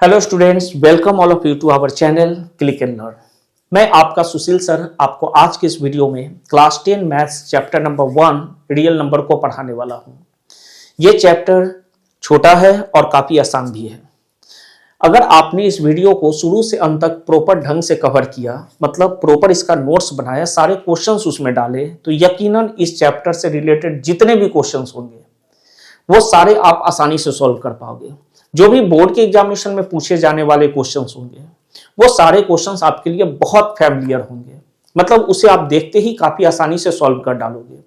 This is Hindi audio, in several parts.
Hello students, welcome all of you to our channel click and learn. मैं आपका सुशील सर आपको आज के इस वीडियो में class 10 maths chapter number 1 real number को पढ़ाने वाला हूं। ये चैप्टर छोटा है और काफ़ी आसान भी है। अगर आपने इस वीडियो को शुरू से अंत तक प्रॉपर ढंग से कवर किया, मतलब प्रॉपर इसका नोट्स बनाया, सारे क्वेश्चंस उसमें डाले, तो यकीनन इस चैप्टर से रिलेटेड जितने भी क्वेश्चंस होंगे वो सारे आप आसानी से सॉल्व कर पाओगे। जो भी बोर्ड के एग्जामिनेशन में पूछे जाने वाले क्वेश्चंस होंगे वो सारे क्वेश्चंस आपके लिए बहुत फैमिलियर होंगे, मतलब उसे आप देखते ही काफी आसानी से सॉल्व कर डालोगे।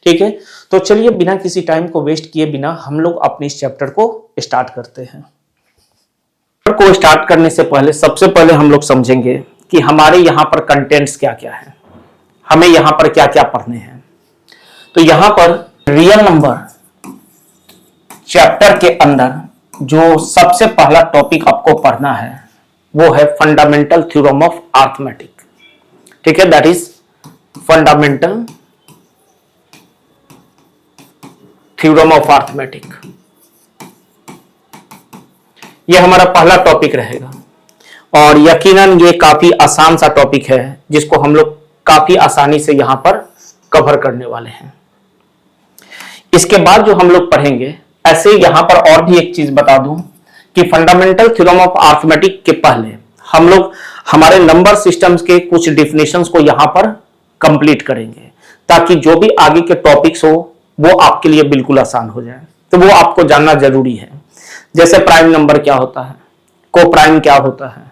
ठीक है, तो चलिए बिना किसी टाइम को वेस्ट किए बिना हम लोग अपने इस चैप्टर को स्टार्ट करते हैं। को स्टार्ट करने से पहले सबसे पहले हम लोग समझेंगे कि हमारे यहाँ पर कंटेंट्स क्या क्या है, हमें यहाँ पर क्या क्या पढ़ने हैं। तो यहाँ पर रियल नंबर चैप्टर के अंदर जो सबसे पहला टॉपिक आपको पढ़ना है वो है फंडामेंटल थ्योरम ऑफ अरिथमेटिक। ठीक है, that is fundamental theorem of arithmetic. ये हमारा पहला टॉपिक रहेगा और यकीनन ये काफी आसान सा टॉपिक है जिसको हम लोग काफी आसानी से यहां पर कवर करने वाले हैं। इसके बाद जो हम लोग पढ़ेंगे, ऐसे यहां पर और भी एक चीज बता दूं कि फंडामेंटल थ्योरम ऑफ अरिथमेटिक के पहले हम लोग हमारे नंबर सिस्टम्स के कुछ डिफिनेशंस को यहां पर कंप्लीट करेंगे ताकि जो भी आगे के टॉपिक्स हो वो आपके लिए बिल्कुल आसान हो जाए। तो वो आपको जानना जरूरी है। जैसे प्राइम नंबर क्या होता है, को प्राइम क्या होता है,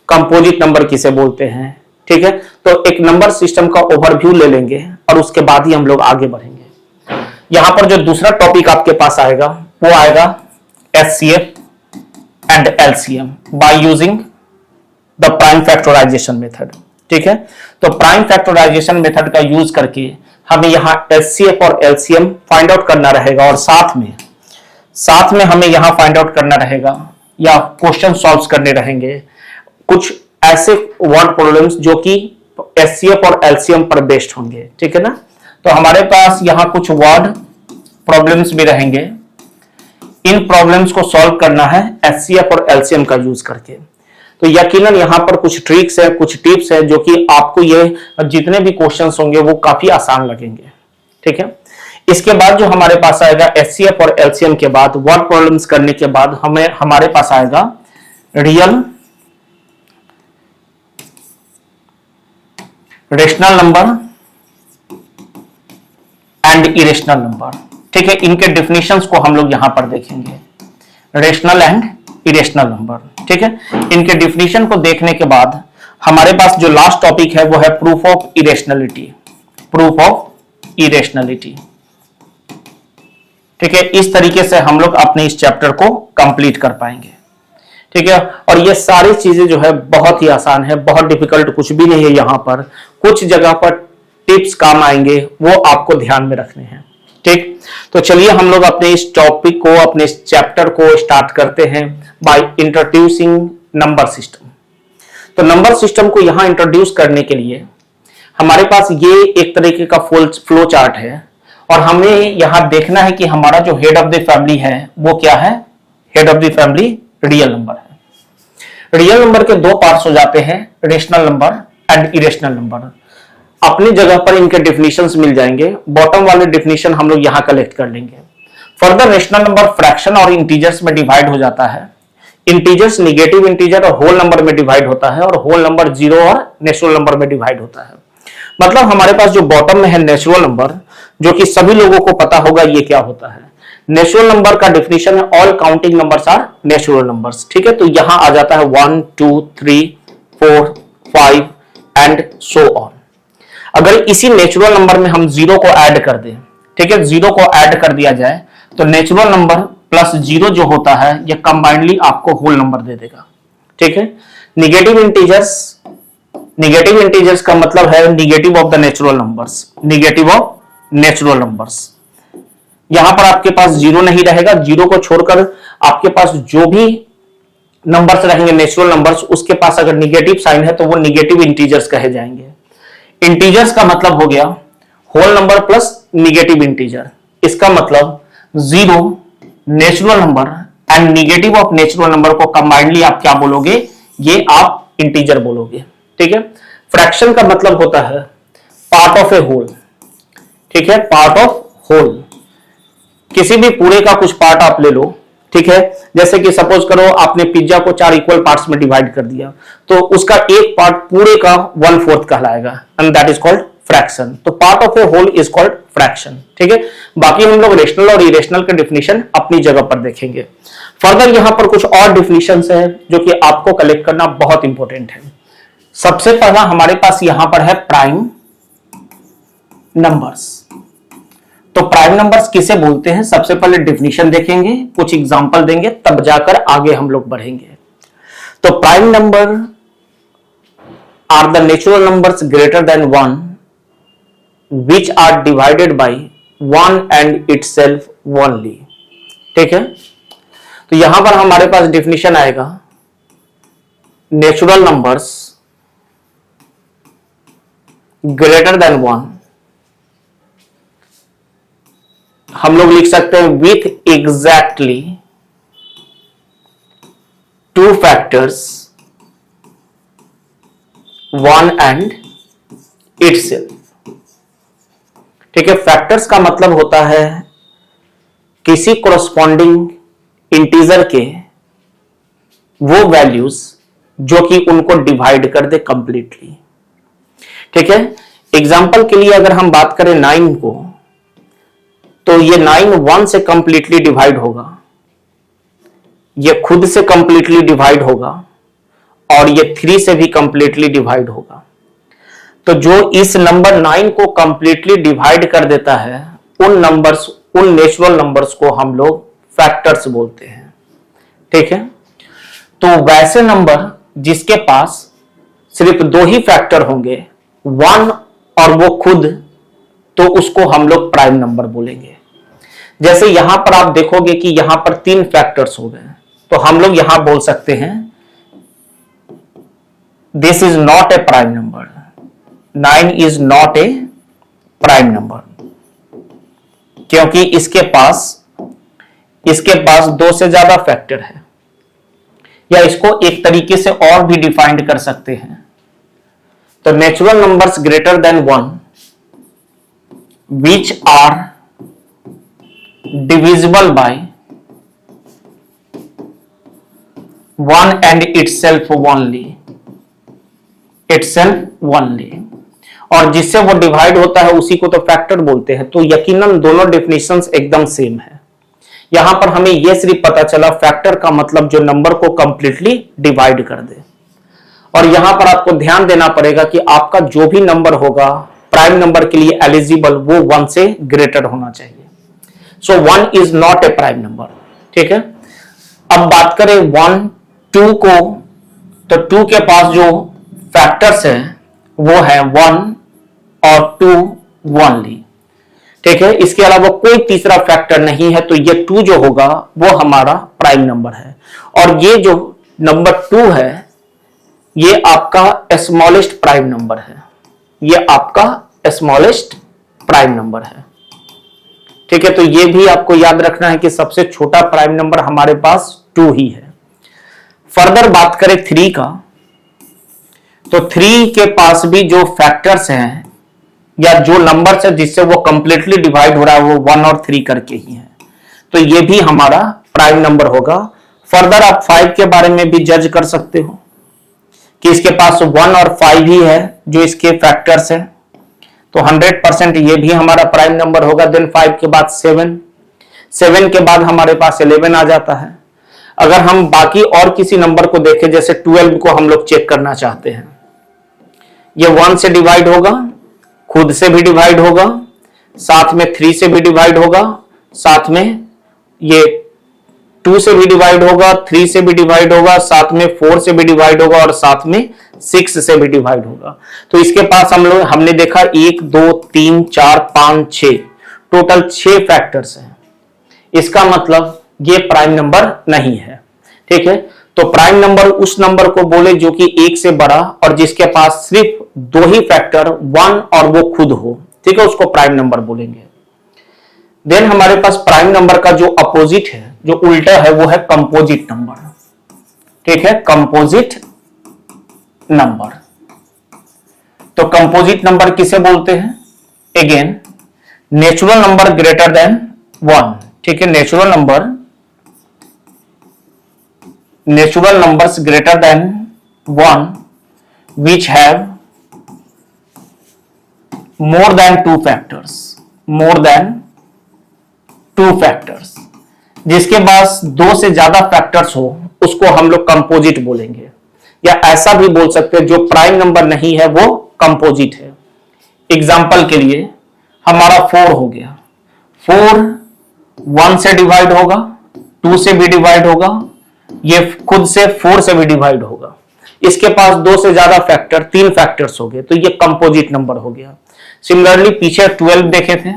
कंपोजिट नंबर किसे बोलते हैं। ठीक है, तो एक नंबर सिस्टम का ओवरव्यू ले लेंगे और उसके बाद ही हम लोग आगे बढ़ेंगे। यहां पर जो दूसरा टॉपिक आपके पास आएगा वो आएगा HCF and LCM by using the prime factorization method. ठीक है, तो प्राइम फैक्टराइजेशन मेथड का यूज करके हमें यहां एचसीएफ और एलसीएम फाइंड आउट करना रहेगा और साथ में हमें यहां फाइंड आउट करना रहेगा या क्वेश्चन सॉल्व करने रहेंगे कुछ ऐसे वर्ड प्रॉब्लम्स जो कि एचसीएफ और एलसीएम पर बेस्ड होंगे। ठीक है ना, तो हमारे पास यहां कुछ वर्ड प्रॉब्लम्स भी रहेंगे। इन प्रॉब्लम्स को सॉल्व करना है एचसीएफ और एलसीएम का यूज करके। तो यकीनन यहां पर कुछ ट्रिक्स है, कुछ टिप्स है जो कि आपको ये जितने भी क्वेश्चंस होंगे वो काफी आसान लगेंगे। ठीक है, इसके बाद जो हमारे पास आएगा एचसीएफ और एलसीएम के बाद वर्ड प्रॉब्लम्स करने के बाद हमारे पास आएगा real rational number and irrational number. ठीक है, इनके डेफिनेशंस को हम लोग यहां पर देखेंगे, रेशनल एंड इरेशनल नंबर। ठीक है, इनके डेफिनेशन को देखने के बाद हमारे पास जो लास्ट टॉपिक है वो है proof of irrationality. Proof of irrationality. ठीक है, इस तरीके से हम लोग अपने इस चैप्टर को कंप्लीट कर पाएंगे। ठीक है, और ये सारी चीजें जो है बहुत ही आसान है, बहुत डिफिकल्ट कुछ भी नहीं है। यहां पर कुछ जगह पर टिप्स काम आएंगे, वो आपको ध्यान में रखने हैं। ठीक, तो चलिए हम लोग अपने इस टॉपिक को, अपने इस चैप्टर को स्टार्ट करते हैं बाय इंट्रोड्यूसिंग नंबर सिस्टम। तो नंबर सिस्टम को यहां इंट्रोड्यूस करने के लिए हमारे पास ये एक तरीके का फ्लो चार्ट है और हमें यहां देखना है कि हमारा जो हेड ऑफ द फैमिली है वो क्या है। Head of the family real number है। रियल नंबर के दो पार्ट्स हो जाते हैं, rational number and irrational number. अपनी जगह पर इनके डेफिनेशंस मिल जाएंगे, बॉटम वाले डेफिनेशन हम लोग यहां कलेक्ट कर लेंगे। फर्दर रेशनल नंबर फ्रैक्शन और इंटीजर्स में डिवाइड हो जाता है। इंटीजर्स निगेटिव इंटीजर और होल नंबर में डिवाइड होता है और होल नंबर जीरो और नेचुरल नंबर में डिवाइड होता है। मतलब हमारे पास जो बॉटम में है नेचुरल नंबर, जो कि सभी लोगों को पता होगा ये क्या होता है। नेचुरल नंबर का डेफिनेशन है all counting numbers are natural numbers. ठीक है, तो यहां आ जाता है 1 2 3 4 5 एंड सो ऑन। अगर इसी नेचुरल नंबर में हम जीरो को ऐड कर दें, ठीक है, जीरो को ऐड कर दिया जाए तो नेचुरल नंबर प्लस जीरो जो होता है ये कंबाइंडली आपको होल नंबर दे देगा। ठीक है, निगेटिव इंटीजर्स का मतलब है negative of the natural numbers, negative of natural numbers. यहां पर आपके पास जीरो नहीं रहेगा, जीरो को छोड़कर आपके पास जो भी नंबर्स रहेंगे नेचुरल नंबर्स, उसके पास अगर निगेटिव साइन है तो वो निगेटिव इंटीजर्स कहे जाएंगे। इंटीजर्स का मतलब हो गया whole number plus negative integer. इसका मतलब zero natural number and negative of natural number को कंबाइंडली आप क्या बोलोगे, ये आप इंटीजर बोलोगे। ठीक है, फ्रैक्शन का मतलब होता है पार्ट ऑफ ए होल। ठीक है, पार्ट ऑफ होल, किसी भी पूरे का कुछ पार्ट आप ले लो। ठीक है, जैसे कि सपोज करो आपने पिज्जा को 4 इक्वल पार्ट्स में डिवाइड कर दिया, तो उसका एक पार्ट पूरे का 1/4 कहलाएगा, and that is called fraction. तो part of a whole is called fraction. ठीक है, बाकी हम लोग रेशनल और इरेशनल के डिफिनेशन अपनी जगह पर देखेंगे। फर्दर यहां पर कुछ और डिफिनेशंस है जो कि आपको कलेक्ट करना बहुत इंपॉर्टेंट है। सबसे पहला हमारे पास यहां पर है प्राइम नंबर्स। तो प्राइम नंबर्स किसे बोलते हैं, सबसे पहले डिफिनेशन देखेंगे, कुछ एग्जांपल देंगे, तब जाकर आगे हम लोग बढ़ेंगे। तो prime number are the natural numbers greater than 1 which are divided by 1 and itself only। ठीक है, तो यहां पर हमारे पास डिफिनेशन आएगा नेचुरल नंबर्स ग्रेटर देन 1, हम लोग लिख सकते हैं with exactly 2 factors 1 and itself। ठीक है, फैक्टर्स का मतलब होता है किसी कोरस्पॉन्डिंग इंटीजर के वो वैल्यूज जो कि उनको डिवाइड कर दे कंप्लीटली। ठीक है, एग्जांपल के लिए अगर हम बात करें 9 को, तो ये 9 1 से कंप्लीटली डिवाइड होगा, ये खुद से कंप्लीटली डिवाइड होगा, और ये 3 से भी कंप्लीटली डिवाइड होगा। तो जो इस नंबर 9 को कंप्लीटली डिवाइड कर देता है, उन नंबर्स, उन नेचुरल नंबर्स को हम लोग फैक्टर्स बोलते हैं। ठीक है, तो वैसे नंबर जिसके पास सिर्फ 2 ही फैक्टर होंगे, 1 और वो खुद, तो उसको हम लोग प्राइम नंबर बोलेंगे। जैसे यहां पर आप देखोगे कि यहां पर 3 फैक्टर्स हो गए, तो हम लोग यहां बोल सकते हैं this is not a prime number, 9 is not a prime number, क्योंकि इसके पास 2 से ज्यादा फैक्टर है। या इसको एक तरीके से और भी डिफाइंड कर सकते हैं, तो natural numbers greater than 1 which are divisible by 1 and itself only, और जिससे वो डिवाइड होता है उसी को तो फैक्टर बोलते हैं। तो यकीनन दोनों डेफिनेशंस एकदम सेम है। यहां पर हमें यह सिर्फ पता चला फैक्टर का मतलब जो नंबर को कंप्लीटली डिवाइड कर दे। और यहां पर आपको ध्यान देना पड़ेगा कि आपका जो भी नंबर होगा प्राइम नंबर के लिए एलिजिबल, वो 1 से ग्रेटर होना चाहिए। सो 1 is not a prime number. ठीक है, अब बात करें 1 2 को, तो 2 के पास जो फैक्टर्स है वो है 1 और 2 ओनली। ठीक है, इसके अलावा कोई तीसरा फैक्टर नहीं है, तो ये 2 जो होगा वो हमारा प्राइम नंबर है। और ये जो नंबर 2 है ये आपका स्मॉलेस्ट प्राइम नंबर है, ये आपका स्मॉलेस्ट प्राइम नंबर है। ठीक है, तो ये भी आपको याद रखना है कि सबसे छोटा प्राइम नंबर हमारे पास 2 ही है। फर्दर बात करें 3 का, तो 3 के पास भी जो फैक्टर्स हैं या जो नंबर्स है जिससे वो कंप्लीटली डिवाइड हो रहा है वो 1 और 3 करके ही है, तो ये भी हमारा प्राइम नंबर होगा। फर्दर आप 5 के बारे में भी जज कर सकते हो कि इसके पास 1 और 5 ही है जो इसके फैक्टर्स है, तो 100% ये भी हमारा प्राइम नंबर होगा। देन 5 के बाद 7 के बाद हमारे पास 11 आ जाता है। अगर हम बाकी और किसी नंबर को देखें, जैसे 12 को हम लोग चेक करना चाहते हैं, ये 1 से डिवाइड होगा, खुद से भी डिवाइड होगा, साथ में 3 से भी डिवाइड होगा, साथ में ये 2 से भी डिवाइड होगा, 3 से भी डिवाइड होगा, साथ में 4 से भी डिवाइड होगा, और साथ में 6 से भी डिवाइड होगा। तो इसके पास हमने देखा 1 2 3 4 5 6, टोटल 6 फैक्टर्स हैं। इसका मतलब ये प्राइम नंबर नहीं है। ठीक है, तो प्राइम नंबर उस नंबर को बोले जो कि 1 से बड़ा और जिसके पास सिर्फ 2 ही फैक्टर 1 और वो खुद हो। ठीक है, उसको प्राइम नंबर बोलेंगे। देन हमारे पास प्राइम नंबर का जो अपोजिट है जो उल्टा है वो है कंपोजिट नंबर। ठीक है, कंपोजिट नंबर। तो कंपोजिट नंबर किसे बोलते हैं? Again, natural number greater than 1। ठीक है, natural numbers greater than 1 which have more than 2 factors, जिसके पास 2 से ज्यादा फैक्टर्स हो उसको हम लोग कंपोजिट बोलेंगे, या ऐसा भी बोल सकते हैं जो प्राइम नंबर नहीं है वो कंपोजिट है। एग्जाम्पल के लिए हमारा 4 हो गया, 4 1 से डिवाइड होगा, 2 से भी डिवाइड होगा, ये खुद से 4 से भी डिवाइड होगा। इसके पास 2 से ज्यादा फैक्टर, 3 फैक्टर्स हो गए, तो ये कंपोजिट नंबर हो गया। सिमिलरली पीछे 12 देखे थे,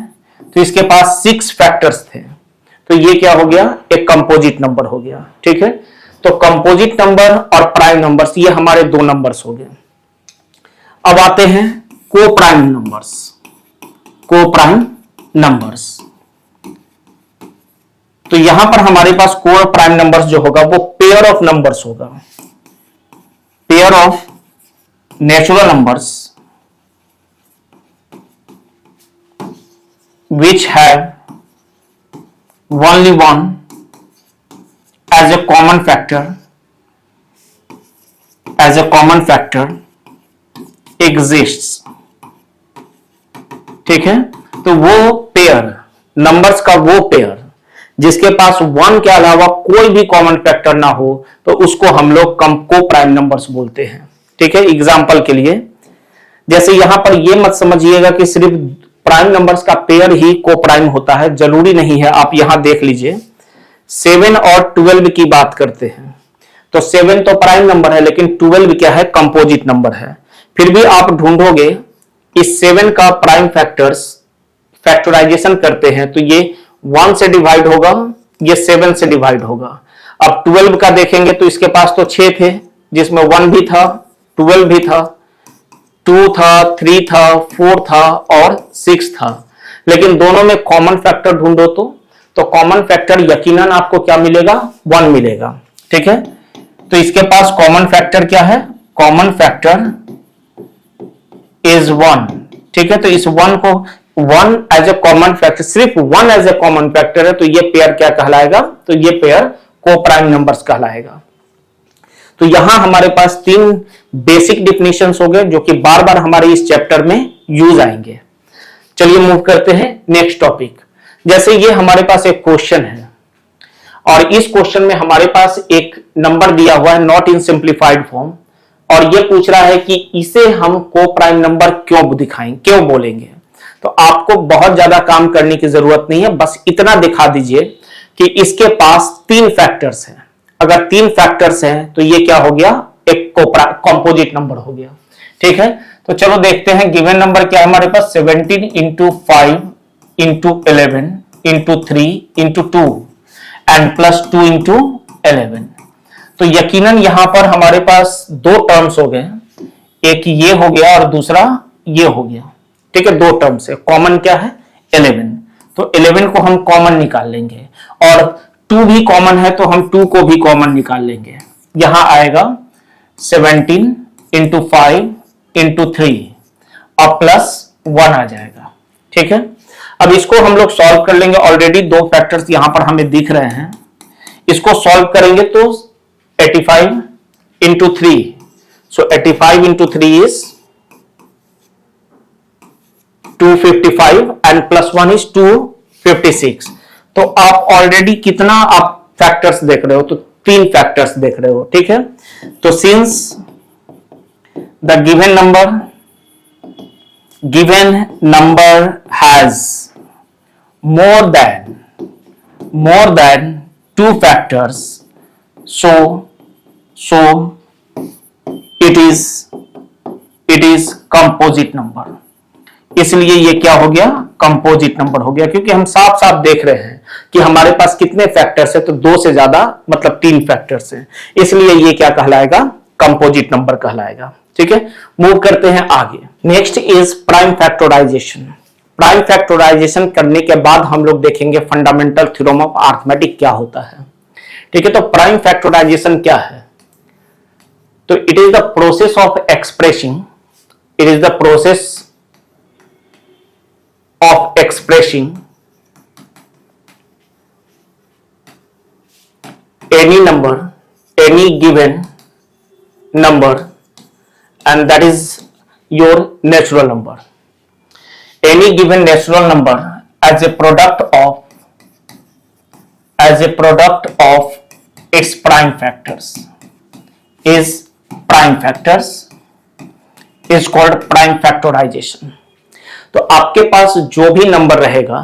तो इसके पास 6 फैक्टर्स थे, तो ये क्या हो गया? एक कंपोजिट नंबर हो गया। ठीक है, तो कंपोजिट नंबर और प्राइम नंबर्स ये हमारे 2 नंबर्स हो गए। अब आते हैं को प्राइम नंबर्स। तो यहां पर हमारे पास को प्राइम नंबर्स जो होगा वो पेयर ऑफ नंबर्स होगा, pair of natural numbers which have only one as a common factor exists। ठीक है, तो वो पेयर नंबर्स का वो पेयर जिसके पास 1 के अलावा कोई भी कॉमन फैक्टर ना हो, तो उसको हम लोग को प्राइम नंबर्स बोलते हैं। ठीक है, एग्जांपल के लिए जैसे यहां पर ये मत समझिएगा कि सिर्फ प्राइम नंबर्स का पेयर ही को प्राइम होता है, जरूरी नहीं है। आप यहां देख लीजिए 7 और 12 की बात करते हैं, तो 7 तो प्राइम नंबर है, लेकिन 12 क्या है? कंपोजिट नंबर है। फिर भी आप ढूंढोगे इस 7 का प्राइम फैक्टराइजेशन करते हैं तो ये 1 से डिवाइड होगा, ये 7 से डिवाइड होगा। अब 12 का देखेंगे तो इसके पास तो 6 थे, जिसमें 1 भी था, 12 भी था, 2 था, 3 था, 4 था और 6 था। लेकिन दोनों में कॉमन फैक्टर ढूंढो तो कॉमन फैक्टर यकीनन आपको क्या मिलेगा? 1 मिलेगा। ठीक है, तो इसके पास कॉमन फैक्टर क्या है? Common factor is 1। ठीक है, तो इस 1 को 1 एज ए कॉमन फैक्टर, सिर्फ 1 एज ए कॉमन फैक्टर है, तो ये पेयर क्या कहलाएगा? तो ये पेयर को प्राइम नंबर्स कहलाएगा। तो यहां हमारे पास 3 बेसिक डिफिनेशंस हो गए जो कि बार बार हमारे इस चैप्टर में यूज आएंगे। चलिए मूव करते हैं नेक्स्ट टॉपिक। जैसे ये हमारे पास एक क्वेश्चन है और इस क्वेश्चन में हमारे पास एक नंबर दिया हुआ है नॉट इन सिंप्लीफाइड फॉर्म, और ये पूछ रहा है कि इसे हम को प्राइम नंबर क्यों दिखाएं, क्यों बोलेंगे। तो आपको बहुत ज्यादा काम करने की जरूरत नहीं है, बस इतना दिखा दीजिए कि इसके पास 3 फैक्टर्स हैं। अगर 3 फैक्टर्स हैं तो ये क्या हो गया? एक कंपोजिट नंबर हो गया। ठीक है, तो चलो देखते हैं। गिवन नंबर क्या है हमारे पास? 17 into 5 into 11 into 3 into 2 and plus 2 into 11। तो यकीनन यहां पर हमारे पास 2 टर्म्स हो गए, एक ये हो गया और दूसरा ये हो गया। ठीक है, 2 टर्म्स है, कॉमन क्या है? 11। तो 11 को हम कॉमन निकाल लेंगे और 2 भी कॉमन है तो हम 2 को भी कॉमन निकाल लेंगे। यहां आएगा 17 इंटू 5 इंटू 3 और प्लस 1 आ जाएगा। ठीक है, अब इसको हम लोग सॉल्व कर लेंगे। ऑलरेडी 2 फैक्टर्स यहां पर हमें दिख रहे हैं, इसको सॉल्व करेंगे तो 85 into 3, so 85 into 3 is 255 and plus 1 is 256। तो आप ऑलरेडी कितना आप फैक्टर्स देख रहे हो? तो 3 फैक्टर्स देख रहे हो। ठीक है, तो since the given number has more than 2 factors, so it is composite number। इसलिए ये क्या हो गया? कंपोजिट नंबर हो गया, क्योंकि हम साफ साफ देख रहे हैं कि हमारे पास कितने फैक्टर्स है? तो 2 से ज्यादा, मतलब 3 फैक्टर्स हैं, इसलिए ये क्या कहलाएगा? कंपोजिट नंबर कहलाएगा। ठीक है, मूव करते हैं आगे। Next is prime factorization. Prime factorization करने के बाद हम लोग देखेंगे फंडामेंटल थ्योरम ऑफ अरिथमेटिक क्या होता है। ठीक है, तो प्राइम फैक्टराइजेशन क्या है? तो it is the process of expressing, it is the process of expressing any number, any given number, and that is your natural number. Any given natural number as a product of its prime factors is called prime factorization. तो आपके पास जो भी नंबर रहेगा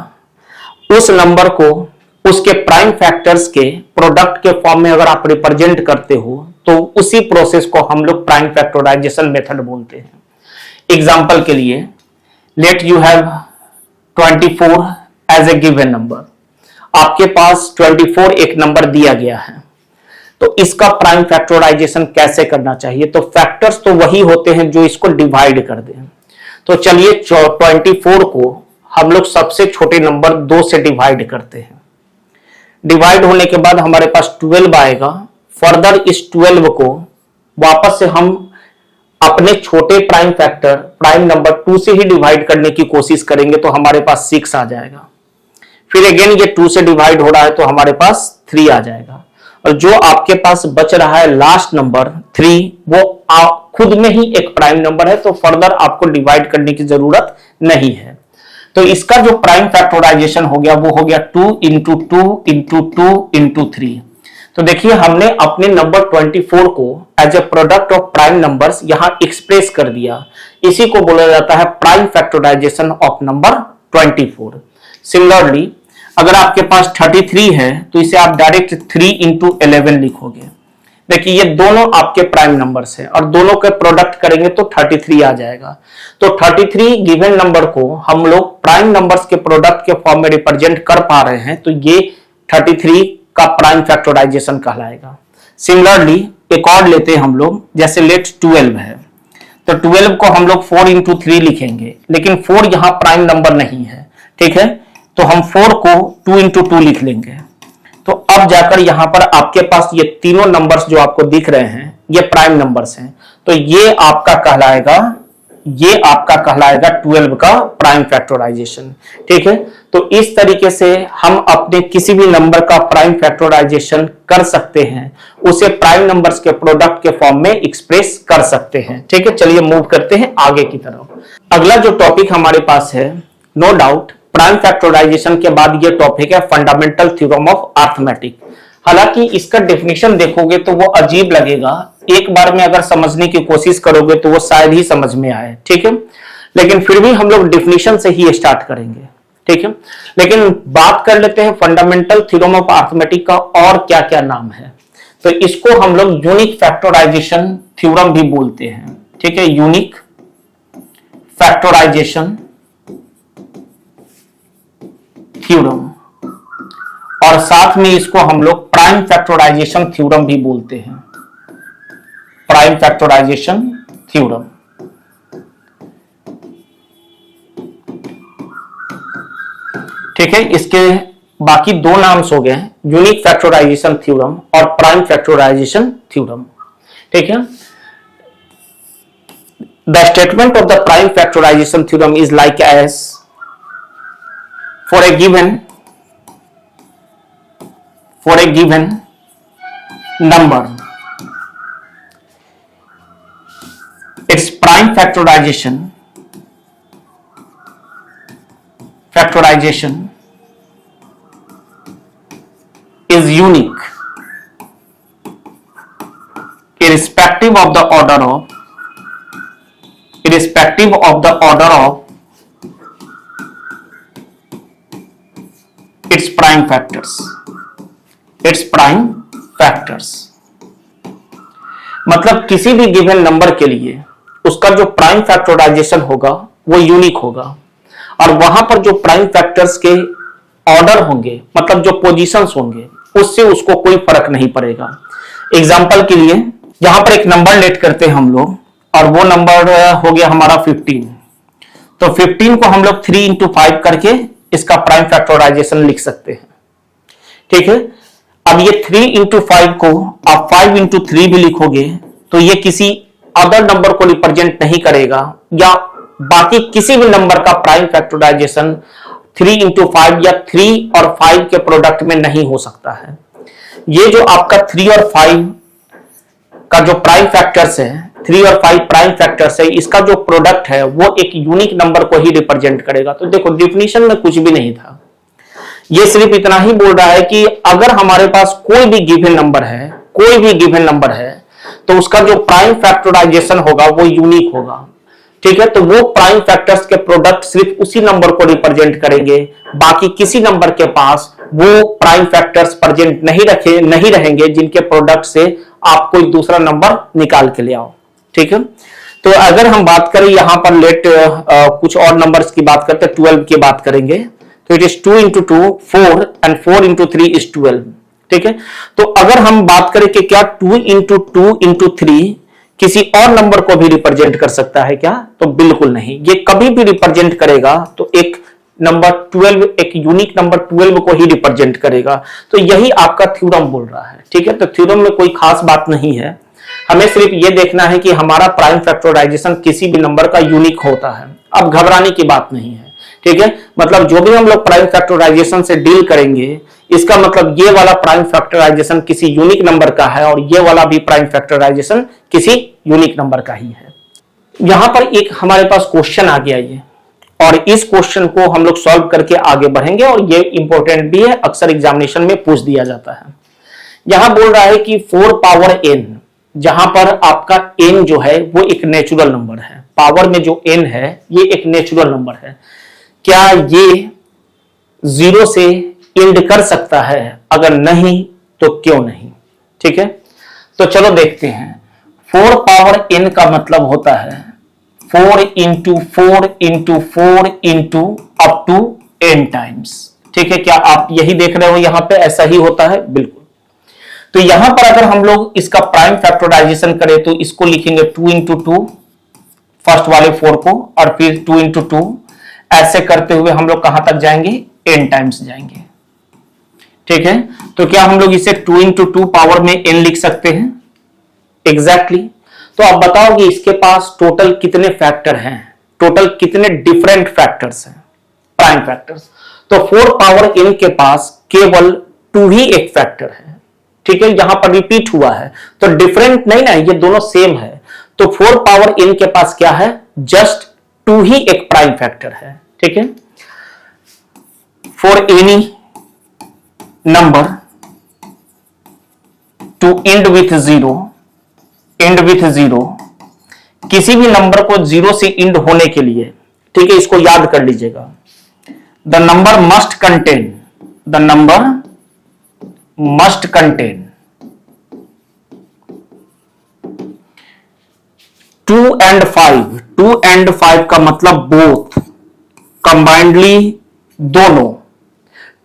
उस नंबर को उसके प्राइम फैक्टर्स के प्रोडक्ट के फॉर्म में अगर आप रिप्रेजेंट करते हो तो उसी प्रोसेस को हम लोग प्राइम फैक्टराइजेशन मेथड बोलते हैं। एग्जांपल के लिए, let you have 24 as a given number. आपके पास 24 एक नंबर दिया गया है, तो इसका प्राइम फैक्टराइजेशन कैसे करना चाहिए? तो फैक्टर्स तो वही होते हैं जो इसको डिवाइड कर दें। तो चलिए 24 को हम लोग सबसे छोटे नंबर 2 से डिवाइड करते हैं। डिवाइड होने के बाद हमारे पास 12 आएगा। फर्दर इस 12 को वापस से हम अपने छोटे प्राइम फैक्टर प्राइम नंबर 2 से ही डिवाइड करने की कोशिश करेंगे तो हमारे पास 6 आ जाएगा। फिर अगेन ये 2 से डिवाइड हो रहा है तो हमारे पास 3 आ जाएगा। और जो आपके पास बच रहा है लास्ट नंबर 3, वो खुद में ही एक प्राइम नंबर है, तो फर्दर आपको डिवाइड करने की जरूरत नहीं है। तो इसका जो प्राइम फैक्टराइजेशन हो गया वो हो गया 2 इंटू 2 इंटू 2 इंटू 3। तो देखिए हमने अपने नंबर 24 को as a product of prime numbers यहां एक्सप्रेस कर दिया। इसी को बोला जाता है prime factorization of number 24। Similarly अगर आपके पास 33 है तो इसे आप डायरेक्ट 3 इंटू 11 लिखोगे। देखिए ये दोनों आपके प्राइम नंबर्स हैं और दोनों के प्रोडक्ट करेंगे तो 33 आ जाएगा। तो 33 गिवन नंबर को हम लोग प्राइम नंबर्स के प्रोडक्ट के फॉर्म में रिप्रेजेंट कर पा रहे हैं, तो ये 33 का प्राइम फैक्टराइजेशन कहलाएगा। सिमिलरली एक और लेते हैं हम लोग, जैसे लेट 12 है, तो 12 को हम लोग 4 इंटू 3 लिखेंगे, लेकिन 4 यहां प्राइम नंबर नहीं है। ठीक है, तो हम 4 को 2 इंटू 2 लिख लेंगे। तो अब जाकर यहां पर आपके पास ये तीनों नंबर्स जो आपको दिख रहे हैं ये प्राइम नंबर्स हैं, तो ये आपका कहलाएगा 12 का प्राइम फैक्टराइजेशन। ठीक है, तो इस तरीके से हम अपने किसी भी नंबर का प्राइम फैक्टराइजेशन कर सकते हैं, उसे प्राइम नंबर्स के प्रोडक्ट के फॉर्म में एक्सप्रेस कर सकते हैं। ठीक है, चलिए मूव करते हैं आगे की तरफ। अगला जो टॉपिक हमारे पास है, नो डाउट प्राइम फैक्टराइजेशन के बाद ये टॉपिक है फंडामेंटल थ्योरम ऑफ अरिथमेटिक। हालांकि इसका डेफिनेशन देखोगे तो वो अजीब लगेगा, एक बार में अगर समझने की कोशिश करोगे तो वो शायद ही समझ में आए। ठीक है, लेकिन फिर भी हम लोग डेफिनेशन से ही स्टार्ट करेंगे। ठीक है, लेकिन बात कर लेते हैं फंडामेंटल थ्योरम ऑफ अरिथमेटिक का और क्या क्या नाम है। तो इसको हम लोग यूनिक फैक्टराइजेशन थ्योरम भी बोलते हैं। ठीक है, यूनिक फैक्टराइजेशन थ्योरम, और साथ में इसको हम लोग प्राइम फैक्टराइजेशन थ्योरम भी बोलते हैं। Prime factorization theorem. ठीक है, इसके बाकी 2 नाम्स हो गए, यूनिक फैक्टराइजेशन थ्योरम और प्राइम फैक्टराइजेशन थ्योरम। ठीक है, the statement of the prime factorization theorem is like as for a given number, its prime factorization is unique irrespective of the order of its prime factors। मतलब किसी भी गिवन नंबर के लिए उसका जो प्राइम फैक्टराइजेशन होगा वो यूनिक होगा, और वहां पर जो प्राइम फैक्टर्स के ऑर्डर होंगे, मतलब जो पोजीशंस होंगे, उससे उसको कोई फर्क नहीं पड़ेगा। एग्जांपल के लिए यहां पर एक नंबर लेट करते हैं हम लोग, और वो नंबर हो गया हमारा 15। तो 15 को हम लोग 3 इंटू 5 करके इसका प्राइम फैक्टराइजेशन लिख सकते हैं। ठीक है, अब ये 3 इंटू 5 को आप 5 इंटू 3 भी लिखोगे तो ये किसी अदर नंबर को रिप्रेजेंट नहीं करेगा, या बाकी किसी भी नंबर का प्राइम फैक्टराइजेशन 3 इंटू 5 या 3 और 5 के प्रोडक्ट में नहीं हो सकता है। ये जो आपका 3 और 5 का जो प्राइम फैक्टर्स है, 3 और 5 प्राइम फैक्टर्स है, इसका जो प्रोडक्ट है वो एक यूनिक नंबर को ही रिप्रेजेंट करेगा। तो देखो डिफिनीशन में कुछ भी नहीं था, ये सिर्फ इतना ही बोल रहा है कि अगर हमारे पास कोई भी गिवन नंबर है, कोई भी गिवन नंबर है, तो उसका जो प्राइम फैक्टराइजेशन होगा वो यूनिक होगा। ठीक है, तो वो प्राइम फैक्टर्स के प्रोडक्ट सिर्फ उसी नंबर को रिप्रेजेंट करेंगे, बाकी किसी नंबर के पास वो प्राइम फैक्टर्स प्रेजेंट नहीं रहेंगे जिनके प्रोडक्ट से आप कोई दूसरा नंबर निकाल के ले आओ। ठीक है, तो अगर हम बात करें यहां पर कुछ और नंबर्स की बात करते हैं, 12 की बात करेंगे, तो it is 2 into 2 4 and 4 into 3 is 12। ठीक है, तो अगर हम बात करें कि क्या 2 इंटू 2 इंटू 3 किसी और नंबर को भी रिप्रेजेंट कर सकता है क्या, तो बिल्कुल नहीं। ये कभी भी रिप्रेजेंट करेगा तो एक नंबर 12, एक यूनिक नंबर 12 को ही रिप्रेजेंट करेगा। तो यही आपका थ्योरम बोल रहा है। ठीक है, तो थ्योरम में कोई खास बात नहीं है, हमें सिर्फ ये देखना है कि हमारा प्राइम फैक्टराइजेशन किसी भी नंबर का यूनिक होता है। अब घबराने की बात नहीं है। ठीक है, मतलब जो भी हम लोग प्राइम फैक्टराइजेशन से डील करेंगे, इसका मतलब ये वाला प्राइम फैक्टराइजेशन किसी यूनिक नंबर का है और ये वाला भी प्राइम फैक्टराइजेशन किसी यूनिक नंबर का ही है। यहां पर एक हमारे पास क्वेश्चन आ गया ये, और इस क्वेश्चन को हम लोग सॉल्व करके आगे बढ़ेंगे, और ये इंपॉर्टेंट भी है, अक्सर एग्जामिनेशन में पूछ दिया जाता है। यहां बोल रहा है कि 4 पावर n, जहां पर आपका n जो है वो एक नेचुरल नंबर है, पावर में जो n है ये एक नेचुरल नंबर है, क्या ये 0 से एंड कर सकता है? अगर नहीं तो क्यों नहीं? ठीक है, तो चलो देखते हैं। 4 पावर n का मतलब होता है 4 into 4 into 4 into up to n times. ठीक है, क्या आप यही देख रहे हो? यहां पे ऐसा ही होता है, बिल्कुल। तो यहां पर अगर हम लोग इसका प्राइम फैक्टराइजेशन करें तो इसको लिखेंगे 2 इंटू 2, फर्स्ट वाले 4 को, और फिर 2 इंटू 2, ऐसे करते हुए हम लोग कहां तक जाएंगे? n टाइम्स जाएंगे। ठीक है, तो क्या हम लोग इसे 2 इंटू 2 पावर में n लिख सकते हैं? एग्जैक्टली। तो आप बताओ कि इसके पास टोटल कितने फैक्टर हैं, टोटल कितने डिफरेंट फैक्टर्स हैं, प्राइम फैक्टर्स? तो 4 पावर n के पास केवल 2 ही एक फैक्टर है। ठीक है, यहां पर रिपीट हुआ है तो डिफरेंट नहीं ना, ये दोनों सेम है। तो 4 पावर n के पास क्या है? जस्ट 2 ही एक प्राइम फैक्टर है। ठीक है, for any number to end with 0, and with 0, किसी भी नंबर को 0 से एंड होने के लिए, ठीक है, इसको याद कर लीजिएगा, the number must contain, the number must contain 2 and 5, 2 and 5 का मतलब बोथ, कंबाइंडली दोनों,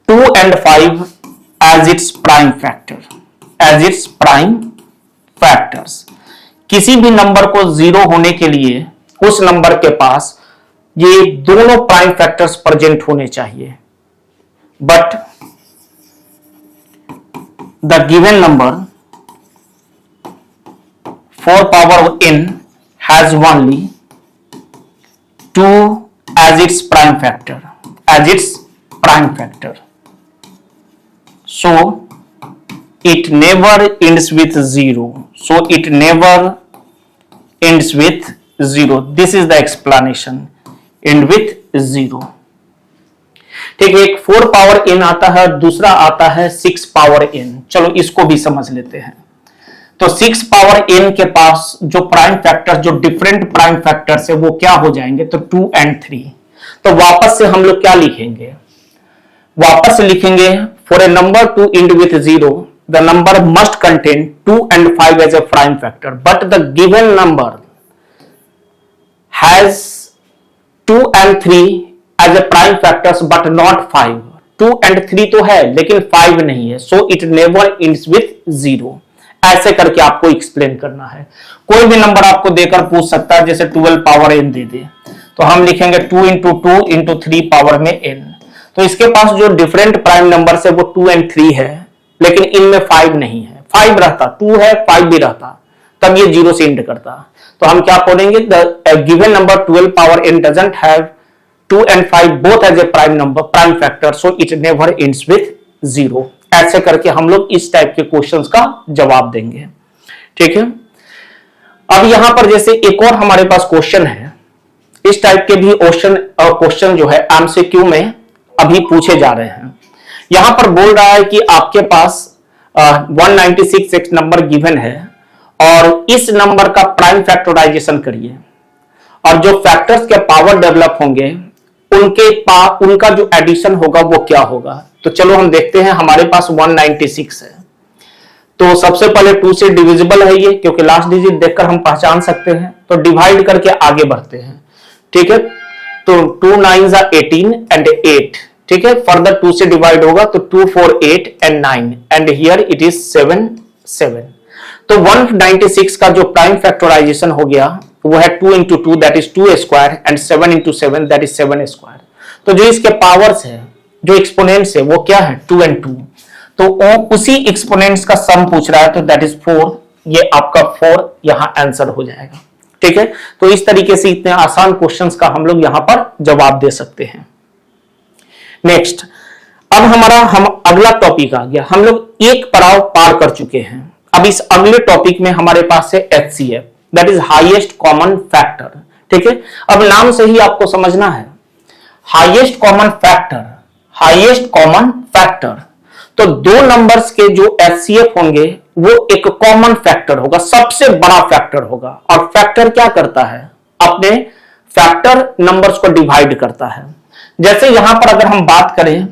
2 and 5 as its prime factor, as its prime factors. किसी भी नंबर को 0 होने के लिए उस नंबर के पास ये दोनों प्राइम फैक्टर्स प्रेजेंट होने चाहिए, but the given number 4 power n has only 2 as its prime factor, as its prime factor, so it never ends with 0, so it never ends with 0, this is the explanation, end with 0। ठीक है, एक 4 पावर n आता है, दूसरा आता है 6 पावर n। चलो इसको भी समझ लेते हैं। तो 6 पावर n के पास जो प्राइम फैक्टर, जो डिफरेंट प्राइम फैक्टर्स है वो क्या हो जाएंगे? तो 2 and 3। तो वापस से हम लोग क्या लिखेंगे? वापस से लिखेंगे for a number to end with 0, the number must contain 2 and 5 as a prime factor, but the given number has 2 and 3 as a prime factors but not 5। 2 and 3 तो है लेकिन 5 नहीं है, सो इट नेवर एंड्स विथ 0। ऐसे करके आपको एक्सप्लेन करना है। कोई भी नंबर आपको देकर पूछ सकता है, जैसे 12 पावर n दे दे तो हम लिखेंगे 2 इंटू 2 इंटू 3 पावर में n। तो इसके पास जो डिफरेंट प्राइम नंबर है वो 2 and 3 है, लेकिन इनमें 5 नहीं है। 5 रहता, 2 है, 5 भी रहता, तब ये 0 से एंड करता। तो हम क्या बोलेंगे, the given number 12 power n doesn't have 2 and 5 both as a prime number, prime factor, so it never ends with 0। ऐसे करके हम लोग इस टाइप के क्वेश्चंस का जवाब देंगे। ठीक है, अब यहां पर जैसे एक और हमारे पास क्वेश्चन है, इस टाइप के भी क्वेश्चन जो है एमसीक्यू में अभी पूछे जा रहे हैं। यहां पर बोल रहा है कि आपके पास 196 एक नंबर गिवन है और इस नंबर का प्राइम फैक्टराइजेशन करिए और जो फैक्टर्स के पावर डेवलप होंगे उनका जो एडिशन होगा वो क्या होगा। तो चलो हम देखते हैं, हमारे पास 196 है, तो सबसे पहले 2 से डिविजिबल है ये, क्योंकि लास्ट डिजिट देखकर हम पहचान सकते हैं, तो डिवाइड करके आगे बढ़ते हैं। ठीक है, तो 2 9s are 18 and 8। ठीक है, फर्दर 2 से डिवाइड होगा तो 2 4 8 and 9 and here it is 7 7। तो 196 का जो प्राइम फैक्टराइजेशन हो गया वो है 2 into 2 that is 2 square and 7 into 7 that is 7 square। तो जो इसके पावर्स है, जो एक्सपोनेंट्स है वो क्या है, 2 and 2, तो उसी एक्सपोनेंट्स का सम पूछ रहा है, तो दैट इज 4। ये आपका 4 यहां आंसर हो जाएगा। ठीक है, तो इस तरीके से इतने आसान क्वेश्चंस का हम लोग यहां पर जवाब दे सकते हैं। नेक्स्ट, अब हम अगला टॉपिक आ गया, हम लोग एक पड़ाव पार कर चुके हैं। अब इस अगले टॉपिक में हमारे पास है HCF, that is highest common factor. ठीक है, अब नाम से ही आपको समझना है, highest common factor, highest common factor, तो दो नंबर्स के जो HCF होंगे वो एक कॉमन फैक्टर होगा, सबसे बड़ा फैक्टर होगा। और फैक्टर क्या करता है, अपने फैक्टर नंबर्स को डिवाइड करता है। जैसे यहां पर अगर हम बात करें,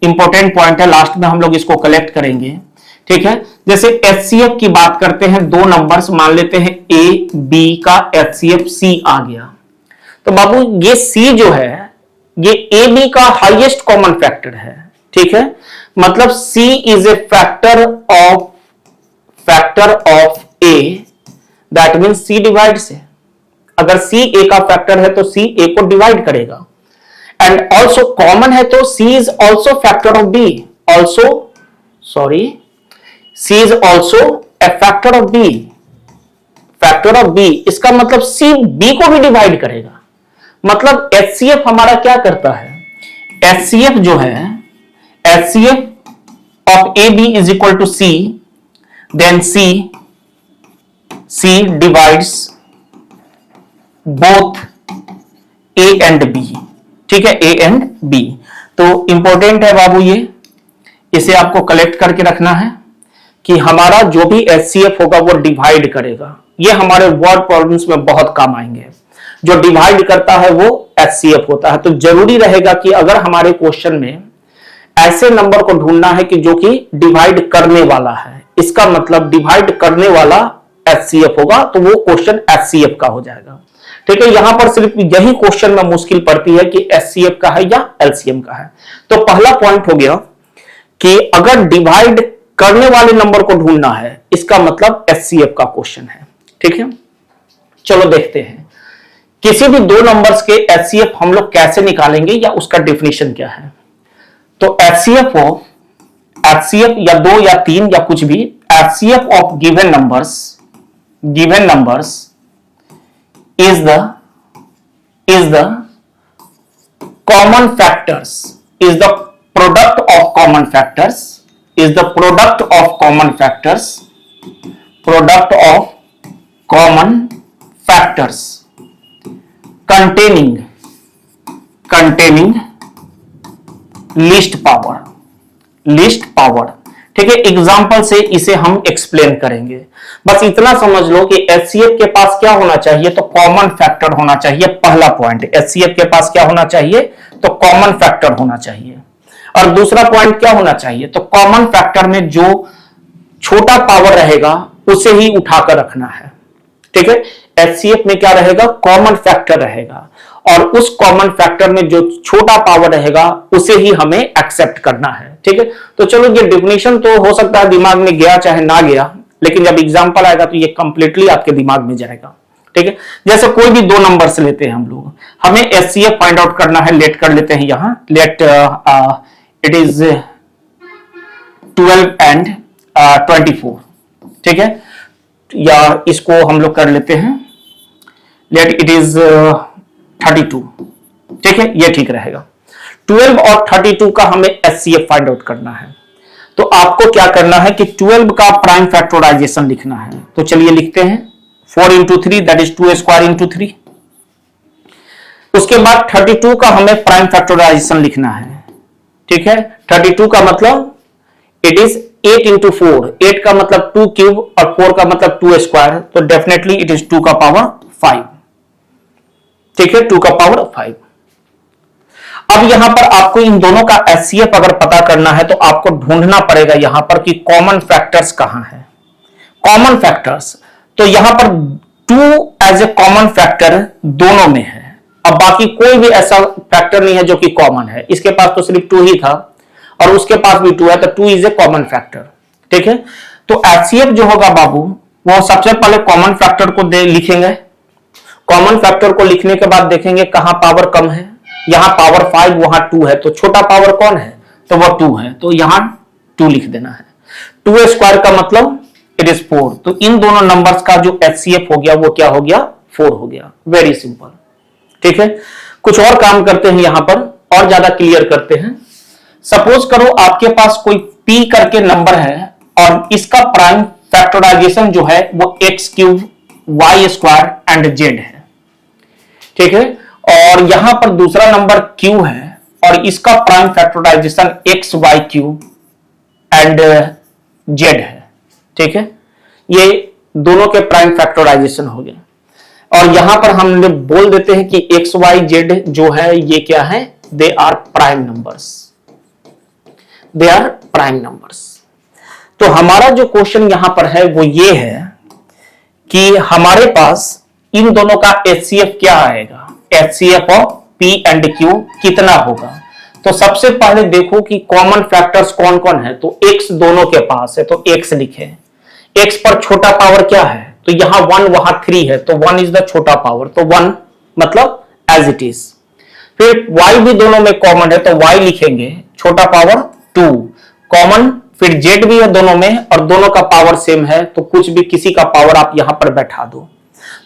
इंपॉर्टेंट पॉइंट है, लास्ट में हम लोग इसको कलेक्ट करेंगे। ठीक है, जैसे HCF की बात करते हैं, दो नंबर्स मान लेते हैं A B का HCF C आ गया, तो बाबू ये C जो है ये AB का हाईएस्ट कॉमन फैक्टर है। ठीक है, मतलब C is a factor of A, that means C divide से, अगर C A का फैक्टर है तो C A को डिवाइड करेगा। एंड ऑल्सो कॉमन है तो C is also factor of B, C is also a factor of B, factor of B, इसका मतलब C B को भी डिवाइड करेगा। मतलब HCF हमारा क्या करता है, HCF जो है, HCF of AB is equal to C, then C divides both A and B। ठीक है, A and B, तो इंपॉर्टेंट है बाबू, ये इसे आपको कलेक्ट करके रखना है कि हमारा जो भी HCF होगा वो डिवाइड करेगा। ये हमारे वर्ड प्रॉब्लम्स में बहुत काम आएंगे, जो डिवाइड करता है वो HCF होता है। तो जरूरी रहेगा कि अगर हमारे क्वेश्चन में ऐसे नंबर को ढूंढना है कि जो कि डिवाइड करने वाला है, इसका मतलब डिवाइड करने वाला HCF होगा, तो वो क्वेश्चन HCF का हो जाएगा। ठीक है, यहां पर सिर्फ यही क्वेश्चन में मुश्किल पड़ती है कि HCF का है या LCM का है। तो पहला पॉइंट हो गया कि अगर डिवाइड करने वाले नंबर को ढूंढना है, इसका मतलब HCF का क्वेश्चन है। ठीक है, चलो देखते हैं किसी भी दो नंबर्स के HCF हम लोग कैसे निकालेंगे या उसका डेफिनेशन क्या है। तो HCF या दो या तीन या कुछ भी, HCF of given numbers is the common factors, is the product of common factors, is the product of common factors, product of common factors containing least power। ठीक है, एग्जाम्पल से इसे हम एक्सप्लेन करेंगे। बस इतना समझ लो कि HCF के पास क्या होना चाहिए, तो कॉमन फैक्टर होना चाहिए। पहला पॉइंट, HCF के पास क्या होना चाहिए, तो कॉमन फैक्टर होना चाहिए। और दूसरा पॉइंट क्या होना चाहिए, तो कॉमन फैक्टर में जो छोटा पावर रहेगा उसे ही उठाकर रखना है। ठीक है, HCF में क्या रहेगा, कॉमन फैक्टर रहेगा, और उस कॉमन फैक्टर में जो छोटा पावर रहेगा उसे ही हमें एक्सेप्ट करना है। ठीक है, तो चलो ये डेफिनेशन तो हो सकता है दिमाग में गया चाहे ना गया, लेकिन जब एग्जांपल आएगा तो ये कंप्लीटली आपके दिमाग में जाएगा। ठीक है, जैसे कोई भी दो नंबर से लेते हैं हम लोग, हमें एचसीएफ फाइंड आउट करना है। लेट कर लेते हैं यहां, लेट इट इज 12 एंड 24, ठीक है, या इसको हम लोग कर लेते हैं लेट इट इज 32, ठीक है, ये ठीक रहेगा। 12 और 32 का हमें एचसीएफ फाइंड आउट करना है। तो आपको क्या करना है कि 12 का प्राइम फैक्टराइजेशन लिखना है। तो चलिए लिखते हैं 4 into 3 that is 2 square into 3। उसके बाद 32 का हमें प्राइम फैक्टराइजेशन लिखना है, ठीक है। 32 का मतलब इट इज 8 इंटू 4, 8 का मतलब 2 क्यूब और 4 का मतलब 2 स्क्वायर, तो डेफिनेटली इट इज 2 का पावर 5, ठीक है, 2 का पावर 5। अब यहां पर आपको इन दोनों का एचसीएफ अगर पता करना है तो आपको ढूंढना पड़ेगा यहां पर कि कॉमन फैक्टर्स कहां है। कॉमन फैक्टर्स, तो यहां पर 2 एज ए कॉमन फैक्टर दोनों में है। अब बाकी कोई भी ऐसा फैक्टर नहीं है जो कि कॉमन है। इसके पास तो सिर्फ 2 ही था और उसके पास भी 2 है, तो 2 इज ए कॉमन फैक्टर, ठीक है। तो एचसीएफ जो होगा बाबू, वो सबसे पहले कॉमन फैक्टर को लिखेंगे। कॉमन फैक्टर को लिखने के बाद देखेंगे कहां पावर कम है। यहां पावर 5, वहां 2 है, तो छोटा पावर कौन है, तो वह 2 है, तो यहां 2 लिख देना है। 2 स्क्वायर का मतलब इट इज 4, तो इन दोनों नंबर्स का जो एचसीएफ हो गया वो क्या हो गया, 4 हो गया। वेरी सिंपल, ठीक है। कुछ और काम करते हैं यहां पर और ज्यादा क्लियर करते हैं। सपोज करो आपके पास कोई p करके नंबर है और इसका प्राइम फैक्टराइजेशन जो है वो x cube y square and z है, ठीक है। और यहां पर दूसरा नंबर q है और इसका प्राइम फैक्टराइजेशन x y cube and z है, ठीक है। ये दोनों के प्राइम फैक्टराइजेशन हो गए और यहां पर हम बोल देते हैं कि x y z जो है ये क्या है, they are prime numbers, they are prime numbers. तो हमारा जो क्वेश्चन यहां पर है वो ये है कि हमारे पास इन दोनों का एचसीएफ क्या आएगा, HCF of P and Q कितना होगा। तो सबसे पहले देखो कि कॉमन फैक्टर्स कौन कौन है, तो x दोनों के पास है तो x लिखे। x पर छोटा पावर क्या है, तो यहां 1 वहां 3 है, तो 1 इज द छोटा पावर, तो 1 मतलब एज इट इज। फिर y भी दोनों में कॉमन है तो y लिखेंगे, छोटा पावर 2 कॉमन, फिर z भी है दोनों में और दोनों का पावर सेम है, तो कुछ भी किसी का पावर आप यहां पर बैठा दो,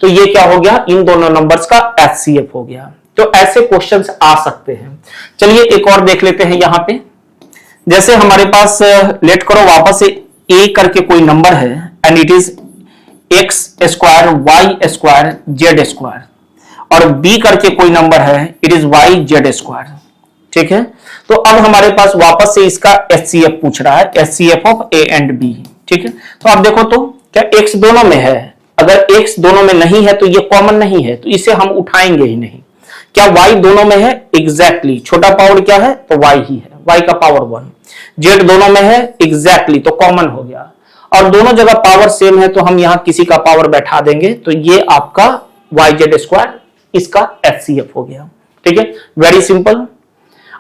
तो ये क्या हो गया, इन दोनों नंबर्स का एचसीएफ हो गया। तो ऐसे क्वेश्चंस आ सकते हैं। चलिए एक और देख लेते हैं यहां पे। जैसे हमारे पास लेट करो वापस से a करके कोई नंबर है and it is x square y square z square, और b करके कोई नंबर है it is y z square, ठीक है। तो अब हमारे पास वापस से इसका एचसीएफ पूछ रहा है, HCF of a and b, ठीक है। तो आप देखो तो क्या x दोनों में है, अगर x दोनों में नहीं है तो ये कॉमन नहीं है, तो इसे हम उठाएंगे ही नहीं। क्या y दोनों में है, एग्जैक्टली छोटा पावर क्या है, तो y ही है, y का पावर 1। z दोनों में है, एग्जैक्टली तो कॉमन हो गया, और दोनों जगह पावर सेम है तो हम यहां किसी का पावर बैठा देंगे, तो ये आपका yz स्क्वायर इसका एचसीएफ हो गया, ठीक है। Very simple.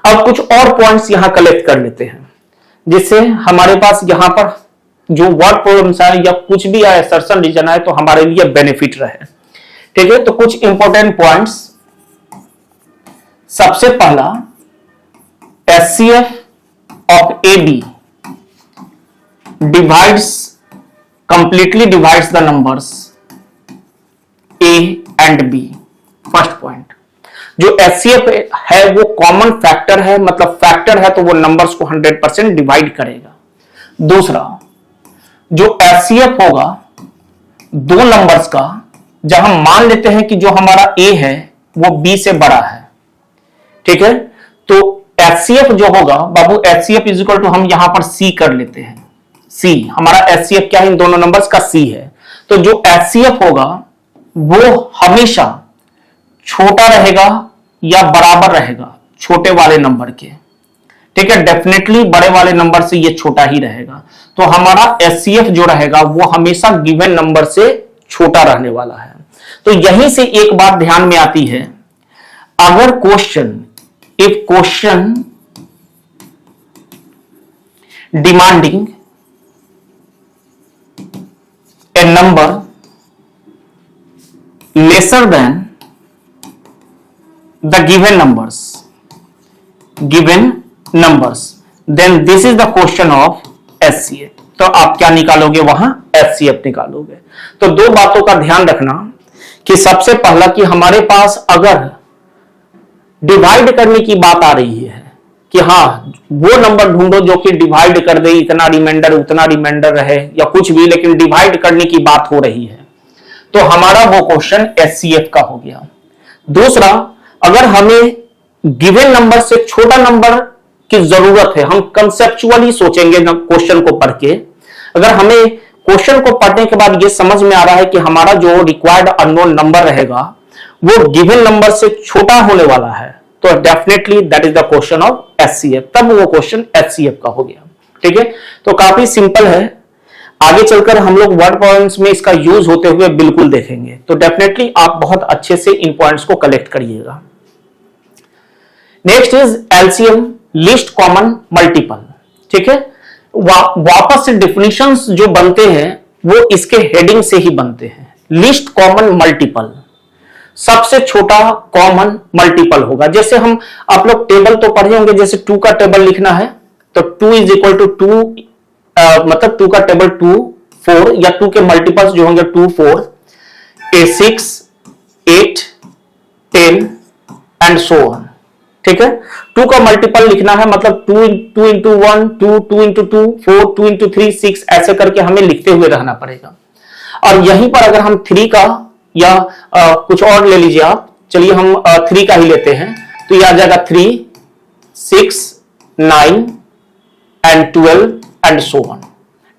अब कुछ और पॉइंट्स यहां कलेक्ट कर लेते हैं जिससे हमारे पास यहां पर जो वर्ड प्रॉब्लम्स आए या कुछ भी आए, असर्शन रीजन आए, तो हमारे लिए बेनिफिट रहे, ठीक है। तो कुछ इंपॉर्टेंट पॉइंट्स, सबसे पहला HCF of A b completely divides the numbers a and b. First point, जो एचसीएफ है वो कॉमन फैक्टर है, मतलब फैक्टर है तो वो नंबर्स को 100% डिवाइड करेगा। दूसरा, जो एचसीएफ होगा दो नंबर्स का, जब हम मान लेते हैं कि जो हमारा ए है वो बी से बड़ा है, ठीक है, तो एचसीएफ जो होगा बाबू, एचसीएफ इज इक्वल टू हम यहां पर सी कर लेते हैं, सी हमारा एचसीएफ क्या है, इन दोनों नंबर्स का सी है। तो जो एचसीएफ होगा वो हमेशा छोटा रहेगा या बराबर रहेगा छोटे वाले नंबर के, ठीक है। डेफिनेटली बड़े वाले नंबर से ये छोटा ही रहेगा, तो हमारा एचसीएफ जो रहेगा वो हमेशा गिवन नंबर से छोटा रहने वाला है। तो यहीं से एक बात ध्यान में आती है, अगर question, if question demanding A number lesser than the given numbers, then this is the question of HCF। तो आप क्या निकालोगे वहां? HCF निकालोगे। तो दो बातों का ध्यान रखना कि सबसे पहला कि हमारे पास अगर डिवाइड करने की बात आ रही है कि हाँ वो नंबर ढूंढो जो कि डिवाइड कर दे, इतना रिमाइंडर उतना रिमाइंडर रहे या कुछ भी, लेकिन डिवाइड करने की बात हो रही है, तो हमारा वो क्वेश्चन HCF का हो गया। दूसरा, अगर हमें गिवन नंबर से छोटा नंबर की जरूरत है, हम कंसेप्चुअली सोचेंगे ना क्वेश्चन को पढ़ के, अगर हमें क्वेश्चन को पढ़ने के बाद ये समझ में आ रहा है कि हमारा जो रिक्वायर्ड अननोन नंबर रहेगा वो गिवन नंबर से छोटा होने वाला है, तो definitely that is the question of HCF, तब वो क्वेश्चन HCF का हो गया। ठीक है, तो काफी सिंपल है। आगे चलकर हम लोग वर्ड पॉइंट्स में इसका यूज होते हुए बिल्कुल देखेंगे, तो डेफिनेटली आप बहुत अच्छे से इन पॉइंट्स को कलेक्ट करिएगा। Next is LCM, list common multiple. ठीक है, वापस से डिफिनेशंस जो बनते हैं वो इसके हेडिंग से ही बनते हैं। लिस्ट कॉमन मल्टीपल, सबसे छोटा कॉमन मल्टीपल होगा। जैसे हम आप लोग टेबल तो पढ़े होंगे, जैसे 2 का टेबल लिखना है तो 2 इज इक्वल टू 2, मतलब 2 का टेबल 2 4, या 2 के मल्टीपल्स जो होंगे 2 4 6 8 10 एंड सो ऑन। ठीक है, 2 का मल्टीपल लिखना है मतलब 2 इंटू 1 2, 2 इंटू 2 4, 2 इंटू 3 6, ऐसे करके हमें लिखते हुए रहना पड़ेगा। और यहीं पर अगर हम 3 का या कुछ और ले लीजिए आप, चलिए हम 3 का ही लेते हैं, तो ये आ जाएगा 3 6 9 एंड 12 एंड सो ऑन।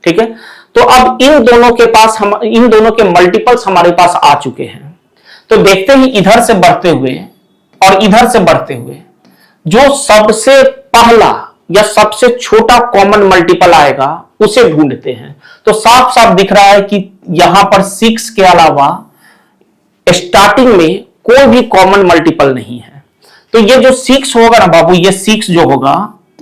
ठीक है, तो अब इन दोनों के मल्टीपल्स हमारे पास आ चुके हैं। तो देखते ही इधर से बढ़ते हुए और इधर से बढ़ते हुए जो सबसे पहला या सबसे छोटा कॉमन मल्टीपल आएगा उसे ढूंढते हैं। तो साफ साफ दिख रहा है कि यहां पर 6 के अलावा स्टार्टिंग में कोई भी कॉमन मल्टीपल नहीं है। तो ये जो 6 होगा ना बाबू, ये 6 जो होगा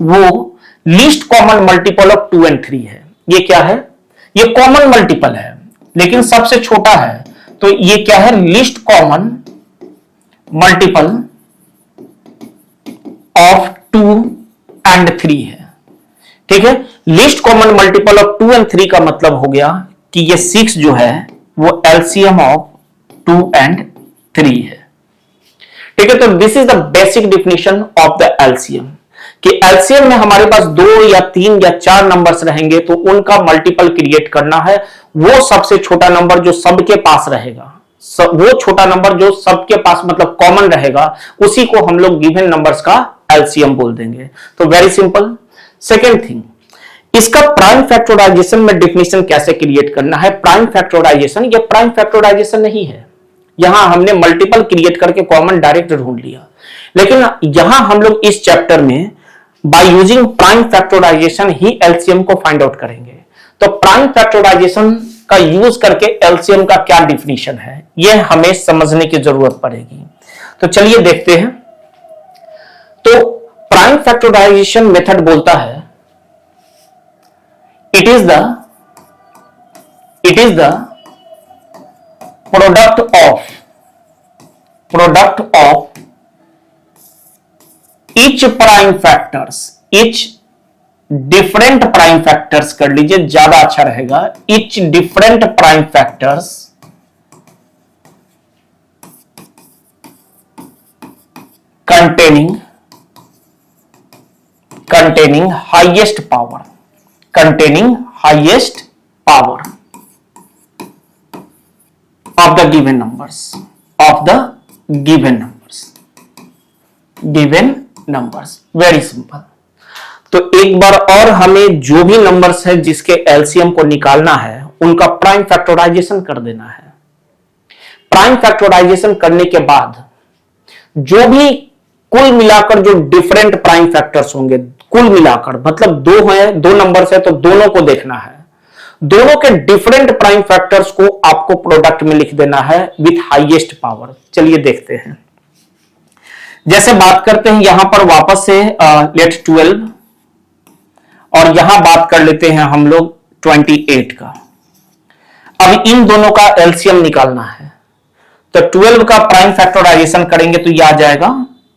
वो least common multiple of 2 and 3 है। ये क्या है? ये कॉमन मल्टीपल है लेकिन सबसे छोटा है, तो ये क्या है? Least common multiple of 2 and 3 है। ठीक है, least common multiple of 2 and 3 का मतलब हो गया कि ये 6 जो है वो एलसीएम ऑफ 2 एंड 3 है। ठीक है, तो this is the basic definition of the LCM, कि एलसीएम में हमारे पास 2 या 3 या 4 नंबर्स रहेंगे तो उनका मल्टीपल क्रिएट करना है। वो सबसे छोटा नंबर जो सबके पास रहेगा, वो छोटा नंबर जो सबके पास मतलब कॉमन रहेगा, उसी को हम लोग गिवन नंबर्स का एलसीएम बोल देंगे। तो वेरी सिंपल। सेकेंड थिंग, इसका प्राइम फैक्टराइजेशन में डिफिनेशन कैसे क्रिएट करना है। प्राइम फैक्टराइजेशन, ये प्राइम फैक्टराइजेशन नहीं है, यहां हमने मल्टीपल क्रिएट करके कॉमन डायरेक्ट ढूंढ लिया, लेकिन यहां हम लोग इस चैप्टर में बाय यूजिंग प्राइम फैक्टराइजेशन ही एलसीएम को फाइंड आउट करेंगे। तो प्राइम फैक्टराइजेशन का यूज करके एलसीएम का क्या डिफिनेशन है, यह हमें समझने की जरूरत पड़ेगी। तो चलिए देखते हैं। तो प्राइम फैक्टराइजेशन मेथड बोलता है it is the product of each prime factors, each different prime factors कर लीजिए, ज्यादा अच्छा रहेगा। each different prime factors containing highest power of the given numbers, very simple. तो एक बार और हमें जो भी नंबर्स है जिसके एलसीएम को निकालना है उनका प्राइम फैक्टराइजेशन कर देना है। प्राइम फैक्टराइजेशन करने के बाद जो भी कुल मिलाकर जो डिफरेंट प्राइम फैक्टर्स होंगे, कुल मिलाकर मतलब 2 है, 2 नंबर्स है तो दोनों को देखना है। दोनों के डिफरेंट प्राइम फैक्टर्स को आपको प्रोडक्ट में लिख देना है विथ हाईएस्ट पावर। चलिए देखते हैं। जैसे बात करते हैं यहां पर वापस से लेट 12 और यहां बात कर लेते हैं हम लोग 28 का। अब इन दोनों का एलसीएम निकालना है। तो 12 का प्राइम फैक्टराइजेशन करेंगे तो ये आ जाएगा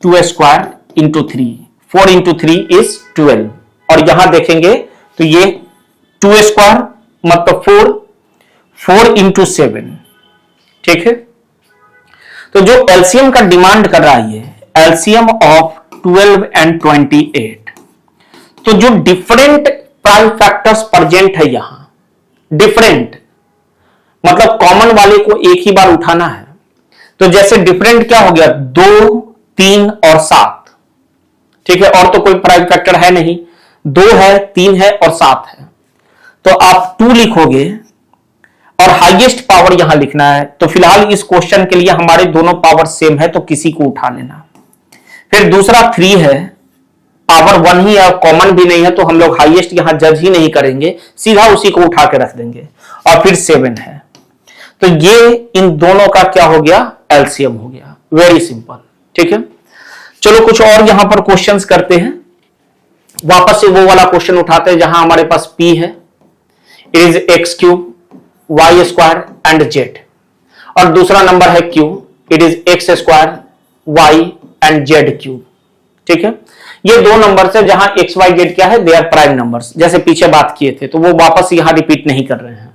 2 स्क्वायर इंटू 3, 4 इंटू 3 इज 12, और यहां देखेंगे तो ये 2 स्क्वायर मतलब 4, 4 इंटू 7, ठीक है। तो जो एलसीएम का डिमांड कर रहा है, एलसीएम ऑफ 12 एंड 28, तो जो डिफरेंट प्राइम फैक्टर्स प्रेजेंट है यहां, डिफरेंट मतलब कॉमन वाले को एक ही बार उठाना है। तो जैसे डिफरेंट क्या हो गया, 2, 3 और 7, ठीक है, और तो कोई प्राइम फैक्टर है नहीं, 2 है, 3 है और 7 है। तो आप 2 लिखोगे और हाईएस्ट पावर यहां लिखना है। तो फिलहाल इस क्वेश्चन के लिए हमारे दोनों पावर सेम है, तो किसी को उठा लेना। फिर दूसरा 3 है, पावर 1 ही है, कॉमन भी नहीं है, तो हम लोग हाईएस्ट यहां जज ही नहीं करेंगे, सीधा उसी को उठा के रख देंगे। और फिर 7 है, तो ये इन दोनों का क्या हो गया, एलसीएम हो गया। वेरी सिंपल, ठीक है। चलो कुछ और यहां पर क्वेश्चंस करते हैं। वापस से वो वाला क्वेश्चन उठाते हैं जहां हमारे पास P है, it is x cube y square and z, और दूसरा नंबर है Q, it is x square y and z cube, ठीक है। ये दो नंबर है जहां एक्स वाई जेड क्या है, दे आर प्राइम नंबर्स, जैसे पीछे बात किए थे, तो वो वापस यहां रिपीट नहीं कर रहे हैं।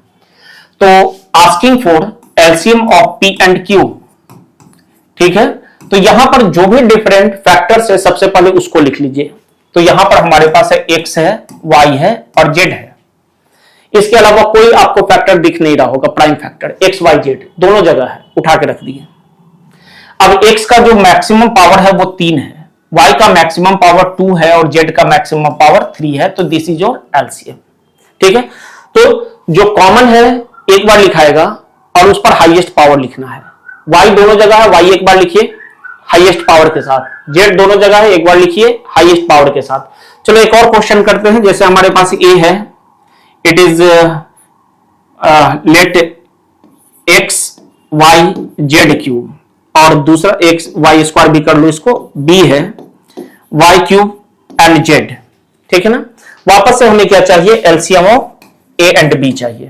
तो asking for LCM of P and Q, ठीक है। तो यहां पर जो भी डिफरेंट फैक्टर्स है सबसे पहले उसको लिख लीजिए। तो यहां पर हमारे पास है x है, y है और z है। इसके अलावा कोई आपको फैक्टर दिख नहीं रहा होगा, prime factor x y z दोनों जगह है, उठा के रख दिए। अब x का जो मैक्सिमम पावर है वो 3 है, y का मैक्सिमम पावर 2 है और z का मैक्सिमम पावर 3 है। तो दिस इज योर एलसीएम, ठीक है। तो जो कॉमन है एक बार लिखाएगा और उस पर हाईएस्ट पावर लिखना है। y दोनों जगह है, y एक बार लिखिए हाईएस्ट पावर के साथ, z दोनों जगह है, एक बार लिखिए हाईएस्ट पावर के साथ। चलो एक और क्वेश्चन करते हैं। जैसे हमारे पास a है, it is let x y z cube, और दूसरा x y स्क्वायर भी कर लो इसको, b है y क्यूब एंड z, ठीक है ना। वापस से हमें क्या चाहिए, LCM of a and b चाहिए।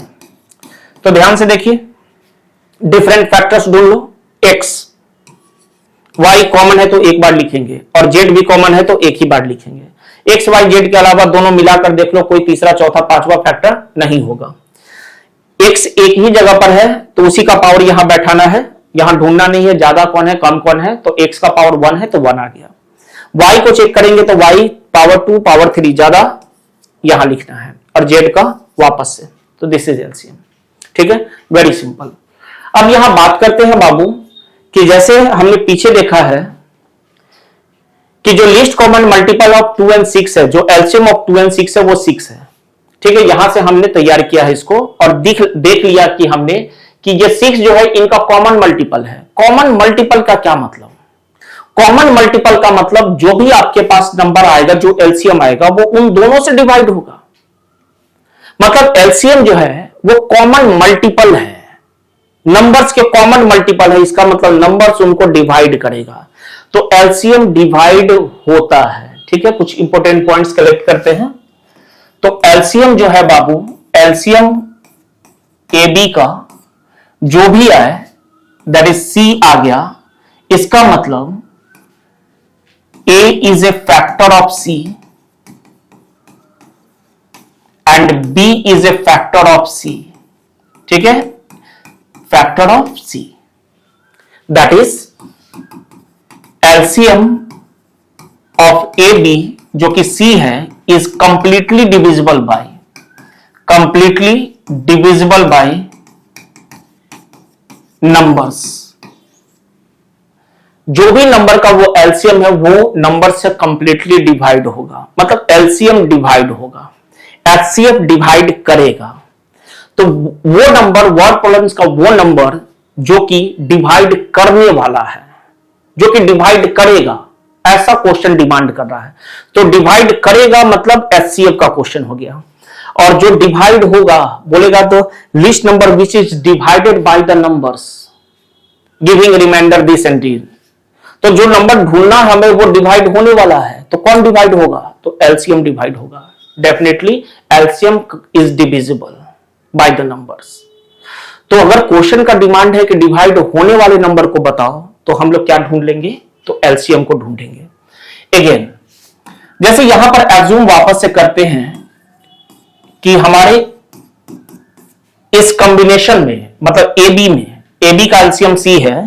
तो ध्यान से देखिए, डिफरेंट फैक्टर्स ढूंढ लो। x y कॉमन है तो एक बार लिखेंगे, और z भी कॉमन है तो एक ही बार लिखेंगे। x y z के अलावा दोनों मिलाकर देख लो, कोई तीसरा चौथा पांचवा फैक्टर नहीं होगा। x एक ही जगह पर है तो उसी का पावर यहां बैठाना है, यहां ढूंढना नहीं है ज्यादा कौन है कम कौन है। तो x का पावर 1 है तो 1 आ गया। y को चेक करेंगे तो y पावर 2 पावर 3 ज्यादा यहां लिखना है, और z का वापस से। तो दिस इज एलसीएम, ठीक है, वेरी सिंपल। अब यहां बात करते हैं बाबू कि जैसे हमने पीछे देखा है कि जो least common multiple of 2 and 6 है, जो एलसीएम ऑफ 2 एंड 6 है वो 6 है, ठीक है। यहां से हमने तैयार किया है इसको और देख लिया कि हमने कि ये 6 जो है इनका कॉमन मल्टीपल है। कॉमन मल्टीपल का क्या मतलब, कॉमन मल्टीपल का मतलब जो भी आपके पास नंबर आएगा, जो एलसीएम आएगा वो उन दोनों से डिवाइड होगा। मतलब एलसीएम जो है वो कॉमन मल्टीपल है, नंबर्स के कॉमन मल्टीपल है, इसका मतलब नंबर्स उनको डिवाइड करेगा। तो एलसीएम डिवाइड होता है, ठीक है। कुछ इंपॉर्टेंट पॉइंट्स कलेक्ट करते हैं। तो एलसीएम जो है बाबू, एलसीएम ए बी का जो भी आए दैट इज सी आ गया, इसका मतलब A is a factor of C and B is a factor of C, ठीक है, factor of C. That is LCM of A B जो कि सी है is completely divisible by numbers. जो भी नंबर का वो एलसीएम है वो नंबर से कंप्लीटली डिवाइड होगा, मतलब एलसीएम डिवाइड होगा, एचसीएफ डिवाइड करेगा। तो वो नंबर वर्ड प्रॉब्लम्स का वो नंबर जो कि डिवाइड करने वाला है, जो कि डिवाइड करेगा, ऐसा क्वेश्चन डिमांड कर रहा है। तो डिवाइड करेगा मतलब एचसीएफ का क्वेश्चन हो गया। और जो डिवाइड होगा बोलेगा तो list number which is divided by the numbers giving remainder this and this. तो जो नंबर ढूंढना हमें वो डिवाइड होने वाला है, तो कौन डिवाइड होगा, तो एलसीएम डिवाइड होगा। Definitely LCM is divisible by the numbers. तो अगर क्वेश्चन का डिमांड है कि डिवाइड होने वाले नंबर को बताओ, तो हम लोग क्या ढूंढ लेंगे, तो एलसीएम को ढूंढेंगे। अगेन जैसे यहां पर एज्यूम वापस से करते हैं कि हमारे इस कॉम्बिनेशन में, मतलब ए बी का एलसीएम सी है,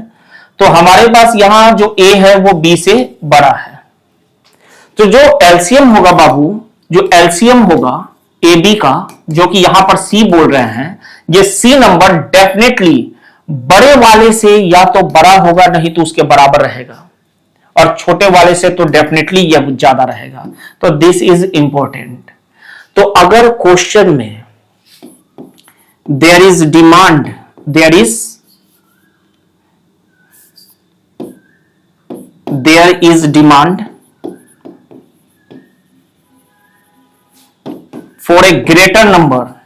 तो हमारे पास यहां जो ए है वो बी से बड़ा है। तो जो एलसीएम होगा बाबू, जो एलसीएम होगा ए बी का, जो कि यहां पर सी बोल रहे हैं, ये सी नंबर डेफिनेटली बड़े वाले से या तो बड़ा होगा, नहीं तो उसके बराबर रहेगा, और छोटे वाले से तो डेफिनेटली यह ज्यादा रहेगा। तो दिस इज इंपॉर्टेंट। तो अगर क्वेश्चन में there is demand, there is demand for a greater number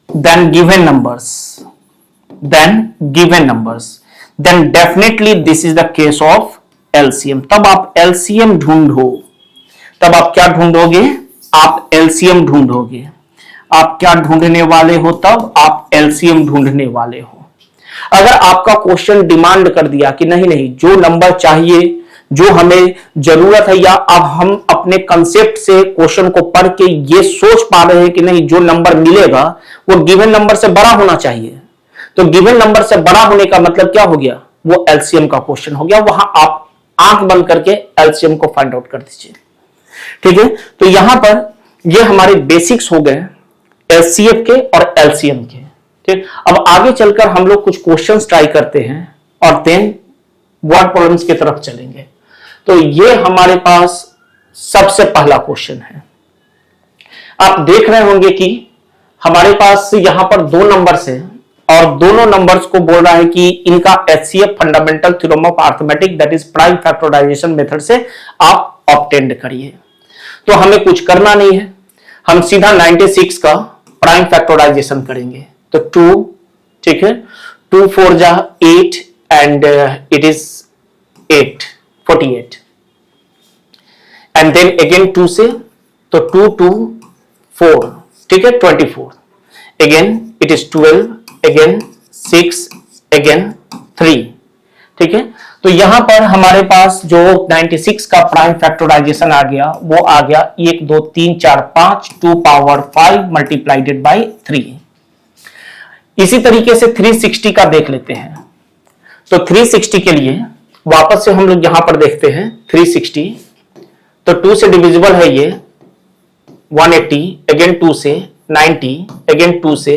than given numbers, then definitely this is the case of LCM। तब आप LCM ढूंढो, तब आप क्या ढूंढोगे, आप LCM ढूंढोगे। आप क्या ढूंढने वाले हो, तब आप LCM ढूंढने वाले हो। अगर आपका क्वेश्चन डिमांड कर दिया कि नहीं जो नंबर चाहिए, जो हमें जरूरत है, या अब हम अपने कंसेप्ट से क्वेश्चन को पढ़ के ये सोच पा रहे हैं कि नहीं जो नंबर मिलेगा वो गिवन नंबर से बड़ा होना चाहिए, तो गिवन नंबर से बड़ा होने का मतलब क्या हो गया, वो एलसीएम का क्वेश्चन हो गया। वहां आप आंख बंद करके एलसीएम को फाइंड आउट कर दीजिए। ठीक है, तो यहां पर ये हमारे बेसिक्स हो गए एचसीएफ के और एलसीएम के। ठीक, अब आगे चलकर हम लोग कुछ क्वेश्चंस ट्राई करते हैं और देन वर्ड प्रॉब्लम्स की तरफ चलेंगे। तो ये हमारे पास सबसे पहला क्वेश्चन है। आप देख रहे होंगे कि हमारे पास यहां पर दो नंबर्स हैं और दोनों नंबर्स को बोल रहा है कि इनका HCF fundamental theorem of arithmetic that is prime factorization method से आप ऑब्टेंड करिए। तो हमें कुछ करना नहीं है, हम सीधा 96 का प्राइम फैक्टराइजेशन करेंगे। तो 2, ठीक है, 2 4 जा 8 and it is 8 48 and then again 2 से, तो 2 2 4, ठीक है, 24 again it is 12 again 6 again 3। ठीक है, तो यहां पर हमारे पास जो 96 का प्राइम फैक्टराइजेशन आ गया वो आ गया 1 2 3 4 5 2 पावर 5 मल्टीप्लाइडेड बाय 3। इसी तरीके से 360 का देख लेते हैं। तो 360 के लिए वापस से हम लोग यहां पर देखते हैं 360, तो 2 से डिविजिबल है ये 180 अगेन 2 से 90 अगेन 2 से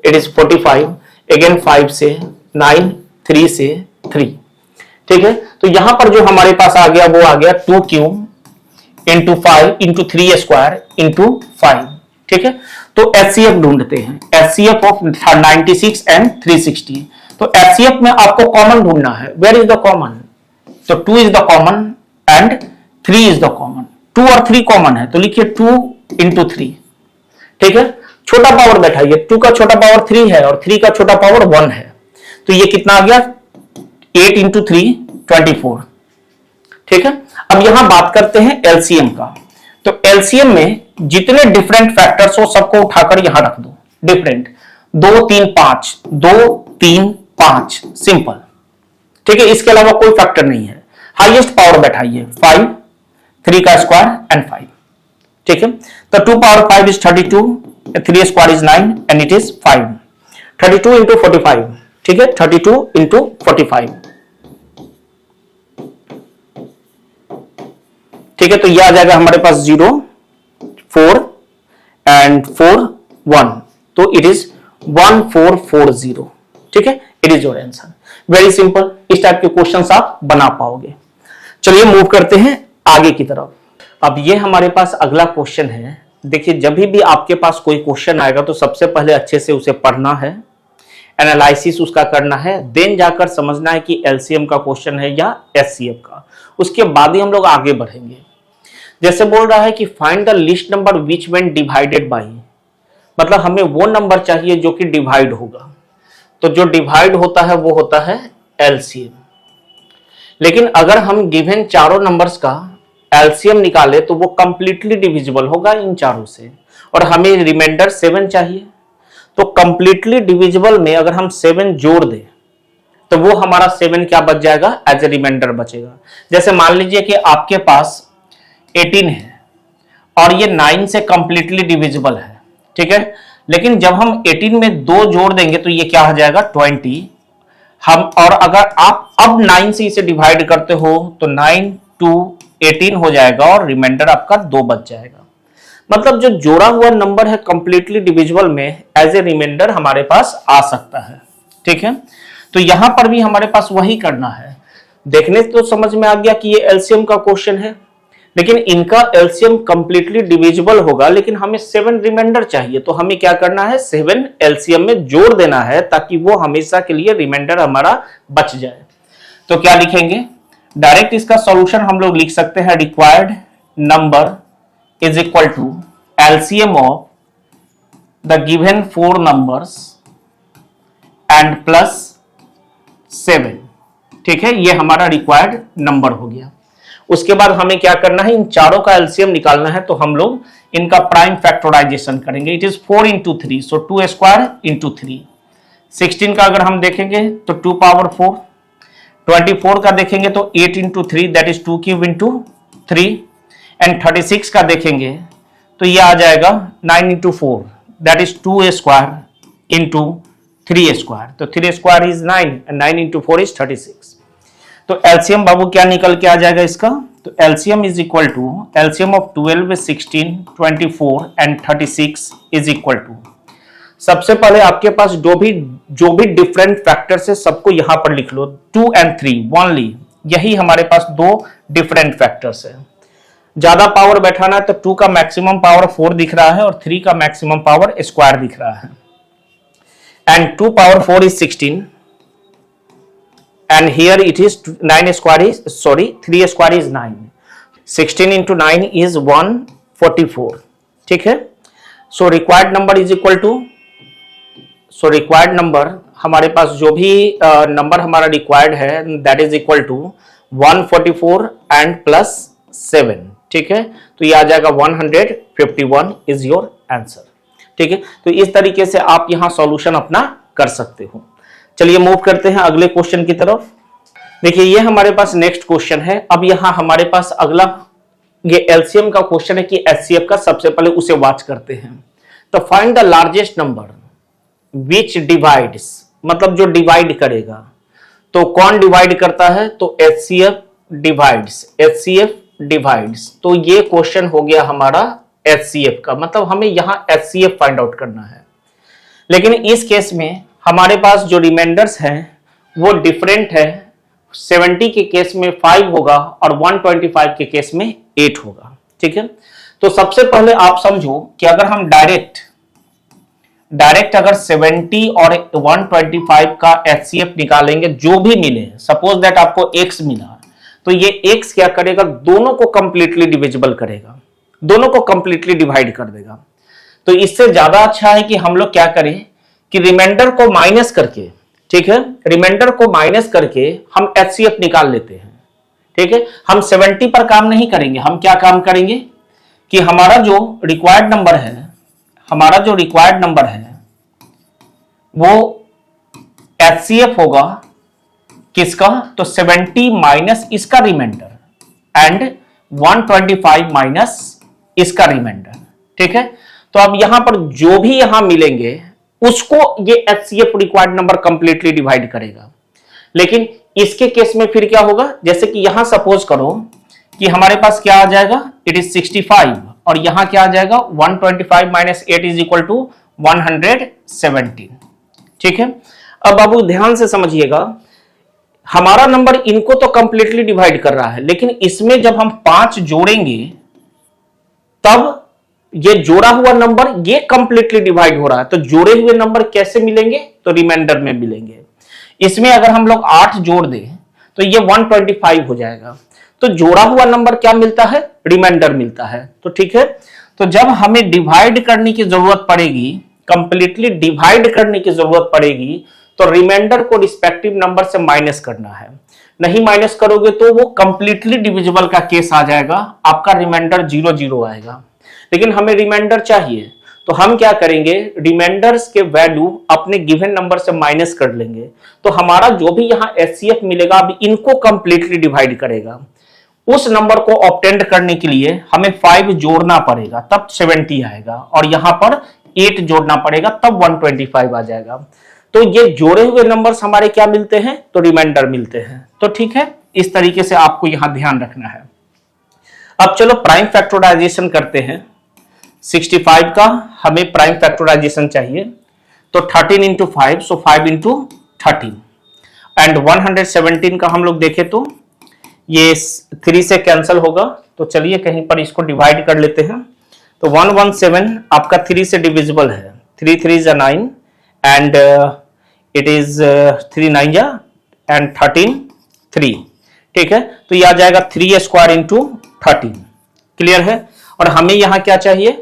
इट इज 45 अगेन 5 से 9 3 से 3। ठीक है, तो यहां पर जो हमारे पास आ गया वो आ गया 2 cube into 5 into 3 square into 5। ठीक है, तो एचसीएफ ढूंढते हैं, एचसीएफ ऑफ 96 एंड 360। तो एचसीएफ में आपको कॉमन ढूंढना है, वेयर इज द कॉमन, तो 2 is the common and 3 is the common. 2 और 3 कॉमन है तो लिखिए 2 इंटू 3। ठीक है, छोटा पावर बैठाइए, 2 का छोटा पावर 3 है और 3 का छोटा पावर 1 है, तो ये कितना आ गया 8 इंटू 3 24। ठीक है, अब यहां बात करते हैं एलसीएम का। तो एलसीएम में जितने डिफरेंट फैक्टर्स हो सबको उठाकर यहां रख दो, डिफरेंट 2 3 5 2 3 5 सिंपल। ठीक है, इसके अलावा कोई फैक्टर नहीं है। हाईएस्ट पावर बैठाइए 5, 3 का स्क्वायर एंड 5। ठीक है, तो 2 power 5 is 32, 3 square is 9 and it is 5। 32 into 45, ठीक है, 32 इंटू 45। ठीक है, तो यह आ जाएगा हमारे पास 0 4 एंड 4 1, तो इट इज 1440। ठीक है, it is your answer. Very simple, इस टाइप के क्वेश्चंस आप बना पाओगे। चलिए मूव करते हैं आगे की तरफ। अब ये हमारे पास अगला क्वेश्चन है। देखिए, जब भी आपके पास कोई क्वेश्चन आएगा तो सबसे पहले अच्छे से उसे पढ़ना है, एनालिसिस उसका करना है, देन जाकर समझना है कि एलसीएम का क्वेश्चन है या एचसीएफ का। उसके बाद ही हम लोग आगे बढ़ेंगे। जैसे बोल रहा है कि find the list number which when divided by, मतलब हमें वो नंबर चाहिए जो कि डिवाइड होगा। तो जो डिवाइड होता है वो होता है एलसीएम। लेकिन अगर हम गिवन चारों नंबर्स का एलसीएम निकाले तो वो कंप्लीटली डिविजिबल होगा इन चारों से, और हमें रिमाइंडर 7 चाहिए। तो कंप्लीटली डिविजिबल में अगर हम 7 जोड़ दें तो वो हमारा 7 क्या बच जाएगा, एज ए रिमाइंडर बचेगा। जैसे मान लीजिए कि आपके पास 18 है और ये 9 से कंप्लीटली डिविजिबल है, ठीक है, लेकिन जब हम 18 में 2 जोड़ देंगे तो ये क्या हो जाएगा 20। हम और अगर आप अब 9 से इसे डिवाइड करते हो तो 9 2 18 हो जाएगा और रिमाइंडर आपका 2 बच जाएगा। मतलब जो जोड़ा हुआ नंबर है कंप्लीटली डिविजिबल में एज ए रिमाइंडर हमारे पास आ सकता है, ठीक है। तो यहां पर भी हमारे पास वही करना है। देखने तो समझ में आ गया कि ये एलसीएम का क्वेश्चन है, लेकिन इनका एलसीएम कंप्लीटली डिविजिबल होगा, लेकिन हमें 7 रिमाइंडर चाहिए। तो हमें क्या करना है, 7 एलसीएम में जोड़ देना है ताकि वो हमेशा के लिए रिमाइंडर हमारा बच जाए। तो क्या लिखेंगे, डायरेक्ट इसका सॉल्यूशन हम लोग लिख सकते हैं, required number is equal to LCM of the given 4 numbers and plus 7, ठीक है। ये हमारा रिक्वायर्ड नंबर हो गया। उसके बाद हमें क्या करना है, इन चारों का एलसीएम निकालना है। तो हम लोग इनका प्राइम फैक्टराइजेशन करेंगे। It is 4 into 3, so 2 square into 3। 16 का अगर हम देखेंगे तो 2 पावर 4। 24 का देखेंगे तो 8 into 3, that is 2 cube into 3। And 36 का देखेंगे तो ये आ जाएगा 9 into 4, that is 2 square into 3 square. तो 3 square is 9 and 9 into 4 is 36। तो एलसीएम बाबू क्या निकल के आ जाएगा इसका, तो LCM is equal to LCM of 12, 16, 24 and 36 is equal to, सबसे पहले आपके पास जो भी डिफरेंट फैक्टर्स है सबको यहां पर लिख लो। 2 and 3 ओनली, यही हमारे पास 2 डिफरेंट फैक्टर्स है। ज्यादा पावर बैठाना है तो 2 का मैक्सिमम पावर 4 दिख रहा है और 3 का मैक्सिमम पावर स्क्वायर दिख रहा है। And 2 power 4 is 16 and here it is 9 square is 3 square is 9, 16 into 9 is 144, ठीक है। So required number is equal to, so required number हमारे पास जो भी नंबर हमारा रिक्वायर्ड है that is equal to 144 and plus 7, ठीक है। तो ये आ जाएगा 151 इज योर आंसर, ठीक है। तो इस तरीके से आप यहां सॉल्यूशन अपना कर सकते हो। चलिए मूव करते हैं अगले क्वेश्चन की तरफ। देखिए ये हमारे पास नेक्स्ट क्वेश्चन है। अब यहां हमारे पास अगला ये एलसीएम का क्वेश्चन है कि एचसीएफ का, सबसे पहले उसे वॉच करते हैं। तो find the largest number which divides, मतलब जो डिवाइड करेगा। तो कौन डिवाइड करता है, तो एचसीएफ डिवाइड्स, एचसीएफ डिवाइड्स। तो ये क्वेश्चन हो गया हमारा एचसीएफ का, मतलब हमें यहां एचसीएफ फाइंड आउट करना है। लेकिन इस केस में हमारे पास जो रिमाइंडर्स हैं वो डिफरेंट है। 70 के केस में 5 होगा और 125 के केस में 8 होगा, ठीक है। तो सबसे पहले आप समझो कि अगर हम डायरेक्ट अगर 70 और 125 का एचसीएफ निकालेंगे, जो भी मिले, सपोज दैट आपको x मिला, तो ये x क्या करेगा, दोनों को कंप्लीटली डिविजिबल करेगा, दोनों को कंप्लीटली डिवाइड कर देगा। तो इससे ज्यादा अच्छा है कि हम लोग क्या करें कि रिमाइंडर को माइनस करके, ठीक है, रिमाइंडर को माइनस करके हम एचसीएफ निकाल लेते हैं, ठीक है। हम 70 पर काम नहीं करेंगे, हम क्या काम करेंगे कि हमारा जो रिक्वायर्ड नंबर है, वो एचसीएफ होगा किसका, तो 70 माइनस इसका रिमाइंडर एंड 125 माइनस इसका रिमाइंडर, ठीक है। तो अब यहां पर जो भी यहां मिलेंगे उसको ये HCF required number completely divide करेगा। लेकिन इसके केस में फिर क्या होगा, जैसे कि यहां सपोज करो कि हमारे पास क्या आ जाएगा, इट इज 65 और यहां क्या आ जाएगा 125 माइनस 8 इज इक्वल टू 117, ठीक है। अब बाबू ध्यान से समझिएगा, हमारा नंबर इनको तो कंप्लीटली डिवाइड कर रहा है, लेकिन इसमें जब हम 5 जोड़ेंगे तब ये जोड़ा हुआ नंबर ये कंप्लीटली डिवाइड हो रहा है। तो जोड़े हुए नंबर कैसे मिलेंगे, तो रिमाइंडर में मिलेंगे। इसमें अगर हम लोग 8 जोड़ दें तो ये 125 हो जाएगा। तो जोड़ा हुआ नंबर क्या मिलता है, रिमाइंडर मिलता है। तो ठीक है, तो जब हमें डिवाइड करने की जरूरत पड़ेगी, कंप्लीटली डिवाइड करने की जरूरत पड़ेगी, तो रिमाइंडर को रिस्पेक्टिव नंबर से माइनस करना है। नहीं माइनस करोगे तो वो कंप्लीटली डिविजिबल का केस आ जाएगा, आपका रिमाइंडर 0 0 आएगा। लेकिन हमें रिमाइंडर चाहिए, तो हम क्या करेंगे, रिमाइंडर्स के वैल्यू अपने गिवन नंबर से माइनस कर लेंगे, तो हमारा जो भी यहाँ एचसीएफ मिलेगा अब इनको कंप्लीटली डिवाइड करेगा। उस नंबर को ऑब्टेंड करने के लिए हमें 5 जोड़ना पड़ेगा तब 70 आएगा, और यहां पर 8 जोड़ना पड़ेगा तब 125 आ जाएगा। तो ये जोड़े हुए नंबर्स हमारे क्या मिलते हैं, तो रिमाइंडर मिलते हैं। तो ठीक है, इस तरीके से आपको यहां ध्यान रखना है। अब चलो प्राइम फैक्टराइजेशन करते हैं। 65 का हमें प्राइम फैक्टराइजेशन चाहिए, तो 13 इंटू 5, सो 5 इंटू 13, एंड 117 का हम लोग देखें तो ये 3 से कैंसिल होगा, तो चलिए कहीं पर इसको डिवाइड कर लेते हैं। तो 117 आपका 3 से डिविजिबल है, 3 3 is 9 एंड इट इज 3 9 जा एंड 13 3, ठीक है। तो ये आ जाएगा 3 स्क्वायर इंटू 13, क्लियर है। और हमें यहाँ क्या चाहिए,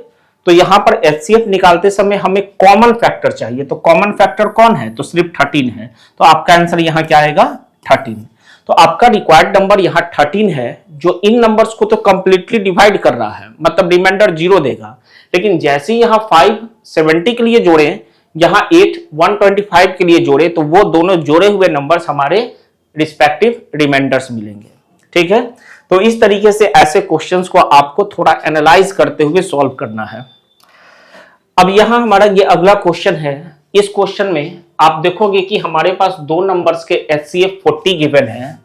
तो यहाँ पर एचसीएफ निकालते समय हमें कॉमन फैक्टर चाहिए, तो कॉमन फैक्टर कौन है, तो सिर्फ 13 है, तो आपका आंसर यहाँ क्या आएगा 13। तो आपका रिक्वायर्ड नंबर यहाँ 13 है, जो इन नंबर्स को तो कंप्लीटली डिवाइड कर रहा है, मतलब रिमाइंडर 0 देगा। लेकिन जैसे ही यहाँ 5 70 के लिए जोड़े, यहाँ 8 125 के लिए जोड़े, तो वो दोनों जोड़े हुए नंबर्स हमारे रिस्पेक्टिव रिमाइंडर्स मिलेंगे, ठीक है। तो इस तरीके से ऐसे क्वेश्चंस को आपको थोड़ा एनालाइज करते हुए सॉल्व करना है। अब यहां हमारा ये अगला क्वेश्चन है। इस क्वेश्चन में आप देखोगे कि हमारे पास दो नंबर्स के एचसीएफ 40 गिवन है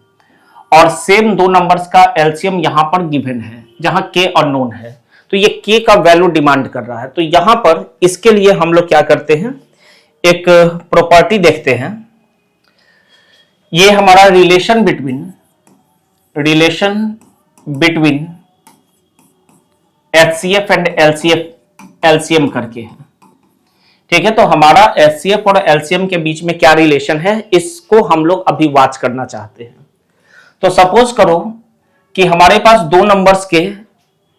और सेम दो नंबर्स का एलसीएम यहां पर गिवन है, जहां के अननोन है। तो ये के का वैल्यू डिमांड कर रहा है। तो यहां पर इसके लिए हम लोग क्या करते हैं, एक प्रॉपर्टी देखते हैं। ये हमारा relation between HCF and LCM करके है, ठीक है। तो हमारा एचसीएफ और एलसीएम के बीच में क्या रिलेशन है, इसको हम लोग अभी वॉच करना चाहते हैं। तो सपोज करो कि हमारे पास दो नंबर्स के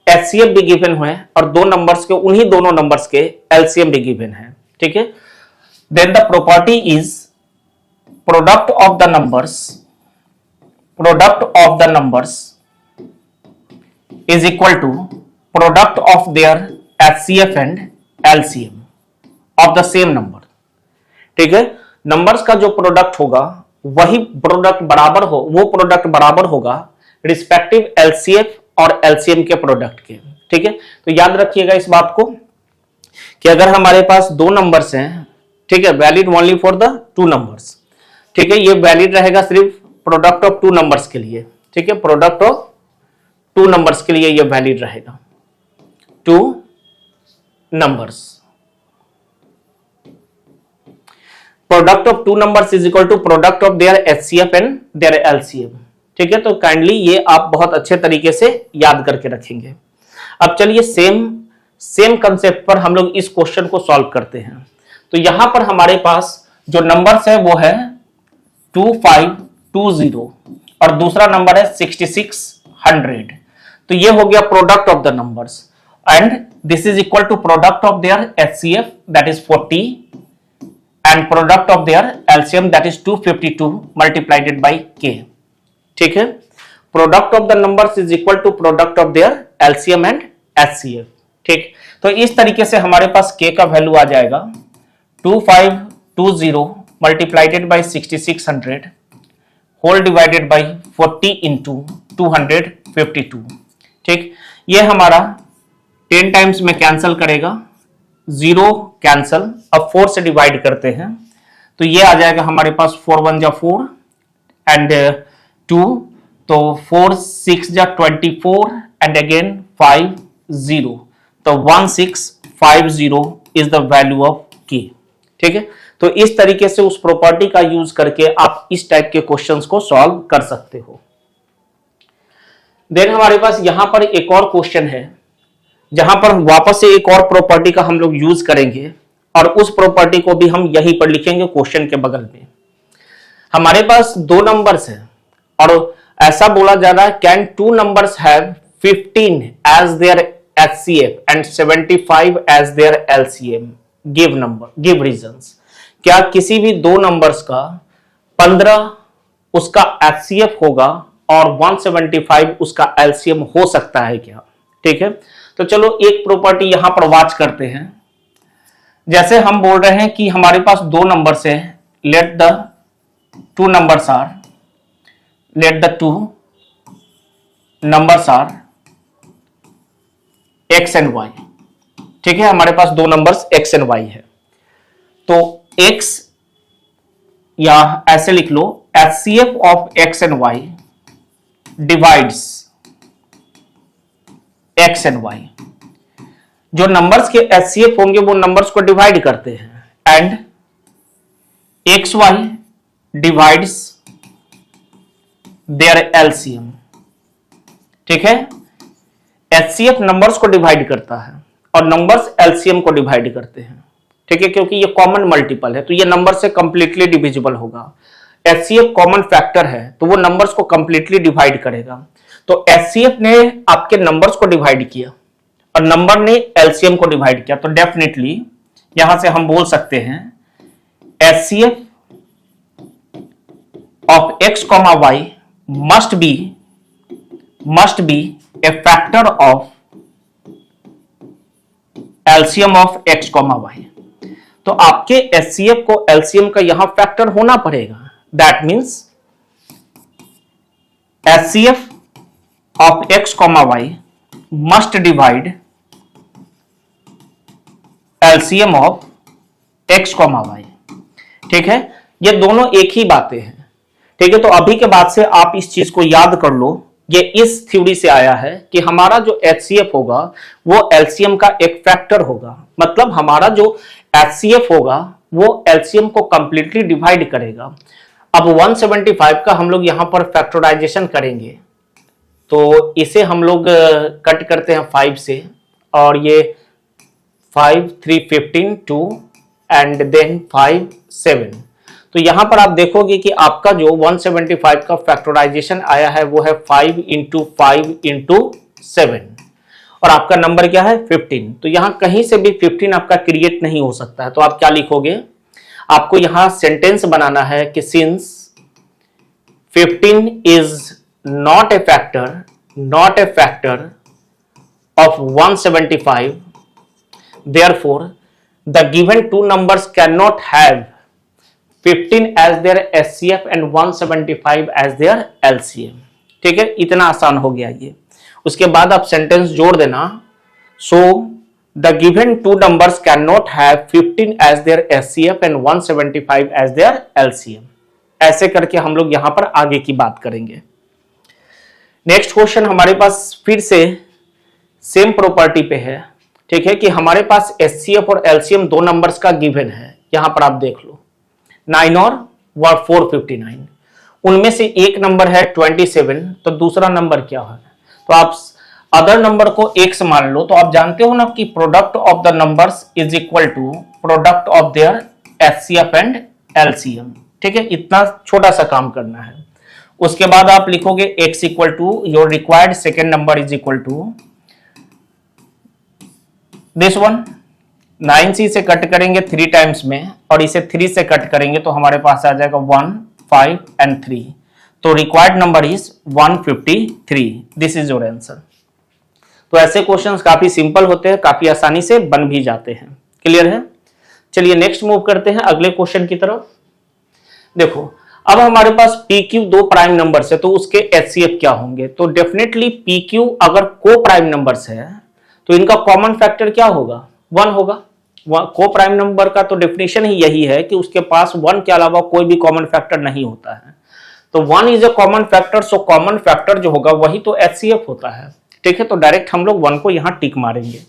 एचसीएफ भी गिवन हुए और दो नंबर्स के, उन्हीं दोनों नंबर्स के एलसीएम भी गिवन है, ठीक है। Then the property is product of the numbers is equal to product of their HCF and LCM of the same number, ठीक है। नंबर्स का जो प्रोडक्ट होगा वही प्रोडक्ट बराबर होगा रिस्पेक्टिव एलसीएफ और एलसीएम के प्रोडक्ट के, ठीक है। तो याद रखिएगा इस बात को कि अगर हमारे पास दो नंबर्स हैं, ठीक है, valid only for the two numbers, ठीक है। ये वैलिड रहेगा सिर्फ प्रोडक्ट ऑफ टू नंबर्स के लिए, ठीक है। प्रोडक्ट ऑफ टू नंबर्स के लिए ये वैलिड रहेगा, two numbers. Product of two numbers is equal to product of their HCF and their LCM, ठीक है। तो काइंडली ये आप बहुत अच्छे तरीके से याद करके रखेंगे। अब चलिए सेम कंसेप्ट पर हम लोग इस क्वेश्चन को सॉल्व करते हैं। तो यहां पर हमारे पास जो नंबर्स है वो है 2520 और दूसरा नंबर है 6600। तो ये हो गया product of the numbers and this is equal to product of their HCF that is 40 and product of their LCM that is 252 multiplied by के, ठीक है। Product of the numbers is equal to product of their LCM and HCF, ठीक। तो इस तरीके से हमारे पास के का वैल्यू आ जाएगा 2520 multiplied by 6600 whole divided by 40 into 252, ठीक। ये हमारा 10 टाइम्स में कैंसल करेगा, 0 कैंसल। अब 4 से डिवाइड करते हैं तो ये आ जाएगा हमारे पास 4 1 जा 4 एंड 2, तो 4 6 जा 24 एंड अगेन 5 0, तो 1650 इज द वैल्यू ऑफ के, ठीक है। तो इस तरीके से उस प्रॉपर्टी का यूज करके आप इस टाइप के क्वेश्चंस को सॉल्व कर सकते हो। देन हमारे पास यहां पर एक और क्वेश्चन है जहां पर वापस से एक और प्रॉपर्टी का हम लोग यूज करेंगे और उस प्रॉपर्टी को भी हम यहीं पर लिखेंगे क्वेश्चन के बगल में। हमारे पास दो नंबर्स हैं और ऐसा बोला जा रहा है, can two numbers have 15 as their HCF and 75 as their LCM, give reasons. क्या किसी भी दो नंबर्स का 15 उसका एचसीएफ होगा और 175 उसका एलसीएम हो सकता है क्या, ठीक है। तो चलो एक प्रॉपर्टी यहां पर वॉच करते हैं। जैसे हम बोल रहे हैं कि हमारे पास दो नंबर्स है, let the two numbers are x and y. ठीक है, हमारे पास दो नंबर्स एक्स एंड वाई है, तो एक्स या ऐसे लिख लो, HCF of x and y divides x and y. जो नंबर्स के HCF होंगे वो नंबर्स को डिवाइड करते हैं, and x y divides their LCM। ठीक है, HCF नंबर्स को डिवाइड करता है और नंबर्स LCM को डिवाइड करते हैं। ठीक है, क्योंकि ये कॉमन मल्टीपल है तो ये नंबर से कंप्लीटली डिविजिबल होगा। HCF कॉमन फैक्टर है तो वो नंबर्स को कंप्लीटली डिवाइड करेगा। तो HCF ने आपके नंबर्स को डिवाइड किया और नंबर ने LCM को डिवाइड किया, तो डेफिनेटली यहां से हम बोल सकते हैं HCF of x, y must be a factor of LCM of x, y। तो आपके HCF को LCM का यहां फैक्टर होना पड़ेगा। That means HCF of x, y must divide LCM of x, y। ठीक है, ये दोनों एक ही बातें हैं। ठीक है, तो अभी के बाद से आप इस चीज को याद कर लो, ये इस थ्योरी से आया है कि हमारा जो HCF होगा वो LCM का एक फैक्टर होगा। मतलब हमारा जो HCF होगा वो LCM को कंप्लीटली डिवाइड करेगा। अब 175 का हम लोग यहां पर फैक्टराइजेशन करेंगे, तो इसे हम लोग कट करते हैं 5 से, और ये 5 3 15 2 एंड देन 5 7। तो यहां पर आप देखोगे कि आपका जो 175 का फैक्टराइजेशन आया है वो है 5 इंटू 5 इंटू 7, और आपका नंबर क्या है 15। तो यहां कहीं से भी 15 आपका क्रिएट नहीं हो सकता है। तो आप क्या लिखोगे, आपको यहां सेंटेंस बनाना है कि since 15 is not a factor of 175, therefore the given two numbers cannot have 15 as their HCF and 175 as their LCM। ठीक है, इतना आसान हो गया ये। उसके बाद आप सेंटेंस जोड़ देना, so the given two numbers cannot have 15 as their HCF and 175 as their LCM। ऐसे करके हम लोग यहां पर आगे की बात करेंगे। नेक्स्ट क्वेश्चन हमारे पास फिर से सेम प्रॉपर्टी पे है। ठीक है, कि हमारे पास HCF और LCM दो नंबर्स का गिवन है। यहां पर आप देख लो 9 और 459, उनमें से एक नंबर है 27, तो दूसरा नंबर क्या है? तो आप अदर नंबर को x मान लो। तो आप जानते हो ना कि product of the numbers is equal to product of their HCF and LCM। ठीक है, इतना छोटा सा काम करना है। उसके बाद आप लिखोगे x equal to your required second number is equal to this one. 9c से कट करेंगे 3 टाइम्स में, और इसे 3 से कट करेंगे तो हमारे पास आ जाएगा 1 5 एंड 3। तो required number is 153। This is your answer. तो ऐसे क्वेश्चंस काफी सिंपल होते हैं, काफी आसानी से बन भी जाते हैं। क्लियर है? चलिए नेक्स्ट मूव करते हैं अगले क्वेश्चन की तरफ। देखो, अब हमारे पास PQ दो प्राइम नंबर्स है, तो उसके HCF क्या होंगे? तो डेफिनेटली PQ अगर को प्राइम नंबर्स है तो इनका कॉमन फैक्टर क्या होगा? 1 होगा। को प्राइम नंबर का तो डेफिनेशन ही यही है कि उसके पास 1 के अलावा कोई भी कॉमन फैक्टर नहीं होता है। तो 1 is a common factor, so common factor जो होगा वही तो HCF होता है। ठीक है, तो डायरेक्ट हम लोग 1 को यहां टिक मारेंगे।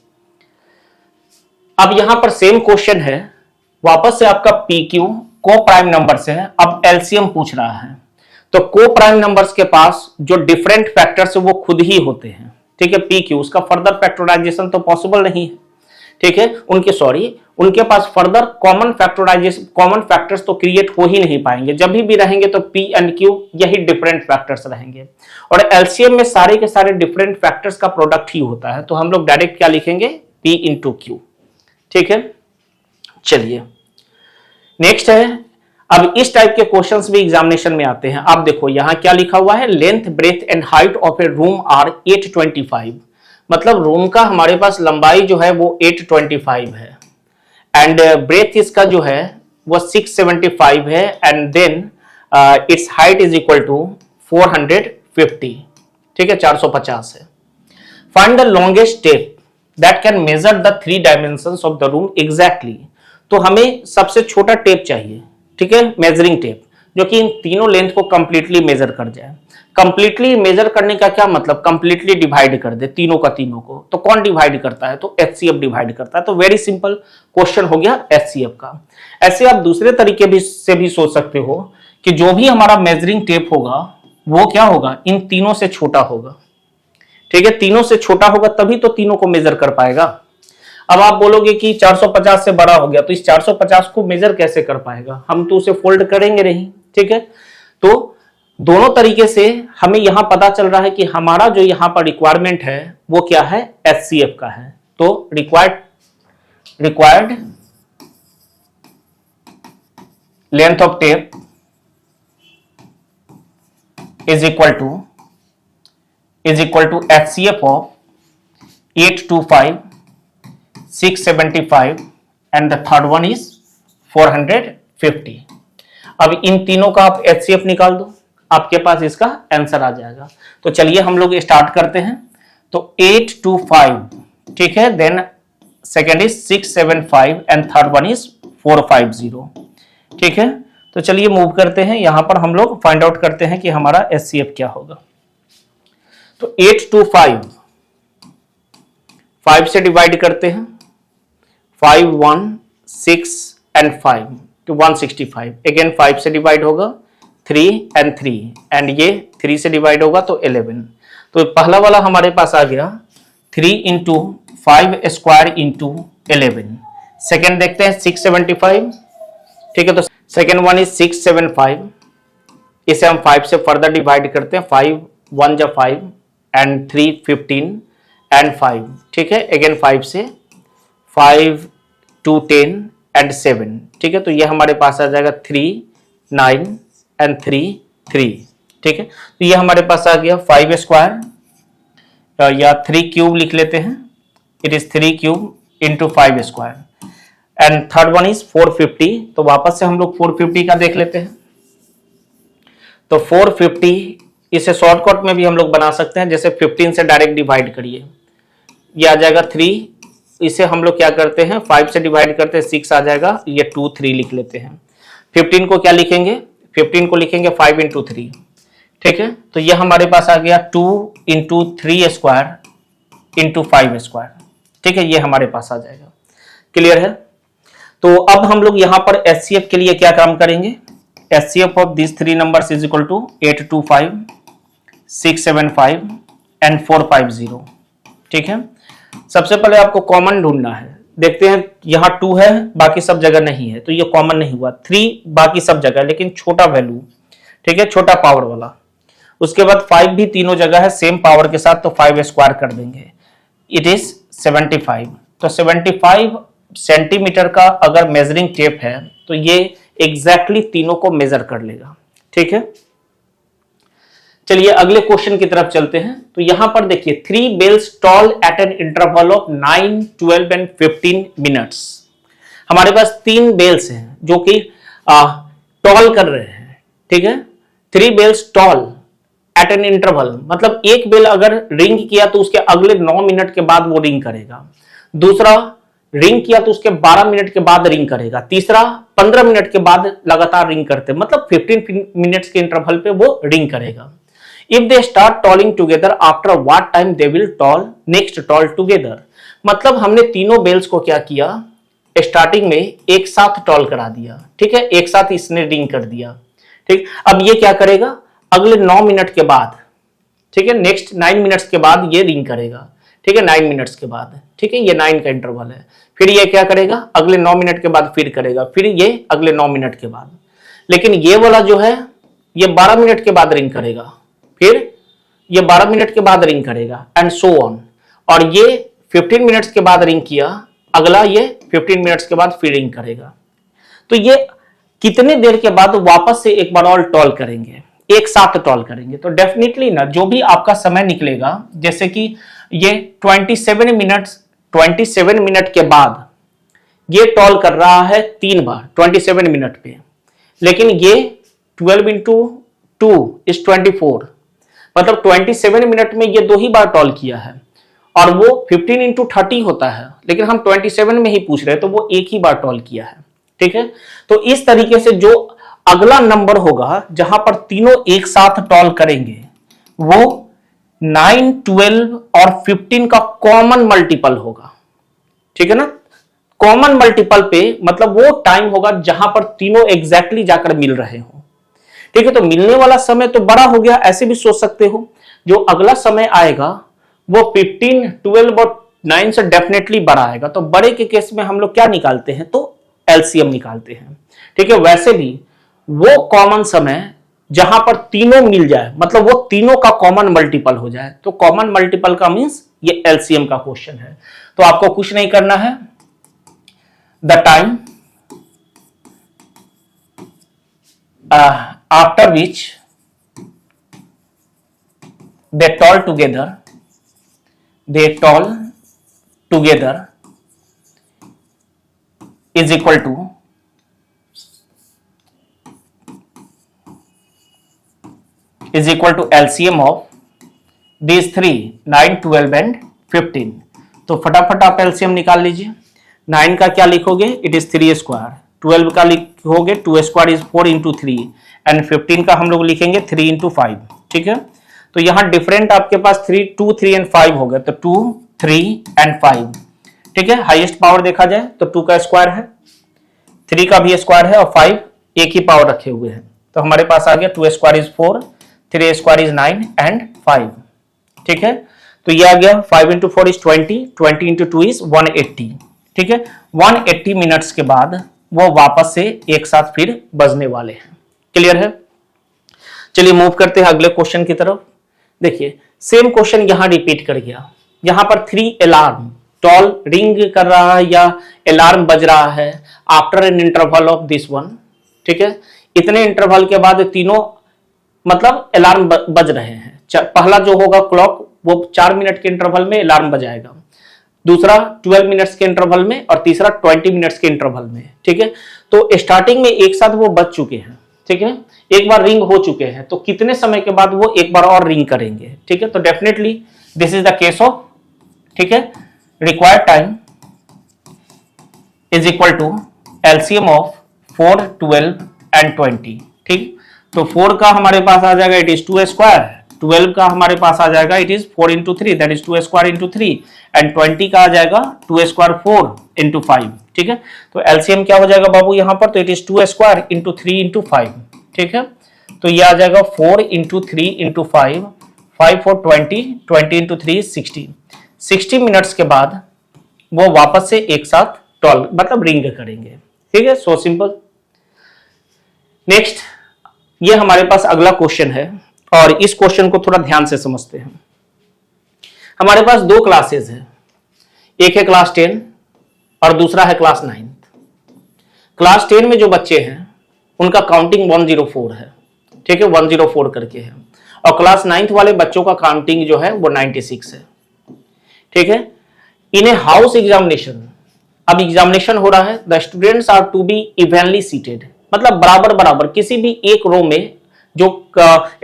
अब यहां पर सेम क्वेश्चन है, वापस से आपका PQ को प्राइम नंबर से है, अब LCM पूछ रहा है। तो को प्राइम नंबर्स के पास जो डिफरेंट फैक्टर्स है वो खुद ही होते हैं। ठीक है, PQ उसका फर्दर फैक्टराइजेशन तो पॉसिबल नहीं है। ठीक है, उनके पास फर्दर कॉमन फैक्टर्स तो क्रिएट हो ही नहीं पाएंगे। जब भी रहेंगे तो P एंड Q यही डिफरेंट फैक्टर्स रहेंगे, और LCM में सारे के सारे डिफरेंट फैक्टर्स का प्रोडक्ट ही होता है। तो हम लोग डायरेक्ट क्या लिखेंगे? P into Q। ठीक है, चलिए नेक्स्ट है। अब इस टाइप के क्वेश्चंस भी एग्जामिनेशन में आते हैं। आप देखो यहां क्या लिखा हुआ है, length breadth and height of a room are 825। मतलब रूम का हमारे पास लंबाई जो है वो 825 है, एंड ब्रेथ इसका जो है वो 675 है and then its height is equal to 450, ठीक है, 450 है। Find the longest tape that can measure the 3 dimensions of the room exactly. तो हमें सबसे छोटा टेप चाहिए, ठीक है, मेजरिंग टेप, जो कि इन तीनों लेंथ को कंप्लीटली मेजर कर जाए। कंप्लीटली मेजर करने का क्या मतलब, कंप्लीटली डिवाइड कर दे तीनों का तीनों को। तो कौन डिवाइड करता है, तो HCF डिवाइड करता है। तो वेरी सिंपल क्वेश्चन हो गया HCF का। ऐसे आप दूसरे तरीके से भी सोच सकते हो कि जो भी हमारा मेजरिंग टेप होगा वो क्या होगा, इन तीनों से छोटा होगा, ठीक है, तीनों से छोटा होगा तभी तो तीनों को मेजर कर पाएगा। अब आप बोलोगे कि 450 से बड़ा हो गया तो इस 450 को मेजर कैसे कर पाएगा, हम तो उसे फोल्ड करेंगे नहीं, ठीक है। तो दोनों तरीके से हमें यहां पता चल रहा है कि हमारा जो यहां पर रिक्वायरमेंट है वो क्या है, HCF का है। तो required length of tape is equal to HCF of 825, 675 and the third one is 450। अब इन तीनों का आप HCF निकाल दो, आपके पास इसका आंसर आ जाएगा। तो चलिए हम लोग स्टार्ट करते हैं। तो 825, ठीक है, then second is 675 and third one is 450, ठीक है। तो चलिए मूव करते हैं, यहां पर हम लोग फाइंड आउट करते हैं कि हमारा HCF क्या होगा। तो 825 5 से डिवाइड करते हैं, 5, 1, 6 एंड 5 तो 165। अगेन 5 से डिवाइड होगा, 3 एंड 3 एंड ये 3 से डिवाइड होगा तो 11। तो पहला वाला हमारे पास आ गया 3 इंटू 5 स्क्वायर इंटू 11। सेकेंड देखते हैं 675, ठीक है। तो सेकेंड वन इज 675, इसे हम 5 से फर्दर डिवाइड करते हैं, 5 1 जा 5 एंड 3 15 एंड 5, ठीक है। अगेन 5 से 5 2 10 एंड 7, ठीक है। तो ये हमारे पास आ जाएगा 3 9 एंड 3 3, ठीक है। तो ये हमारे पास आ गया 5 स्क्वायर या 3 क्यूब लिख लेते हैं, it is 3 cube into 5 square and third one is 450। तो वापस से हम लोग 450 का देख लेते हैं। तो 450 इसे शॉर्टकट में भी हम लोग बना सकते हैं, जैसे 15 से डायरेक्ट डिवाइड करिए, ये आ जाएगा 3। इसे हम लोग क्या करते हैं, 5 से डिवाइड करते हैं, 6 आ जाएगा, ये 2 3 लिख लेते हैं। 15 को क्या लिखेंगे, 15 को लिखेंगे 5 इंटू 3, ठीक है। तो ये हमारे पास आ गया 2 इंटू 3 स्क्वायर इंटू 5 स्क्वायर, ठीक है, ये हमारे पास आ जाएगा। क्लियर है। तो अब हम लोग यहां पर HCF के लिए क्या काम करेंगे, HCF of this 3 numbers is equal to 825, 675 and 450, ठीक है। सबसे पहले आपको कॉमन ढूंढना है, देखते हैं यहां 2 है बाकी सब जगह नहीं है तो ये कॉमन नहीं हुआ, 3 बाकी सब जगह लेकिन छोटा वैल्यू, ठीक है, छोटा पावर वाला। उसके बाद 5 भी तीनों जगह है सेम पावर के साथ, तो 5 स्क्वायर कर देंगे, इट इज 75। तो 75 सेंटीमीटर का अगर मेजरिंग टेप है तो ये एग्जैक्टली तीनों को मेजर कर लेगा, ठीक है। चलिए अगले क्वेश्चन की तरफ चलते हैं। तो यहां पर देखिए 3 bells toll at an interval of 9, 12 and 15 minutes. हमारे पास 3 बेल्स हैं जो कि टॉल कर रहे हैं, ठीक है। 3 bells toll at an interval, मतलब एक बेल अगर रिंग किया तो उसके अगले 9 मिनट के बाद वो रिंग करेगा, दूसरा रिंग किया तो उसके 12 मिनट के बाद रिंग करेगा, तीसरा 15 मिनट के बाद लगातार रिंग करते, मतलब 15 मिनट्स के इंटरवल पे वो रिंग करेगा। If they start tolling together, after what time they will toll next toll together? मतलब हमने तीनों बेल्स को क्या किया, स्टार्टिंग में एक साथ टॉल करा दिया, ठीक है, एक साथ इसने रिंग कर दिया, ठीक। अब ये क्या करेगा, अगले 9 मिनट के बाद, ठीक है, नेक्स्ट 9 मिनट्स के बाद ये रिंग करेगा, ठीक है, 9 मिनट्स के बाद, ठीक है, ये 9 का इंटरवल है। फिर ये क्या करेगा, अगले 9 मिनट के बाद फिर करेगा, फिर ये अगले 9 मिनट के बाद। लेकिन ये वाला जो है ये 12 मिनट के बाद रिंग करेगा, फिर ये 12 मिनट के बाद रिंग करेगा एंड सो ऑन। और ये 15 मिनट्स के बाद रिंग किया, अगला ये 15 मिनट्स के बाद फिर रिंग करेगा। तो ये कितने देर के बाद वापस से एक बार और टॉल करेंगे, एक साथ टॉल करेंगे। तो डेफिनेटली ना जो भी आपका समय निकलेगा, जैसे कि ये 27 मिनट के बाद ये टॉल कर रहा है 3 बार 27 मिनट पे, लेकिन ये 12 इंटू 2 इज 24, मतलब 27 मिनट में ये 2 ही बार टॉल किया है, और वो 15 इंटू 30 होता है, लेकिन हम 27 में ही पूछ रहे हैं, तो वो एक ही बार टॉल किया है। ठीक है, तो इस तरीके से जो अगला नंबर होगा जहां पर तीनों एक साथ टॉल करेंगे वो 9, 12 और 15 का कॉमन मल्टीपल होगा। ठीक है ना, कॉमन मल्टीपल पे मतलब वो टाइम होगा जहां पर तीनों एग्जैक्टली जाकर मिल रहे हो। ठीक है, तो मिलने वाला समय तो बड़ा हो गया, ऐसे भी सोच सकते हो। जो अगला समय आएगा वो 15, 12 और 9 से डेफिनेटली बड़ा आएगा। तो बड़े के केस में हम लोग क्या निकालते हैं, तो एलसीएम निकालते हैं। ठीक है, वैसे भी वो कॉमन समय जहां पर तीनों मिल जाए, मतलब वो तीनों का कॉमन मल्टीपल हो जाए, तो कॉमन मल्टीपल का मींस ये एलसीएम का क्वेश्चन है। तो आपको कुछ नहीं करना है, the time after which they toll together is equal to LCM of these three 9, 12 and 15। तो फटाफट आप LCM निकाल लीजिए। 9 का क्या लिखोगे, इट इज 3 स्क्वायर, 12 का लिखोगे 2 स्क्वायर इज 4 इंटू 3, एंड 15 का हम लोग लिखेंगे 3 इंटू 5। ठीक है, तो यहां डिफरेंट आपके पास 2, 3 एंड 5 हो गए, तो 2, 3 एंड 5। ठीक है, हाईएस्ट पावर देखा जाए तो 2 का स्क्वायर है, 3 का भी स्क्वायर है, और 5 एक ही पावर रखे हुए हैं। तो हमारे पास आ गया 2 square is 4, 3 square is 9 and 5। ठीक है, तो ये आ गया 5 इंटू 4 इज 20, 20 इंटू 2 इज 180। ठीक है, 180 मिनट्स के बाद वो वापस से एक साथ फिर बजने वाले हैं। क्लियर है? चलिए मूव करते हैं अगले क्वेश्चन की तरफ। देखिए सेम क्वेश्चन यहां रिपीट कर गया। यहां पर 3 अलार्म टॉल रिंग कर रहा है या अलार्म बज रहा है after N interval of this one. ठीक है, इतने इंटरवल के बाद तीनों मतलब अलार्म बज रहे हैं। पहला जो होगा क्लॉक वो 4 मिनट के इंटरवल में अलार्म बजाएगा, दूसरा 12 मिनट्स के इंटरवल में, और तीसरा 20 मिनट्स के इंटरवल में। ठीक है, तो स्टार्टिंग में एक साथ वो बज चुके हैं। ठीक है, एक बार रिंग हो चुके हैं, तो कितने समय के बाद वो एक बार और रिंग करेंगे। ठीक है, तो definitely this is the case of, ठीक है, required time is equal to LCM of 4, 12 and 20। ठीक, तो 4 का हमारे पास आ जाएगा इट इज 2 स्क्वायर, 12 का हमारे पास आ जाएगा it is 4 into 3 that is 2 square into 3, and 20 का आ जाएगा 2 स्क्वायर 4 इंटू 5। ठीक है, तो एलसीएम क्या हो जाएगा बाबू यहाँ पर, तो it is 2 square into 3 into 5। ठीक है, तो ये आ जाएगा 4 इंटू 3 इंटू 5, 5 4 20, 20 इंटू 3 60। 60 मिनट्स के बाद वो वापस से एक साथ टॉल मतलब रिंग करेंगे। ठीक है, सो सिंपल। नेक्स्ट ये हमारे पास अगला क्वेश्चन है, और इस क्वेश्चन को थोड़ा ध्यान से समझते हैं। हमारे पास 2 क्लासेस है, एक है क्लास 10 और दूसरा है क्लास 9। क्लास 10 में जो बच्चे हैं उनका काउंटिंग 104 है। ठीक है, 104 करके है, और क्लास 9 वाले बच्चों का काउंटिंग जो है वो 96 है। ठीक है, इन ए हाउस एग्जामिनेशन, अब एग्जामिनेशन हो रहा है, the students are to be evenly seated, मतलब बराबर बराबर किसी भी एक रो में जो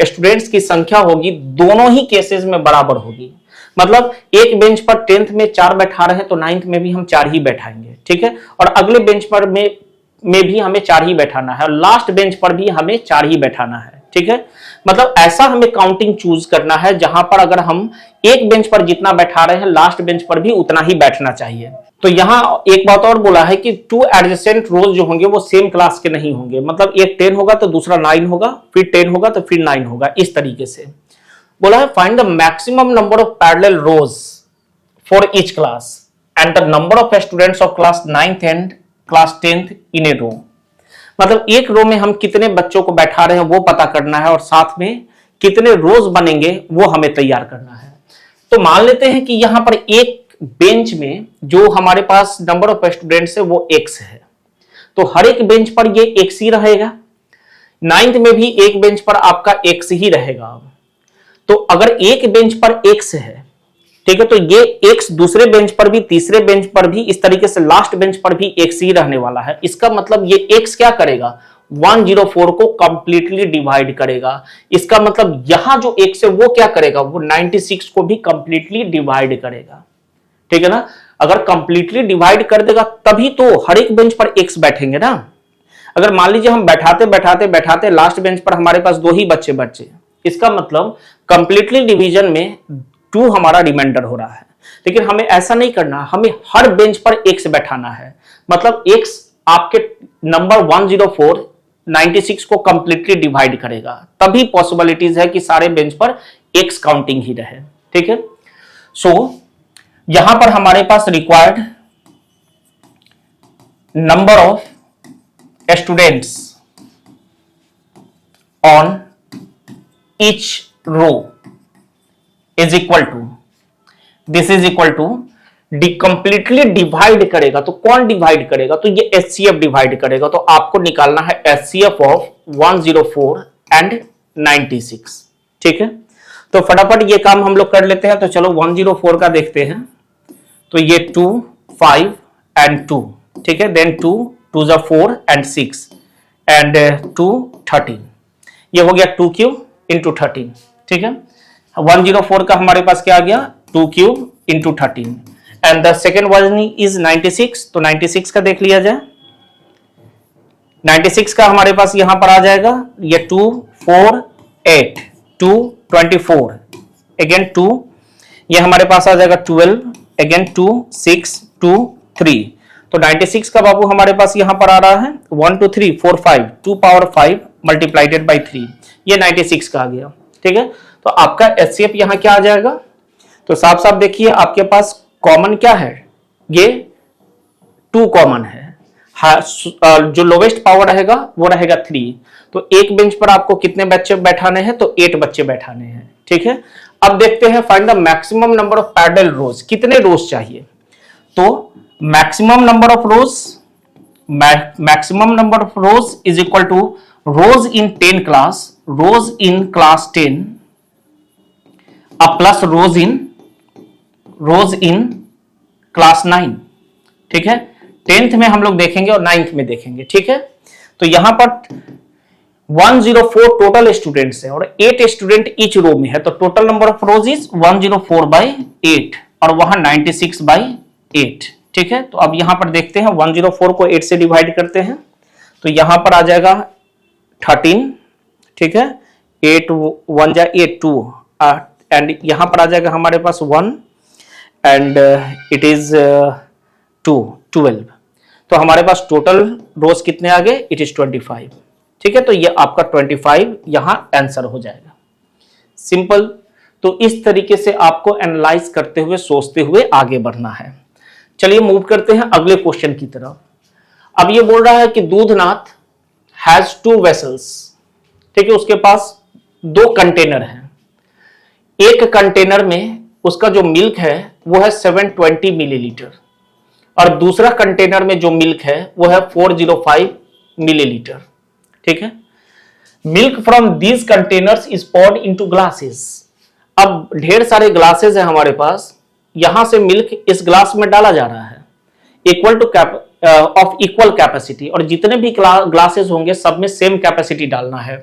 स्टूडेंट्स की संख्या होगी दोनों ही केसेस में बराबर होगी। मतलब एक बेंच पर 10th में 4 बैठा रहे हैं तो 9th में भी हम 4 ही बैठाएंगे। ठीक है, और अगले बेंच पर में भी हमें 4 ही बैठाना है, और लास्ट बेंच पर भी हमें 4 ही बैठाना है। ठीक है, मतलब ऐसा हमें काउंटिंग चूज करना है जहां पर अगर हम एक बेंच पर जितना बैठा रहे हैं लास्ट बेंच पर भी उतना ही बैठना चाहिए। तो यहां एक बात और बोला है कि 2 एडजेसेंट रोज जो होंगे वो सेम क्लास के नहीं होंगे, मतलब एक 10 होगा तो दूसरा 9 होगा, फिर 10 होगा तो फिर 9 होगा, इस तरीके से बोला है। Find the maximum number of parallel rose for each class and the number of students of class 9th and class 10th इन ए रो, मतलब एक रो में हम कितने बच्चों को बैठा रहे हैं वो पता करना है, और साथ में कितने रोज बनेंगे वो हमें तैयार करना है। तो मान लेते हैं कि यहां पर एक बेंच में जो हमारे पास नंबर ऑफ स्टूडेंट्स है वो x है, तो हर एक बेंच पर ये x ही रहेगा। 9th में भी एक बेंच पर आपका x ही रहेगा। तो अगर एक बेंच पर x है ठीक है, तो ये एक्स दूसरे बेंच पर भी, तीसरे बेंच पर भी, इस तरीके से लास्ट बेंच पर भी एक्स ही रहने वाला है। इसका मतलब ये एक्स क्या करेगा, 104 को कंप्लीटली डिवाइड करेगा। इसका मतलब यहां जो एक्स है वो क्या करेगा, वो 96 को भी कंप्लीटली डिवाइड करेगा। ठीक है ना, अगर कंप्लीटली डिवाइड कर देगा तभी तो हर एक बेंच पर एक्स बैठेंगे ना। अगर मान लीजिए हम बैठाते बैठाते बैठाते लास्ट बेंच पर हमारे पास 2 ही बच्चे बचे, इसका मतलब कंप्लीटली डिवीजन में 2 हमारा रिमाइंडर हो रहा है। लेकिन हमें ऐसा नहीं करना, हमें हर बेंच पर एक्स बैठाना है। मतलब एक्स आपके नंबर 104 96 को कंप्लीटली डिवाइड करेगा, तभी पॉसिबिलिटीज है कि सारे बेंच पर एक्स काउंटिंग ही रहे। ठीक है, सो यहां पर हमारे पास required number of students on each row is equal to, this is equal to completely divide करेगा। तो कौन डिवाइड करेगा, तो ये एचसीएफ डिवाइड करेगा। तो आपको निकालना है एचसीएफ ऑफ 104 एंड 96। ठीक है, तो फटाफट ये काम हम लोग कर लेते हैं। तो चलो 104 का देखते हैं। तो ये 2 5 एंड 2, ठीक है, देन 2 2 जा 4 एंड 6 एंड 2 13, ये हो गया 2 क्यूब इंटू 13। ठीक है, 104 का हमारे पास क्या आ गया, 2 cube into 13 and the second one is 96। तो 96 का देख लिया जाए। 96 का हमारे पास यहां पर आ जाएगा ये 2 4 8 2 24 अगेन 2, ये हमारे पास आ जाएगा 12 अगेन 2 6 2 3। तो 96 का बाबू हमारे पास यहां पर आ रहा है 1 2 3 4 5 2 पावर 5 मल्टीप्लाइडेड बाई 3, ये 96 का आ गया। ठीक है, तो आपका एचसीएफ यहां क्या आ जाएगा, तो साफ साफ देखिए आपके पास कॉमन क्या है, ये 2 कॉमन है। जो लोवेस्ट पावर रहेगा वो रहेगा 3। तो एक बेंच पर आपको कितने बच्चे बैठाने हैं, तो 8 बच्चे बैठाने हैं। ठीक है, अब देखते हैं find the maximum number of parallel rows, कितने रोज चाहिए। तो maximum number of rows, maximum number of rows is equal to rows in 10 class, rows in class 10 plus rows in class 9। ठीक है, 10th में हम लोग देखेंगे और 9th में देखेंगे। ठीक है, तो यहां पर 104 टोटल स्टूडेंट्स है और 8 स्टूडेंट ईच रो में है। तो total number of rows is 104 by 8 और वहां 96 बाई 8। ठीक है, तो अब यहां पर देखते हैं 104 को 8 से डिवाइड करते हैं। तो यहां पर आ जाएगा 13। ठीक है, 8 1 जा 8 2 एंड यहां पर आ जाएगा हमारे पास 1 एंड इट इज 2 12। तो हमारे पास टोटल रोज कितने आ गए, इट इज 25। ठीक है, तो ये आपका 25 यहां आंसर हो जाएगा। सिंपल। तो इस तरीके से आपको एनालाइज करते हुए, सोचते हुए आगे बढ़ना है। चलिए मूव करते हैं अगले क्वेश्चन की तरफ। अब ये बोल रहा है कि दूधनाथ हैज 2 वेसल्स। ठीक है, उसके पास 2 कंटेनर हैं। एक कंटेनर में उसका जो मिल्क है वो है 720 मिलीलीटर और दूसरा कंटेनर में जो मिल्क है वो है 405 मिलीलीटर। ठीक है, milk from these containers is poured into glasses. अब ढेर सारे ग्लासेस हैं हमारे पास, यहां से मिल्क इस ग्लास में डाला जा रहा है equal two of equal capacity, और जितने भी ग्लासेस होंगे सब में सेम कैपेसिटी डालना है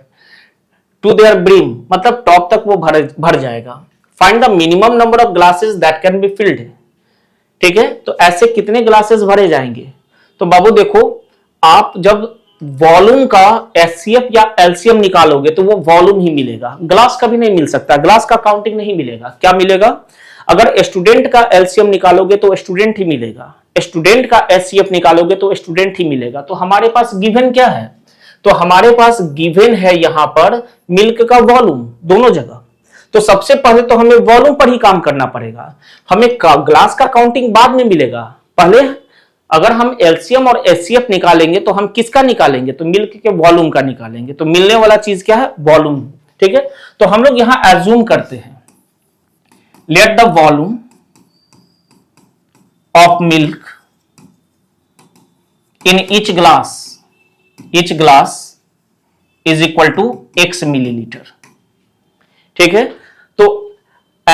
टू देयर ब्रिम, मतलब टॉप तक वो भर जाएगा। Find the minimum number of glasses that can be filled. ठीक है, तो ऐसे कितने ग्लासेस भरे जाएंगे। तो बाबू देखो, आप जब वॉल्यूम का एचसीएफ या एलसीएम निकालोगे तो वो वॉल्यूम ही मिलेगा, ग्लास का भी नहीं मिल सकता, ग्लास का काउंटिंग नहीं मिलेगा। क्या मिलेगा, अगर स्टूडेंट का एलसीएम निकालोगे तो स्टूडेंट ही मिलेगा, स्टूडेंट का एचसीएफ निकालोगे तो स्टूडेंट ही मिलेगा। तो हमारे पास गिवन क्या है, तो हमारे पास गिवन है यहां पर मिल्क का वॉल्यूम दोनों जगह। तो सबसे पहले तो हमें वॉल्यूम पर ही काम करना पड़ेगा, हमें ग्लास का काउंटिंग बाद में मिलेगा। पहले अगर हम एलसीएम और एचसीएफ निकालेंगे तो हम किसका निकालेंगे, तो मिल्क के वॉल्यूम का निकालेंगे। तो मिलने वाला चीज क्या है, वॉल्यूम। ठीक है, तो हम लोग यहां एज्यूम करते हैं, let the volume of milk in each glass is equal to x millilitre. ठीक है, तो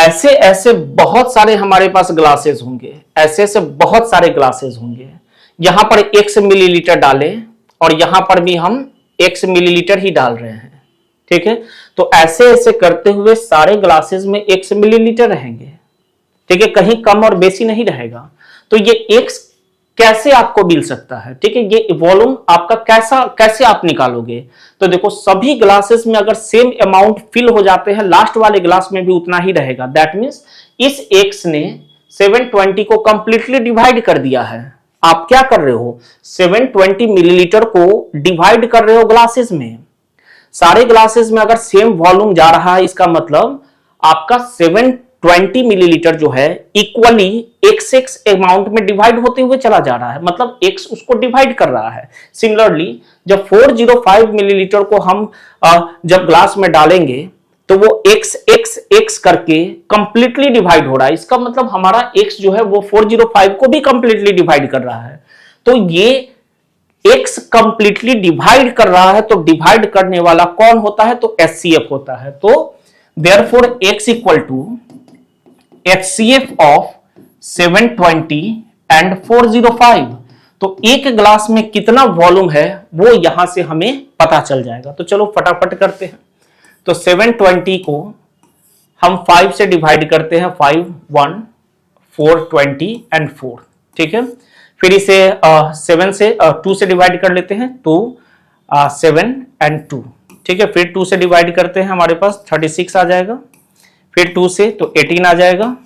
ऐसे ऐसे बहुत सारे हमारे पास ग्लासेस होंगे, ऐसे ऐसे बहुत सारे ग्लासेस होंगे। यहां पर x मिलीलीटर डालें और यहां पर भी हम x मिलीलीटर ही डाल रहे हैं, ठीक है। तो ऐसे ऐसे करते हुए सारे ग्लासेस में x मिलीलीटर रहेंगे, ठीक है, कहीं कम और बेसी नहीं रहेगा। तो ये x कैसे आपको मिल सकता है, ठीक है, ये वॉल्यूम आपका कैसे आप निकालोगे। तो देखो सभी ग्लासेस में अगर सेम अमाउंट फिल हो जाते हैं, लास्ट वाले ग्लास में भी उतना ही रहेगा। दैट मींस इस x ने 720 को कंप्लीटली डिवाइड कर दिया है। आप क्या कर रहे हो, 720 मिलीलीटर को डिवाइड कर रहे हो ग्लासेस में। सारे ग्लासेस में अगर सेम वॉल्यूम जा रहा है, इसका मतलब आपका 720 मिलीलीटर जो है इक्वली x अमाउंट में डिवाइड होते हुए चला जा रहा है, मतलब x उसको डिवाइड कर रहा है। सिमिलरली जब 405 मिलीलीटर को हम जब ग्लास में डालेंगे तो वो x करके कंप्लीटली डिवाइड हो रहा है। इसका मतलब हमारा x जो है वो 405 को भी कंप्लीटली डिवाइड कर रहा है। तो ये x कंप्लीटली डिवाइड कर रहा है, तो डिवाइड करने वाला कौन होता है, तो HCF होता है। तो therefore x equal to HCF of 720 and 405। तो एक ग्लास में कितना वॉल्यूम है वो यहां से हमें पता चल जाएगा। तो चलो फटाफट करते हैं। तो 720 को हम 5 से डिवाइड करते हैं, 5 1 4 20 एंड 4, ठीक है। फिर इसे 7 से 2 से डिवाइड कर लेते हैं, 2 7 एंड 2, ठीक है। फिर 2 से डिवाइड करते हैं, हमारे पास 36 आ जाएगा। फिर 2 से तो 18 आ जाएगा।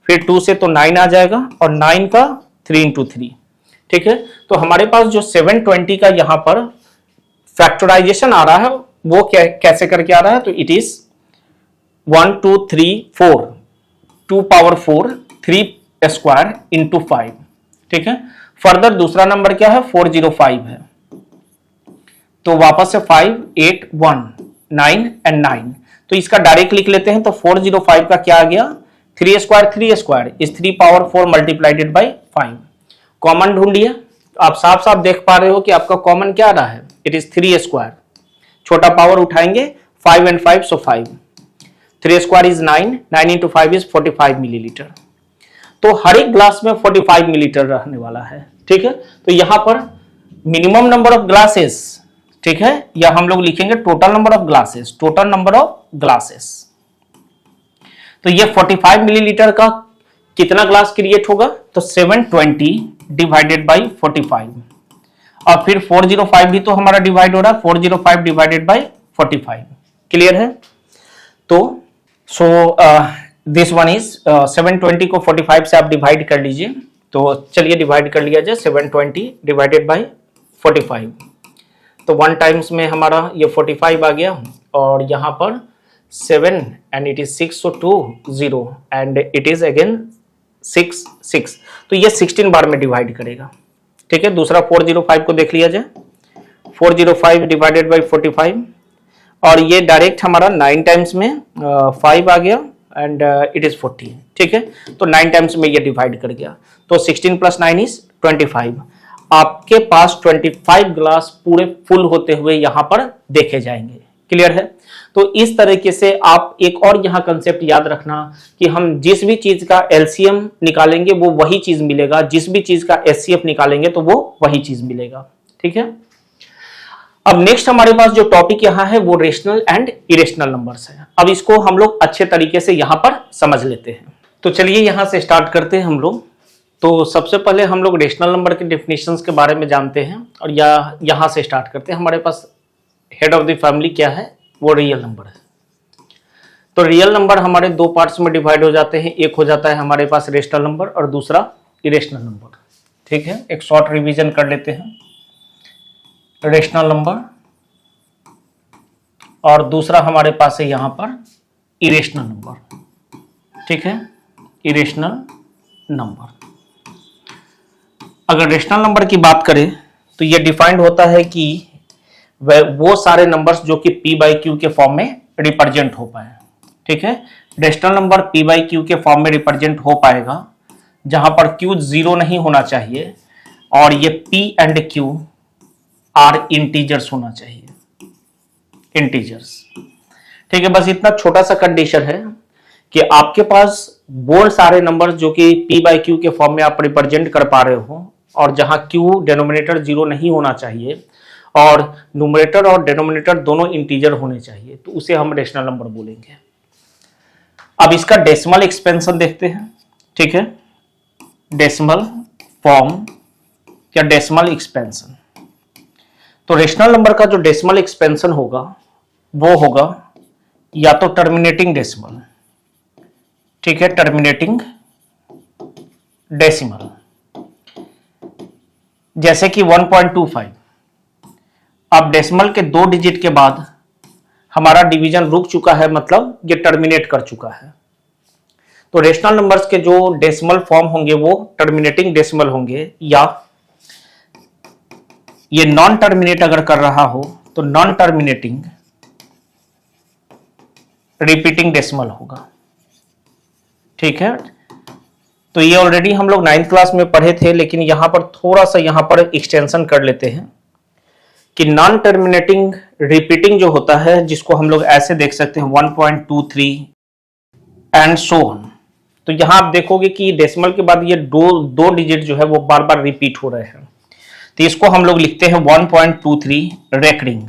फिर 2 से तो 9 आ जाएगा और 9 का 3 into 3, ठीक है। तो हमारे पास जो 720 का यहां पर फैक्टराइजेशन आ रहा है वो कैसे करके आ रहा है, तो it is 1 2 3 4 2 power 4 3 square into 5, ठीक है। फर्दर दूसरा नंबर क्या है, 405 है। तो वापस से 5 8 1 9 एंड 9, तो इसका डायरेक्ट लिख लेते हैं। तो 405 का क्या आ गया, 3 स्क्वायर इस 3 पावर 4 मल्टीप्लाइडेड बाई 5। कॉमन ढूंढिए। आप साफ साफ देख पा रहे हो कि आपका कॉमन क्या आ रहा है, इट इज 3 स्क्वायर। छोटा पावर उठाएंगे, 5 and 5 so 5, 3 square is 9, 9 into 5 is 45 millilitre. तो हर एक ग्लास में 45 मिलीलीटर रहने वाला है, ठीक है। तो यहां पर मिनिमम नंबर ऑफ ग्लासेस, ठीक है, या हम लोग लिखेंगे total number of glasses, total number of glasses. तो ये 45 मिलीलीटर का कितना ग्लास क्रिएट होगा, तो 720 डिवाइडेड बाई 45, और फिर 405 भी तो हमारा डिवाइड हो रहा है, 405 डिवाइडेड बाई 45। क्लियर है। तो दिस वन इज 720 को 45 से आप डिवाइड कर लीजिए। तो चलिए डिवाइड कर लिया जाए, 720 डिवाइडेड बाई 45। तो 1 टाइम्स में हमारा ये 45 आ गया, और यहां पर 7 and it is 6, so 2 0 and it is again 6 6। तो ये 16 बार में डिवाइड करेगा, ठीक है। दूसरा 405 को देख लिया जाए, 405 डिवाइडेड बाई 45, और ये डायरेक्ट हमारा 9 टाइम्स में 5 आ गया एंड इट इज 40, ठीक है। तो 9 टाइम्स में ये डिवाइड कर गया। तो 16 प्लस 9 इज 25। आपके पास 25 ग्लास पूरे फुल होते हुए यहां पर देखे जाएंगे। क्लियर है। तो इस तरीके से आप एक और यहां कंसेप्ट याद रखना कि हम जिस भी चीज का एलसीएम निकालेंगे वो वही चीज मिलेगा, जिस भी चीज का एचसीएफ निकालेंगे तो वो वही चीज मिलेगा, ठीक है। अब नेक्स्ट हमारे पास जो टॉपिक यहां है वो रेशनल एंड इरेशनल नंबर्स है। अब इसको हम लोग अच्छे तरीके से यहां पर समझ लेते हैं। तो चलिए यहां से स्टार्ट करते हैं हम लोग। तो सबसे पहले हम लोग रेशनल नंबर के डेफिनेशंस के बारे में जानते हैं, और यहां से स्टार्ट करते हैं। हमारे पास हेड ऑफ द फैमिली क्या है, वो रियल नंबर है। तो रियल नंबर हमारे 2 पार्ट्स में डिवाइड हो जाते हैं। एक हो जाता है हमारे पास रेशनल नंबर और दूसरा इरेशनल नंबर, ठीक है। एक शॉर्ट रिवीजन कर लेते हैं। रेशनल नंबर और दूसरा हमारे पास है यहां पर इरेशनल नंबर, ठीक है, इरेशनल नंबर। अगर रेशनल नंबर की बात करें तो यह डिफाइंड होता है कि वो सारे नंबर्स जो कि p बाई क्यू के फॉर्म में रिप्रेजेंट हो पाए, ठीक है। Rational number p by Q के फॉर्म में रिप्रेजेंट हो पाएगा जहां पर q 0 नहीं होना चाहिए और ये p and q are integers होना चाहिए, इंटीजर्स, ठीक है। बस इतना छोटा सा कंडीशन है कि आपके पास वो सारे नंबर्स जो कि p बाई क्यू के फॉर्म में आप रिप्रेजेंट कर पा रहे हो, और जहां q डिनोमिनेटर 0 नहीं होना चाहिए और न्यूमरेटर और डिनोमिनेटर दोनों इंटीजर होने चाहिए, तो उसे हम रेशनल नंबर बोलेंगे। अब इसका डेसिमल एक्सपेंशन देखते हैं, ठीक है, डेसिमल फॉर्म या डेसिमल एक्सपेंशन। तो रेशनल नंबर का जो डेसिमल एक्सपेंशन होगा वो होगा या तो टर्मिनेटिंग डेसिमल, ठीक है, टर्मिनेटिंग डेसिमल, जैसे कि 1.25। अब डेसिमल के 2 डिजिट के बाद हमारा डिवीजन रुक चुका है, मतलब ये टर्मिनेट कर चुका है। तो रेशनल नंबर्स के जो डेसिमल फॉर्म होंगे वो टर्मिनेटिंग डेसिमल होंगे, या ये नॉन टर्मिनेट अगर कर रहा हो तो नॉन टर्मिनेटिंग रिपीटिंग डेसिमल होगा, ठीक है। तो ये ऑलरेडी हम लोग 9th क्लास में पढ़े थे, लेकिन यहां पर थोड़ा सा यहां पर एक्सटेंशन कर लेते हैं कि नॉन टर्मिनेटिंग रिपीटिंग जो होता है, जिसको हम लोग ऐसे देख सकते हैं 1.23 एंड सो ऑन। तो यहां आप देखोगे कि डेसिमल के बाद ये दो डिजिट जो है वो बार बार रिपीट हो रहे हैं, तो इसको हम लोग लिखते हैं 1.23 रेकरिंग।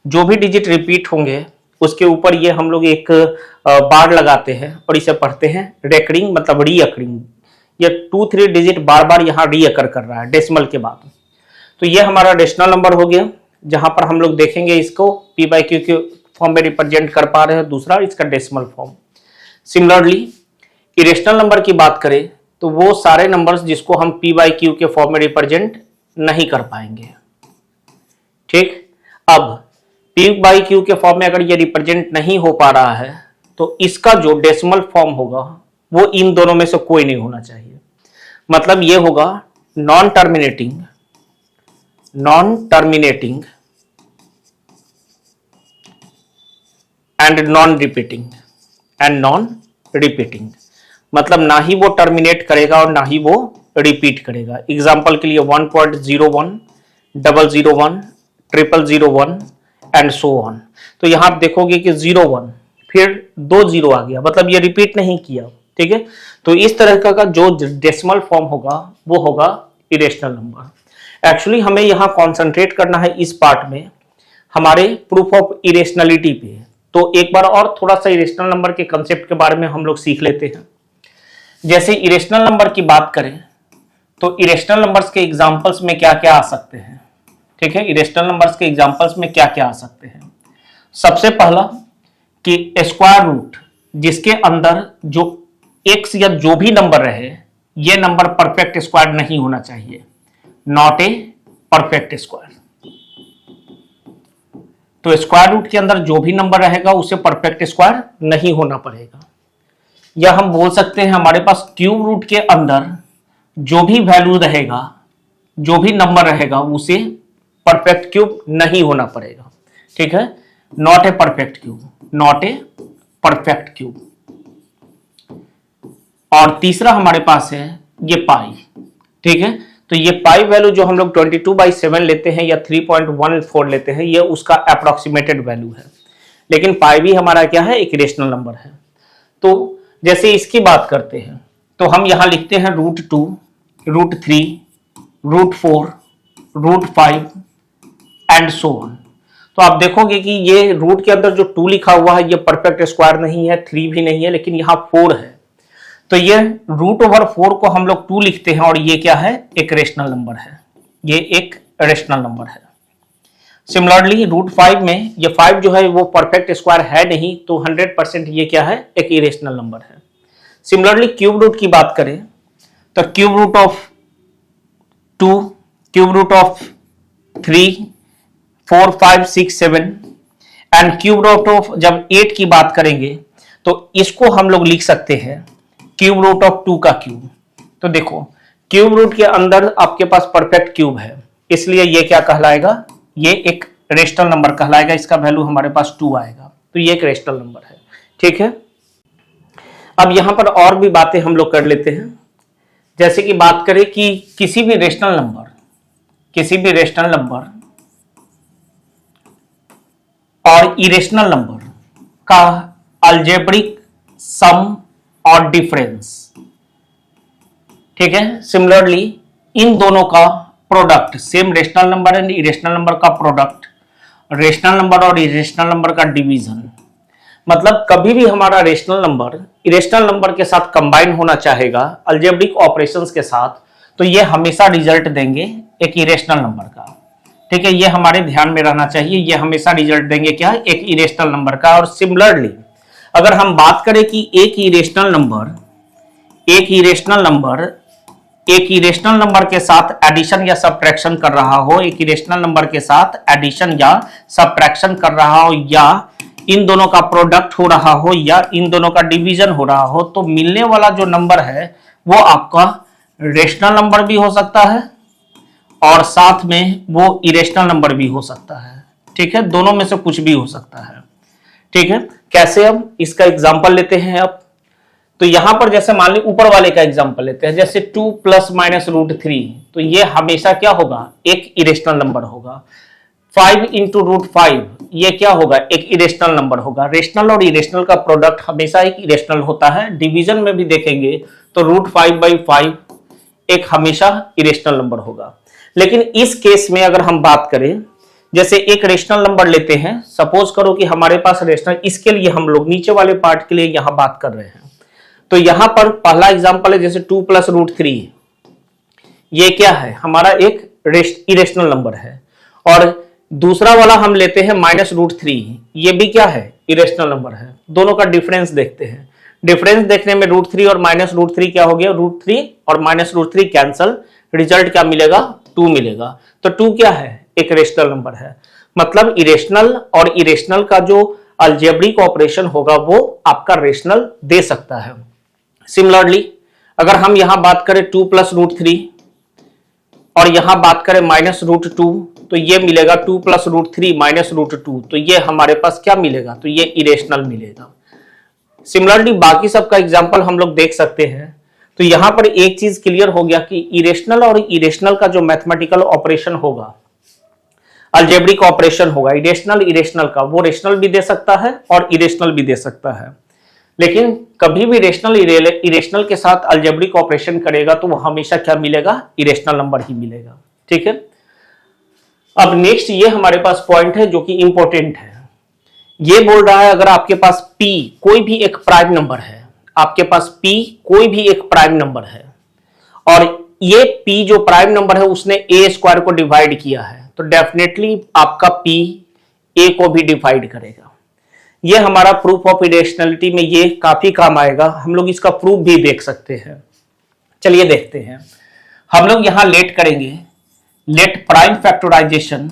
जो भी डिजिट रिपीट होंगे उसके ऊपर ये हम लोग एक बार लगाते हैं और इसे पढ़ते हैं रेकरिंग, मतलब रीअकरिंग। ये 2-3 डिजिट बार बार यहाँ रीअकर कर रहा है डेसिमल के बाद। तो ये हमारा रेशनल नंबर हो गया, जहां पर हम लोग देखेंगे इसको p बाई क्यू के फॉर्म में रिप्रेजेंट कर पा रहे हैं, दूसरा इसका decimal form. Similarly irrational number की बात करें तो वो सारे नंबर्स जिसको हम p बाई क्यू के फॉर्म में रिप्रेजेंट नहीं कर पाएंगे, ठीक। अब p बाई क्यू के फॉर्म में अगर ये रिप्रेजेंट नहीं हो पा रहा है तो इसका जो डेसिमल फॉर्म होगा वो इन दोनों में से कोई नहीं होना चाहिए। मतलब ये होगा non terminating and non repeating, मतलब ना ही वो टर्मिनेट करेगा और ना ही वो रिपीट करेगा। एग्जाम्पल के लिए 1.01, 001, 0001 एंड सो ऑन। तो यहां आप देखोगे कि 01 फिर 2 जीरो आ गया, मतलब ये रिपीट नहीं किया, ठीक है। तो इस तरह का जो डेसिमल फॉर्म होगा वो होगा इरेशनल नंबर। एक्चुअली हमें यहाँ कॉन्सेंट्रेट करना है इस पार्ट में हमारे प्रूफ ऑफ इरेशनलिटी पे। तो एक बार और थोड़ा सा इरेशनल नंबर के कंसेप्ट के बारे में हम लोग सीख लेते हैं। जैसे इरेशनल नंबर की बात करें तो इरेशनल नंबर्स के एग्जांपल्स में क्या क्या आ सकते हैं, ठीक है। इरेशनल नंबर्स के एग्जांपल्स में क्या क्या आ सकते हैं। सबसे पहला कि स्क्वायर रूट जिसके अंदर जो एक्स या जो भी नंबर रहे, ये नंबर परफेक्ट स्क्वायर नहीं होना चाहिए, नॉट ए परफेक्ट स्क्वायर। तो स्क्वायर रूट के अंदर जो भी नंबर रहेगा उसे परफेक्ट स्क्वायर नहीं होना पड़ेगा। या हम बोल सकते हैं हमारे पास क्यूब रूट के अंदर जो भी वैल्यू रहेगा, जो भी नंबर रहेगा, उसे परफेक्ट क्यूब नहीं होना पड़ेगा, ठीक है, not a perfect cube, not a perfect cube. और तीसरा हमारे पास है ये पाई, ठीक है। तो ये पाई वैल्यू जो हम लोग 22/7 लेते हैं या 3.14 लेते हैं, ये उसका अप्रोक्सीमेटेड वैल्यू है, लेकिन पाई भी हमारा क्या है, एक रेशनल नंबर है। तो जैसे इसकी बात करते हैं तो हम यहां लिखते हैं √2, √3, √4, √5 एंड सो ऑन। तो आप देखोगे कि ये रूट के अंदर जो 2 लिखा हुआ है ये परफेक्ट स्क्वायर नहीं है, 3 भी नहीं है, लेकिन यहाँ 4 है। तो ये √4 को हम लोग 2 लिखते हैं और ये क्या है, एक रेशनल नंबर है, ये एक रेशनल नंबर है। सिमिलरली √5 में ये 5 जो है वो परफेक्ट स्क्वायर है नहीं, तो 100% ये क्या है, एक इरेशनल नंबर है। सिमिलरली क्यूब रूट की बात करें तो cube root of 2, cube root of 3, 4, 5, 6, 7 and cube root of जब 8 की बात करेंगे तो इसको हम लोग लिख सकते हैं क्यूब रूट ऑफ 2 का क्यूब। तो देखो क्यूब रूट के अंदर आपके पास परफेक्ट क्यूब है, इसलिए ये क्या कहलाएगा, ये एक रेशनल नंबर कहलाएगा, इसका वैल्यू हमारे पास 2 आएगा, तो ये एक रेशनल नंबर है, ठीक है। अब यहां पर और भी बातें हम लोग कर लेते हैं। जैसे कि बात करें कि किसी भी रेशनल नंबर और इरेशनल नंबर का अलजेब्रिक सम और डिफरेंस, ठीक है। सिमिलरली इन दोनों का product, same rational number and irrational number का प्रोडक्ट, रेशनल नंबर और इरेशनल नंबर का डिवीजन। मतलब कभी भी हमारा रेशनल नंबर इरेशनल नंबर के साथ कंबाइन होना चाहेगा अलजेब्रिक ऑपरेशंस के साथ, तो ये हमेशा रिजल्ट देंगे एक इरेशनल नंबर का, ठीक है। ये हमारे ध्यान में रहना चाहिए, ये हमेशा रिजल्ट देंगे क्या, एक इरेशनल नंबर का। और सिमिलरली अगर हम बात करें कि एक इरेशनल नंबर के साथ एडिशन या सब्ट्रैक्शन कर रहा हो, एक इरेशनल नंबर के साथ एडिशन या सब्ट्रैक्शन कर रहा हो, या इन दोनों का प्रोडक्ट हो रहा हो, या इन दोनों का डिवीजन हो रहा हो, तो मिलने वाला जो नंबर है वो आपका रेशनल नंबर भी हो सकता है और साथ में वो इरेशनल नंबर भी हो सकता है, ठीक है। दोनों में से कुछ भी हो सकता है, ठीक है। कैसे, अब इसका एग्जांपल लेते हैं। अब तो यहां पर जैसे मान ली ऊपर वाले का एग्जांपल लेते हैं, जैसे 2 + -√3, तो ये हमेशा क्या होगा, एक इरेशनल नंबर होगा। 5 × √5 ये क्या होगा, एक इरेशनल नंबर होगा। रेशनल और इरेशनल का प्रोडक्ट हमेशा एक इरेशनल होता है। डिवीजन में भी देखेंगे तो √5/5 एक हमेशा इरेशनल नंबर होगा। लेकिन इस केस में अगर हम बात करें, जैसे एक रेशनल नंबर लेते हैं, सपोज करो कि हमारे पास रेशनल, इसके लिए हम लोग नीचे वाले पार्ट के लिए यहां बात कर रहे हैं, तो यहां पर पहला एग्जांपल है जैसे 2 + √3, ये क्या है, हमारा एक इरेशनल नंबर है। और दूसरा वाला हम लेते हैं -√3, ये भी क्या है, इरेशनल नंबर है। दोनों का डिफरेंस देखते हैं। डिफरेंस देखने में √3 और -√3 क्या हो गया, √3 और -√3 कैंसल, रिजल्ट क्या मिलेगा, 2 मिलेगा। तो 2 क्या है, एक रेशनल नंबर है। मतलब इरेशनल और इरेशनल का जो अलजेब्रिक ऑपरेशन होगा वो आपका रेशनल दे सकता है। सिमिलरली अगर हम यहां बात करें 2 + √3 और यहां बात करें -√2, तो ये मिलेगा 2 + √3 -√2, तो ये हमारे पास क्या मिलेगा, तो ये इरेशनल मिलेगा। सिमिलरली बाकी सबका एग्जांपल हम लोग देख सकते हैं। तो यहां पर एक चीज क्लियर हो गया कि इरेशनल और इरेशनल का जो मैथमेटिकल ऑपरेशन होगा, अलजेब्रिक ऑपरेशन होगा, इरेशनल का, वो रेशनल भी दे सकता है और इरेशनल भी दे सकता है। लेकिन कभी भी रेशनल इरेशनल के साथ अलजेब्रिक ऑपरेशन करेगा तो वो हमेशा क्या मिलेगा, इरेशनल नंबर ही मिलेगा, ठीक है। अब नेक्स्ट ये हमारे पास पॉइंट है जो कि इंपॉर्टेंट है। ये बोल रहा है अगर आपके पास P कोई भी एक प्राइम नंबर है, आपके पास P कोई भी एक प्राइम नंबर है और ये P जो प्राइम नंबर है उसने a² को डिवाइड किया है, तो डेफिनेटली आपका P a को भी डिवाइड करेगा। ये हमारा प्रूफ ऑफ इरेशनलिटी में ये काफी काम आएगा। हम लोग इसका प्रूफ भी देख सकते हैं। चलिए देखते हैं। हम लोग यहां लेट करेंगे, let prime factorization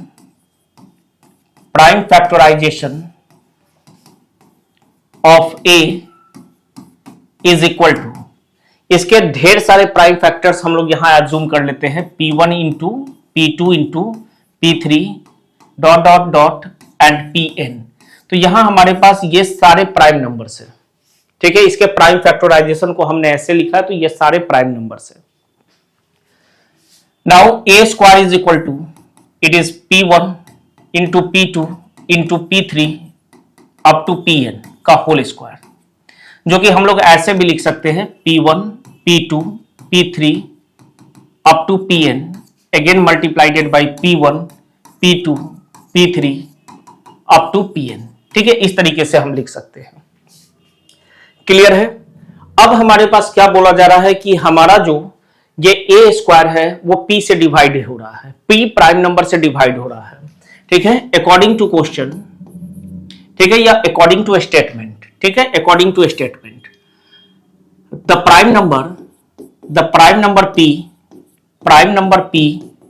of a is equal to, इसके ढेर सारे प्राइम फैक्टर्स हम लोग यहां एज्यूम कर लेते हैं, P1 × P2 × P3 ... and Pn। तो यहां हमारे पास ये सारे प्राइम नंबर्स है, ठीक है। इसके प्राइम फैक्टराइजेशन को हमने ऐसे लिखा है, तो ये सारे प्राइम नंबर्स है। Now a² is equal to, it is P1 × P2 × P3 up to Pn का होल स्क्वायर, जो कि हम लोग ऐसे भी लिख सकते हैं, P1 P2 P3 up to Pn again multiplied by P1 P2 P3 up to Pn, ठीक है। इस तरीके से हम लिख सकते हैं। क्लियर है। अब हमारे पास क्या बोला जा रहा है कि हमारा जो ये a² है वो P से डिवाइड हो रहा है, P प्राइम नंबर से डिवाइड हो रहा है, ठीक है, अकॉर्डिंग टू क्वेश्चन, ठीक है, या अकॉर्डिंग टू स्टेटमेंट, ठीक है, according to statement. The prime number P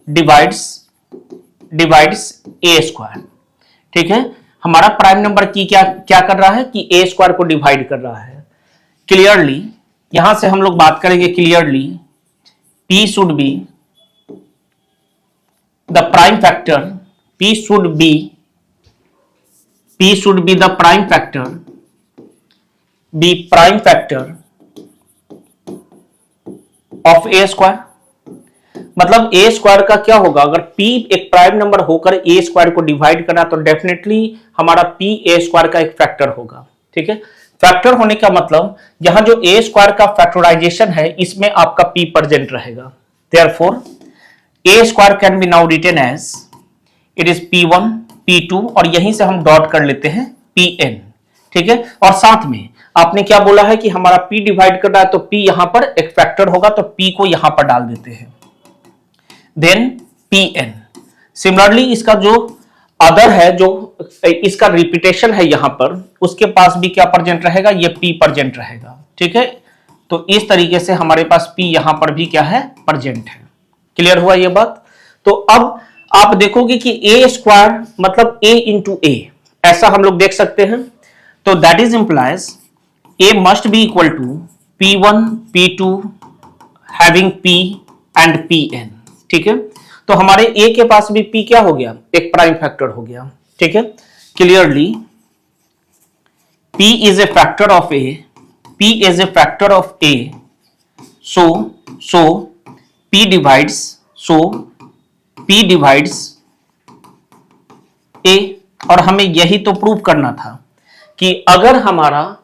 divides a², ठीक है। हमारा प्राइम नंबर की क्या कर रहा है कि a² को डिवाइड कर रहा है। क्लियरली यहां से हम लोग बात करेंगे, clearly P should be the prime factor, P should be the prime factor of a²। मतलब a² का क्या होगा, अगर P एक प्राइम नंबर होकर a² को डिवाइड करा तो डेफिनेटली हमारा P a² का एक फैक्टर होगा, ठीक है। फैक्टर होने का मतलब यहां जो ए स्क्वायर का फैक्टराइजेशन है इसमें आपका पी प्रेजेंट रहेगा, therefore a square can be now written as it is P1 P2 और यहीं से हम डॉट कर लेते हैं Pn, ठीक है। और साथ में आपने क्या बोला है कि हमारा P डिवाइड कर रहा है तो P यहां पर एक फैक्टर होगा तो P को यहां पर डाल देते हैं, देन Pn। सिमिलरली इसका जो अदर है, जो इसका रिपीटेशन है यहां पर, उसके पास भी क्या प्रेजेंट रहेगा, ये P प्रेजेंट रहेगा, ठीक है। तो इस तरीके से हमारे पास P यहां पर भी क्या है, प्रेजेंट है। क्लियर हुआ ये बात। तो अब आप देखोगे कि ए स्क्वायर मतलब a इंटू ए, ऐसा हम लोग देख सकते हैं। तो that is implies a must be equal to P1 P2 having P and Pn, ठीक है। तो हमारे a के पास भी P क्या हो गया, एक प्राइम फैक्टर हो गया, ठीक है। Clearly P is a factor of a, P is a factor of a, so P divides a। और हमें यही तो प्रूव करना था कि अगर हमारा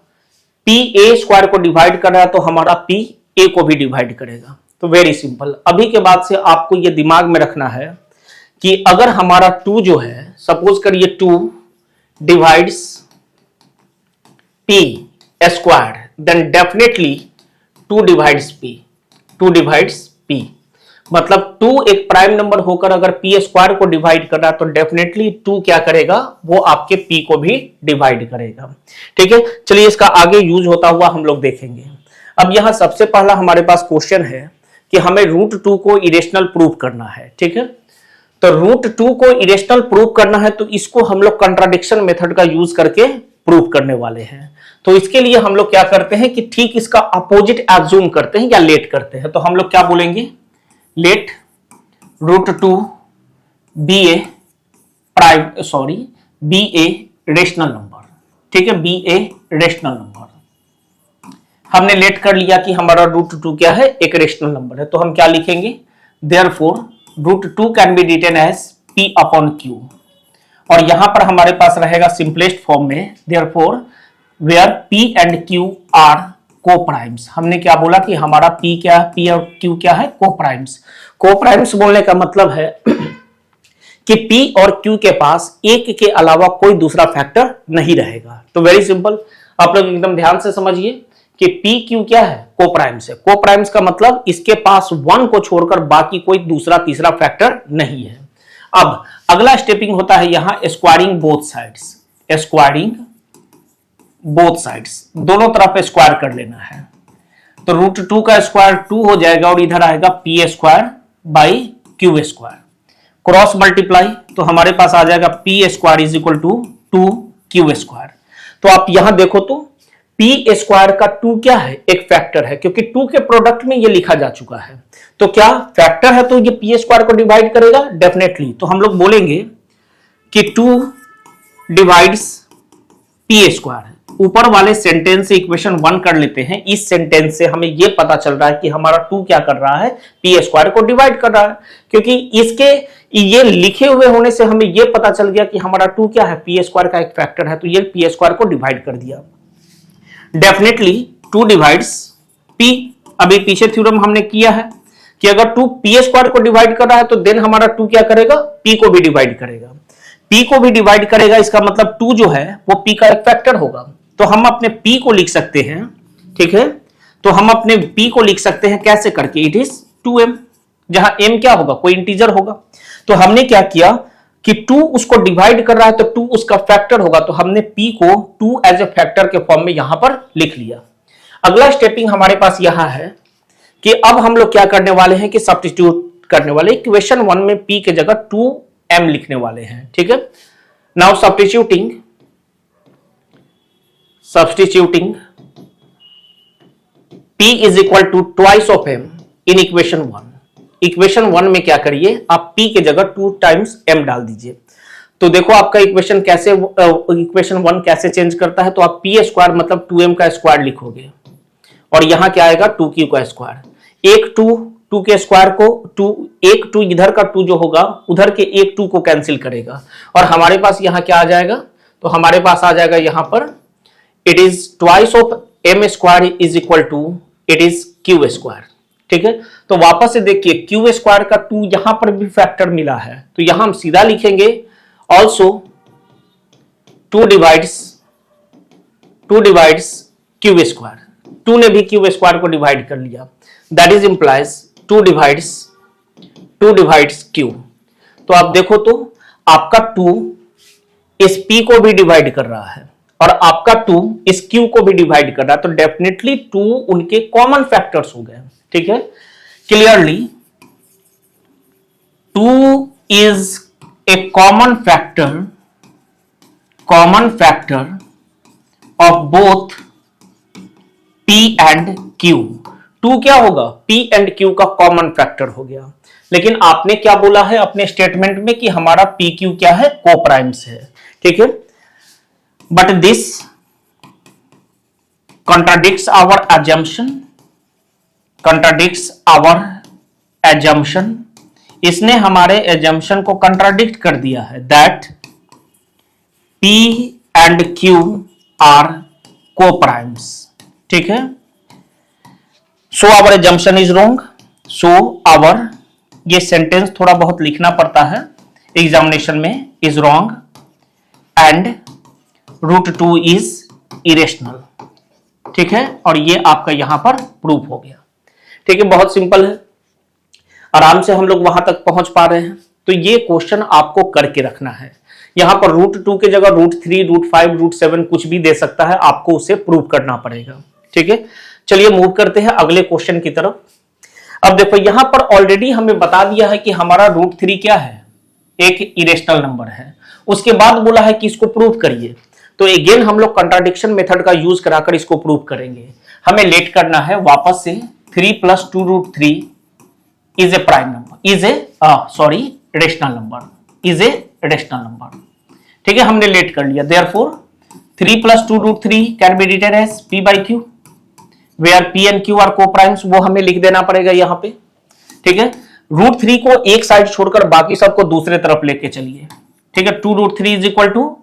P a स्क्वायर को डिवाइड कर रहा है तो हमारा P a को भी डिवाइड करेगा। तो वेरी सिंपल, अभी के बाद से आपको ये दिमाग में रखना है कि अगर हमारा 2 जो है, सपोज करिए 2 divides P square, then definitely 2 divides P। मतलब 2 एक प्राइम नंबर होकर अगर P स्क्वायर को डिवाइड कर रहा है तो डेफिनेटली 2 क्या करेगा, वो आपके P को भी डिवाइड करेगा, ठीक है। चलिए इसका आगे यूज होता हुआ हम लोग देखेंगे। अब यहां सबसे पहला हमारे पास क्वेश्चन है कि हमें √2 को इरेशनल प्रूव करना है, ठीक है। तो √2 को इरेशनल प्रूव करना है तो इसको हम लोग कंट्राडिक्शन मेथड का यूज करके प्रूव करने वाले हैं। तो इसके लिए हम लोग क्या करते हैं कि ठीक इसका अपोजिट एज्यूम करते हैं या लेट करते हैं। तो हम लोग क्या बोलेंगे, let √2 be a rational number, ठीक है, बी ए रेशनल नंबर। हमने लेट कर लिया कि हमारा √2 क्या है, एक रेशनल नंबर है। तो हम क्या लिखेंगे, therefore √2 can be written as P upon Q। और यहां पर हमारे पास रहेगा सिंपलेस्ट फॉर्म में, therefore where P and Q are coprimes. हमने क्या बोला कि हमारा P और Q क्या है, कोप्राइम्स। कोप्राइम्स बोलने का मतलब है कि P और Q के पास एक के अलावा कोई दूसरा फैक्टर नहीं रहेगा। तो वेरी सिंपल, आप लोग एकदम ध्यान से समझिए कि P Q क्या है, कोप्राइम्स है। कोप्राइम्स का मतलब इसके पास 1 को छोड़कर बाकी कोई दूसरा तीसरा फैक्टर नहीं है। अब अगला स्टेपिंग होता है यहां स्क्वायरिंग बोथ साइड्स, दोनों तरफ स्क्वायर कर लेना है। तो √2 का स्क्वायर 2 हो जाएगा और इधर आएगा P square by Q square, cross multiply, तो हमारे पास आ जाएगा P square is equal to 2Q square. तो आप यहां देखो तो P स्क्वायर का 2 क्या है, एक फैक्टर है, क्योंकि 2 के प्रोडक्ट में ये लिखा जा चुका है। तो क्या फैक्टर है तो ये P स्क्वायर को डिवाइड करेगा, डेफिनेटली। तो हम लोग बोलेंगे कि 2 डिवाइड्स P स्क्वायर। ऊपर वाले सेंटेंस से इक्वेशन 1 कर लेते हैं। इस सेंटेंस से हमें यह पता चल रहा है कि हमारा 2 क्या कर रहा है, P स्क्वायर को डिवाइड कर रहा है, क्योंकि इसके ये लिखे हुए होने से हमें यह पता चल गया कि हमारा 2 क्या है, P स्क्वायर का एक फैक्टर है, तो ये P स्क्वायर को डिवाइड कर दिया। Definitely 2 divides P। अभी पीछे थ्योरम हमने किया है कि अगर 2 P स्क्वायर को डिवाइड कर रहा है तो देन हमारा 2 क्या करेगा, P को भी डिवाइड करेगा। P को भी डिवाइड करेगा, इसका मतलब 2 जो है वो P का एक फैक्टर होगा। तो हम अपने P को लिख सकते हैं, ठीक है। तो हम अपने P को लिख सकते हैं कैसे करके, इट इज 2m, जहां m क्या होगा, कोई इंटीजर होगा। तो हमने क्या किया कि 2 उसको डिवाइड कर रहा है तो 2 उसका फैक्टर होगा, तो हमने P को 2 एज ए फैक्टर के फॉर्म में यहां पर लिख लिया। अगला स्टेपिंग हमारे पास यहां है कि अब हम लोग क्या करने वाले हैं कि सब्स्टिट्यूट करने वाले। इक्वेशन 1 में P के जगह 2m लिखने वाले हैं, ठीक है। Now substituting P is equal to twice of m in equation 1। Equation 1 में क्या करिए, आप P के जगह 2 टाइम्स m डाल दीजिए। तो देखो आपका इक्वेशन 1 कैसे चेंज करता है। तो आप P स्क्वायर मतलब 2m का स्क्वायर लिखोगे और यहां क्या आएगा, 2Q का स्क्वायर। एक 2 के स्क्वायर को एक 2 इधर का 2 जो होगा उधर के एक 2 को कैंसिल करेगा और हमारे पास यहां क्या आ जाएगा, तो हमारे पास आ जाएगा यहां पर it is twice of m square is equal to it is q square. ठीक है, तो वापस से देखिए क्यू स्क्वायर का 2 यहां पर भी फैक्टर मिला है, तो यहां हम सीधा लिखेंगे ऑल्सो 2 डिवाइड्स क्यू स्क्वायर। 2 ने भी क्यू स्क्वायर को डिवाइड कर लिया, that is implies 2 divides Q. तो आप देखो तो आपका 2 इस p को भी डिवाइड कर रहा है और आपका 2 इस q को भी डिवाइड कर रहा है, तो डेफिनेटली 2 उनके कॉमन फैक्टर्स हो गए। ठीक है, clearly 2 is a common factor of both p and q। 2 क्या होगा, p एंड q का कॉमन फैक्टर हो गया। लेकिन आपने क्या बोला है अपने स्टेटमेंट में कि हमारा p q क्या है, कोप्राइम्स है। ठीक है, but this contradicts our assumption। इसने हमारे assumption को contradict कर दिया है that P and Q are co-primes। ठीक है, so our assumption is wrong। so our, ये सेंटेंस थोड़ा बहुत लिखना पड़ता है एग्जामिनेशन में, is wrong and √2 is irrational। ठीक है, और ये आपका यहां पर प्रूफ हो गया। ठीक है, बहुत सिंपल है, आराम से हम लोग वहां तक पहुंच पा रहे हैं। तो ये क्वेश्चन आपको करके रखना है। यहां पर √2 की जगह √3, √5, √7 कुछ भी दे सकता है, आपको उसे प्रूव करना पड़ेगा। ठीक है, चलिए मूव करते हैं अगले क्वेश्चन की तरफ। अब देखो यहां पर ऑलरेडी हमें बता दिया है कि हमारा √3 क्या है, एक इरेशनल नंबर है। उसके बाद बोला है कि इसको प्रूव करिए, तो अगेन हम लोग कंट्राडिक्शन मेथड का यूज कराकर इसको प्रूव करेंगे। हमें लेट करना है वापस से 3 + 2√3 is a prime number, rational number. ठीक है, हमने लेट कर लिया। Therefore 3 + 2√3 can be written as p/q where p and q are coprimes, वो हमें लिख देना पड़ेगा यहां पे। ठीक है, √3 को एक साइड छोड़कर बाकी सबको दूसरे तरफ लेके चलिए। ठीक है, 2√3 is equal to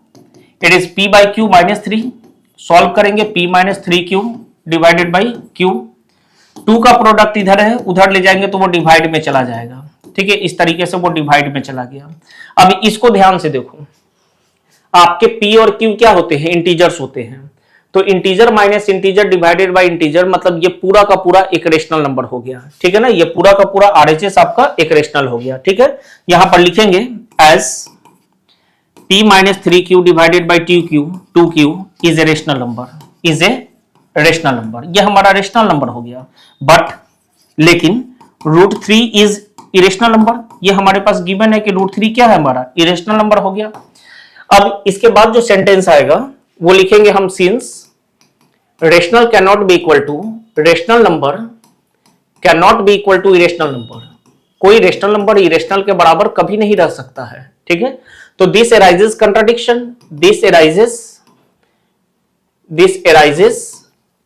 it is p/q - 3। Solve करेंगे p - 3q divided by q। 2 का प्रोडक्ट इधर है, उधर ले जाएंगे तो वो डिवाइड में चला जाएगा। ठीक है, इस तरीके से वो डिवाइड में चला गया। अब इसको ध्यान से देखो, आपके p और q क्या होते हैं, इंटीजर्स होते हैं। तो integer minus integer divided by integer, मतलब ये पूरा का पूरा एक रेशनल नंबर हो गया। ठीक है ना, ये पूरा का पूरा RHS आपका एक रेशनल हो गया। ठीक है, यहां पर लिखेंगे as p - 3q divided by 2q is a rational number, ये हमारा रेशनल नंबर हो गया। बट लेकिन √3 इज इरेशनल नंबर, ये हमारे पास गिवन है कि √3 क्या है, हमारा इरेशनल नंबर हो गया। अब इसके बाद जो सेंटेंस आएगा वो लिखेंगे हम, since rational can not be equal to rational number can not be equal to irrational number, कोई रेशनल नंबर इरेशनल के बराबर कभी नहीं रह सकता है। ठीक है, तो this arises contradiction, this arises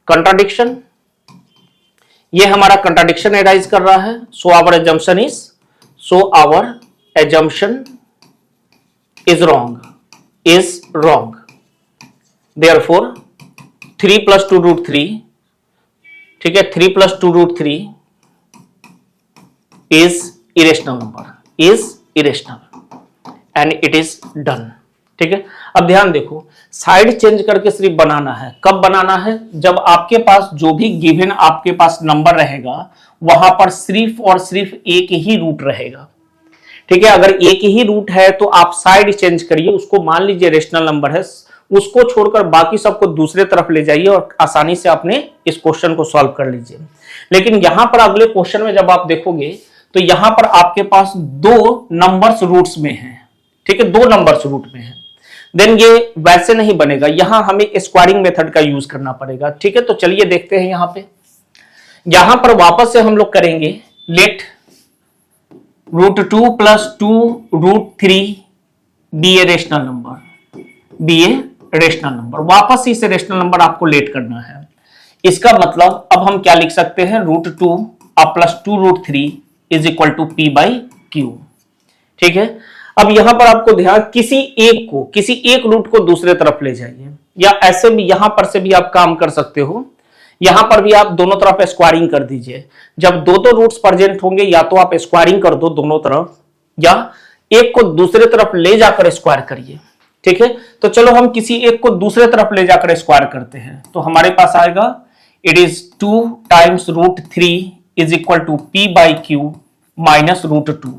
contradiction, ये हमारा कंट्राडिक्शन एराइज कर रहा है। So our assumption is wrong. Therefore 3 + 2√3, ठीक है, 3 + 2√3 is irrational and it is done. ठीक है, अब ध्यान देखो, साइड चेंज करके सिर्फ बनाना है। कब बनाना है, जब आपके पास जो भी गिवन आपके पास नंबर रहेगा वहां पर सिर्फ और सिर्फ एक ही रूट रहेगा। ठीक है, अगर एक ही रूट है तो आप साइड चेंज करिए, उसको मान लीजिए रेशनल नंबर है, उसको छोड़कर बाकी सबको दूसरे तरफ ले जाइए और आसानी से आपने इस क्वेश्चन को सॉल्व कर लीजिए। लेकिन यहां पर अगले क्वेश्चन में जब आप देखोगे तो यहां पर आपके पास 2 नंबर्स रूट्स में है। ठीक है, 2 नंबर्स रूट में है, देन ये वैसे नहीं बनेगा, यहां हमें स्क्वायरिंग मेथड का यूज करना पड़ेगा। ठीक है, तो चलिए देखते हैं यहां पर वापस से हम लोग करेंगे let √2 + 2√3 be a rational number, वापस से इसे रेशनल नंबर आपको लेट करना है। इसका मतलब अब हम क्या लिख सकते हैं, √2 + 2√3 इज इक्वल टू p/q। ठीक है, अब यहां पर आपको ध्यान, किसी एक रूट को दूसरे तरफ ले जाइए। या ऐसे भी यहां पर से भी आप काम कर सकते हो। यहां पर भी आप दोनों तरफ स्क्वायरिंग कर दीजिए। जब दो दो रूट्स प्रेजेंट होंगे या तो आप स्क्वायरिंग कर दो दोनों तरफ, या एक को दूसरे तरफ ले जाकर स्क्वायर करिए। ठीक है, तो चलो हम किसी एक को दूसरे तरफ ले जाकर स्क्वायर करते हैं। तो हमारे पास आएगा it is 2 times √3 is equal to p/q minus √2।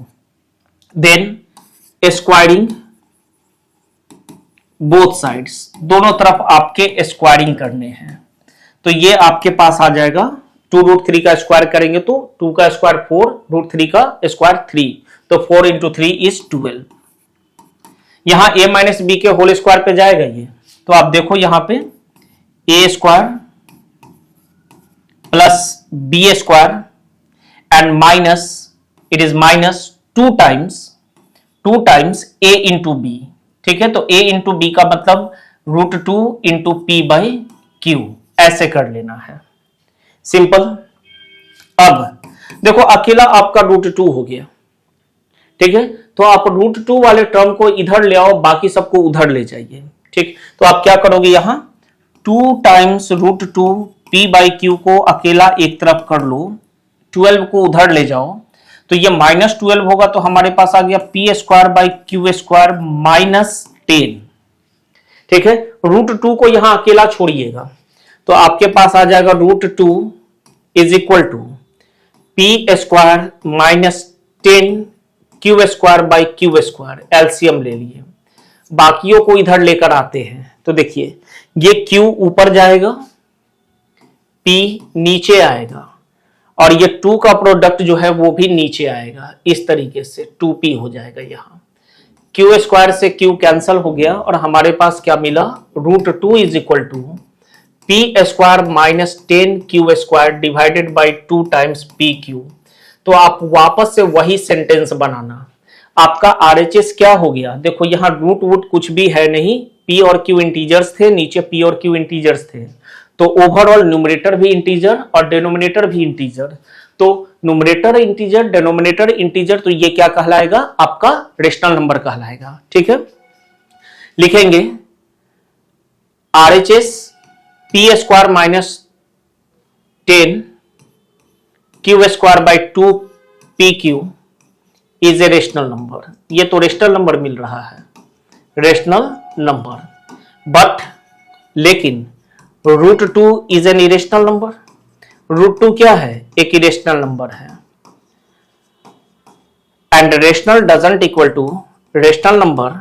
Then squaring both sides, दोनों तरफ आपके स्क्वायरिंग करने हैं। तो ये आपके पास आ जाएगा 2√3 का स्क्वायर करेंगे तो 2 का स्क्वायर 4, √3 का स्क्वायर 3, तो 4 × 3 इज 12। यहां a माइनस बी के होल स्क्वायर पे जाएगा ये, तो आप देखो यहां पे a square plus b square and minus it is minus 2 times a into b. ठीक है, तो a इंटू बी का मतलब √2 इंटू p/q, ऐसे कर लेना है, सिंपल। अब देखो अकेला आपका √2 हो गया। ठीक है, तो आप √2 वाले टर्म को इधर ले आओ, बाकी सबको उधर ले जाइए। ठीक, तो आप क्या करोगे, यहां 2 टाइम्स √2 p/q को अकेला एक तरफ कर लो, 12 को उधर ले जाओ, तो ये -12 होगा। तो हमारे पास आ गया p²/q² माइनस 10। ठीक है, √2 को यहां अकेला छोड़िएगा, तो आपके पास आ जाएगा √2 is equal to p² minus 10 q²/q²। LCM ले लिए, बाकियों को इधर लेकर आते हैं। तो देखिए ये q ऊपर जाएगा, p नीचे आएगा, और ये 2 का प्रोडक्ट जो है वो भी नीचे आएगा। इस तरीके से 2p हो जाएगा। यहां q² से q कैंसल हो गया और हमारे पास क्या मिला, √2 is equal to p² minus 10 q² divided by 2 times pq। तो आप वापस से वही सेंटेंस बनाना। आपका RHS क्या हो गया, देखो यहां रूट कुछ भी है नहीं, p और q इंटीजर्स थे, नीचे p और q इंटीजर्स थे, तो ओवरऑल न्यूमरेटर भी इंटीजर और डिनोमिनेटर भी इंटीजर। तो न्यूमरेटर इंटीजर, डिनोमिनेटर इंटीजर, तो ये क्या कहलाएगा, आपका रेशनल नंबर कहलाएगा। ठीक है, लिखेंगे RHS p² minus 10 q²/2 pq is a rational number. ये तो रेशनल नंबर मिल रहा है, रेशनल नंबर, बट लेकिन √2 इज एन इरेशनल नंबर। √2 क्या है, एक इरेशनल नंबर है, and rational doesn't equal to, rational number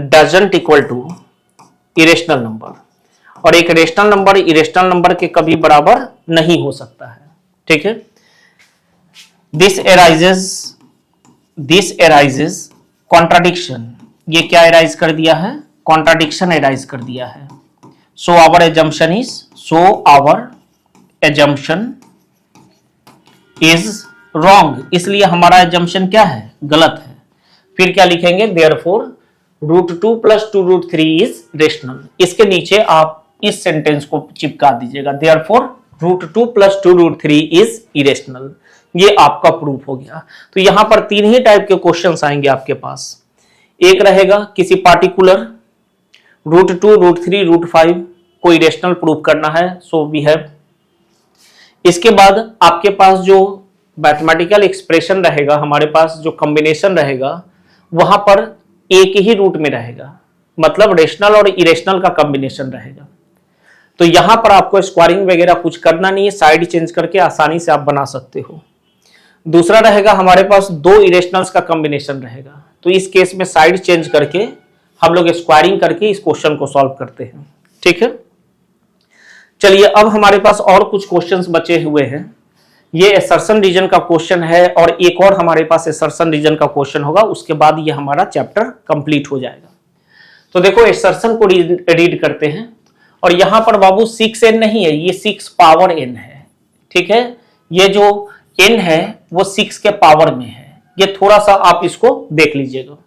doesn't equal to irrational number, और एक रेशनल नंबर इरेशनल नंबर के कभी बराबर नहीं हो सकता है। ठीक है, दिस एराइजेस कॉन्ट्राडिक्शन, ये क्या एराइज कर दिया है, कॉन्ट्राडिक्शन एराइज कर दिया है। So our assumption is wrong, इसलिए हमारा एजम्पशन क्या है, गलत है। फिर क्या लिखेंगे, देयरफॉर √2 + 2√3 इज रेशनल। इसके नीचे आप इस सेंटेंस को चिपका दीजिएगा, देयरफॉर √2 + 2√3 इज इरेशनल। ये आपका प्रूफ हो गया। तो यहां पर 3 ही टाइप के क्वेश्चंस आएंगे आपके पास। एक रहेगा किसी पार्टिकुलर √2, √3, √5 को इरेशनल प्रूफ करना है, सो वी हैव। इसके बाद आपके पास जो मैथमेटिकल एक्सप्रेशन रहेगा, हमारे पास जो कॉम्बिनेशन रहेगा, वहां पर एक ही रूट में रहेगा, मतलब रेशनल और इरेशनल का कॉम्बिनेशन रहेगा। तो यहां पर आपको स्क्वायरिंग वगैरह कुछ करना नहीं है, साइड चेंज करके आसानी से आप बना सकते हो। दूसरा रहेगा हमारे पास 2 इरेशनल्स का कॉम्बिनेशन रहेगा, तो इस केस में साइड चेंज करके हम लोग स्क्वायरिंग करके इस क्वेश्चन को सॉल्व करते हैं। ठीक है, चलिए अब हमारे पास और कुछ क्वेश्चंस बचे हुए हैं। ये असर्शन रीजन का क्वेश्चन है और एक और हमारे पास असर्शन रीजन का क्वेश्चन होगा, उसके बाद ये हमारा चैप्टर कंप्लीट हो जाएगा। तो देखो असर्शन को रीड करते हैं, और यहां पर बाबू 6n नहीं है, ये 6 पावर n है। ठीक है, ये जो n है वो 6 के पावर में है, ये थोड़ा सा आप इसको देख लीजिएगा।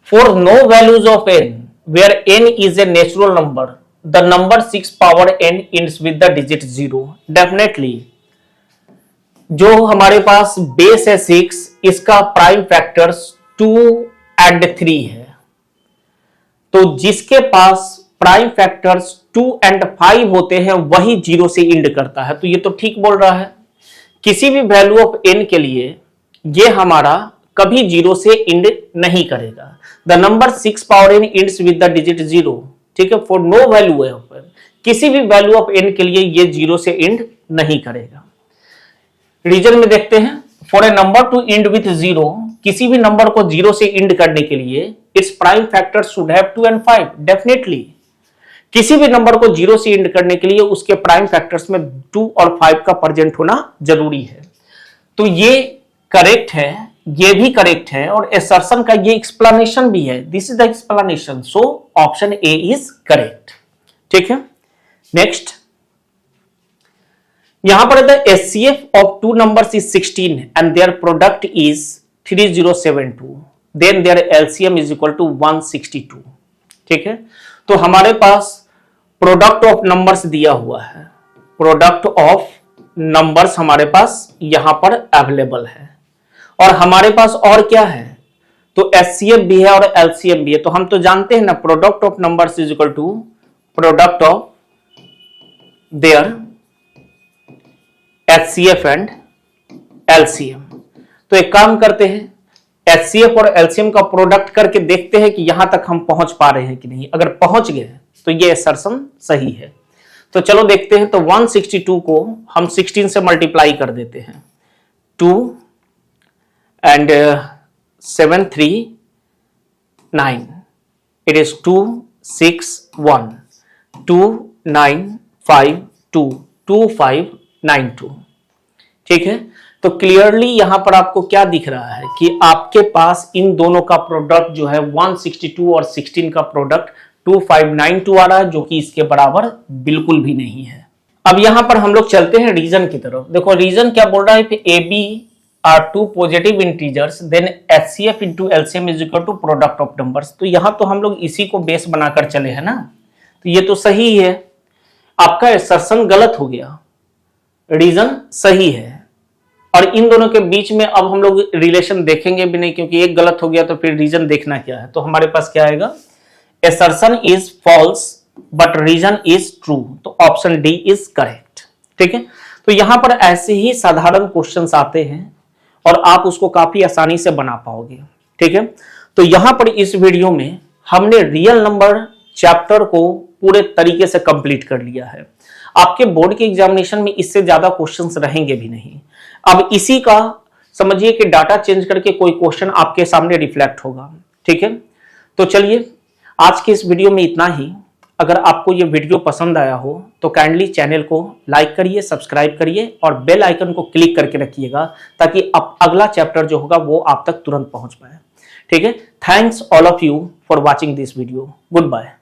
For no values of n where n is a natural number the number 6 power n ends with the digit 0। Definitely जो हमारे पास बेस है 6, इसका प्राइम फैक्टर्स 2 and 3 है, तो जिसके पास प्राइम फैक्टर्स 2 और 5 होते हैं वही 0 से इंड करता है। तो ये तो ठीक बोल रहा है। किसी भी वैल्यू ऑफ n के लिए ये हमारा कभी 0 से इंड नहीं करेगा। The number 6 power n ends with the digit 0, ठीक है, फॉर नो वैल्यू है, किसी भी वैल्यू ऑफ n के लिए ये 0 से इंड नहीं करेगा। रीजन में देखते हैं, for a number to end with 0, किसी भी नंबर को 0 से इंड करने के लिए it's prime factor should have 2 और 5। डेफिनेटली किसी भी नंबर को 0 से इंड करने के लिए उसके प्राइम फैक्टर्स में 2 और 5 का प्रेजेंट होना जरूरी है। तो ये करेक्ट है, ये भी करेक्ट है, और असर्शन का ये एक्सप्लेनेशन भी है। This is the explanation, so option A is correct. ठीक है, नेक्स्ट यहां पर the HCF of two numbers is 16 and their product is 3072, then their LCM is equal to 162। ठीक है, तो हमारे पास प्रोडक्ट ऑफ नंबर्स दिया हुआ है, प्रोडक्ट ऑफ नंबर्स हमारे पास यहां पर अवेलेबल है, और हमारे पास और क्या है, तो एचसीएफ भी है और एलसीएम भी है। तो हम तो जानते हैं ना, product of numbers is equal to product of their HCF and LCM. तो एक काम करते हैं, एचसीएफ और एलसीएम का प्रोडक्ट करके देखते हैं कि यहां तक हम पहुंच पा रहे हैं कि नहीं। अगर पहुंच गए तो ये असर्शन सही है। तो चलो देखते हैं। तो 162 को हम 16 से मल्टीप्लाई कर देते हैं, 2 and 7 3 9, it is 2 6 1 2 9 5 2 2 5 9 2। ठीक है, तो क्लियरली यहां पर आपको क्या दिख रहा है कि आपके पास इन दोनों का प्रोडक्ट जो है 162 और 16 का प्रोडक्ट 2592 आ रहा है, जो कि इसके बराबर बिल्कुल भी नहीं है। अब यहां पर हम लोग चलते हैं रीजन की तरफ। देखो रीजन क्या बोल रहा है, A B are two positive integers then HCF into LCM is equal to product of numbers. तो यहां तो हम लोग इसी को बेस बनाकर चले हैं ना, तो ये तो सही है। आपका असर्शन गलत हो गया, रीजन सही है, और इन दोनों के बीच में अब हम लोग रिलेशन देखेंगे भी नहीं, क्योंकि एक गलत हो गया तो फिर रीजन देखना क्या है। तो हमारे पास क्या आएगा, assertion is false but reason is true, तो ऑप्शन डी इज करेक्ट। ठीक है, तो यहां पर ऐसे ही साधारण क्वेश्चंस आते हैं और आप उसको काफी आसानी से बना पाओगे। ठीक है, तो यहां पर इस वीडियो में हमने रियल नंबर चैप्टर को पूरे तरीके से कंप्लीट कर लिया है। आपके बोर्ड के एग्जामिनेशन में इससे ज्यादा क्वेश्चंस रहेंगे भी नहीं। अब इसी का समझिए कि डाटा चेंज करके कोई क्वेश्चन आपके सामने रिफ्लेक्ट होगा। ठीक है, तो चलिए आज के इस वीडियो में इतना ही। अगर आपको ये वीडियो पसंद आया हो तो काइंडली चैनल को लाइक करिए, सब्सक्राइब करिए और बेल आइकन को क्लिक करके रखिएगा, ताकि अब अगला चैप्टर जो होगा वो आप तक तुरंत पहुंच पाए। ठीक है, thanks all of you for watching this video. Good bye.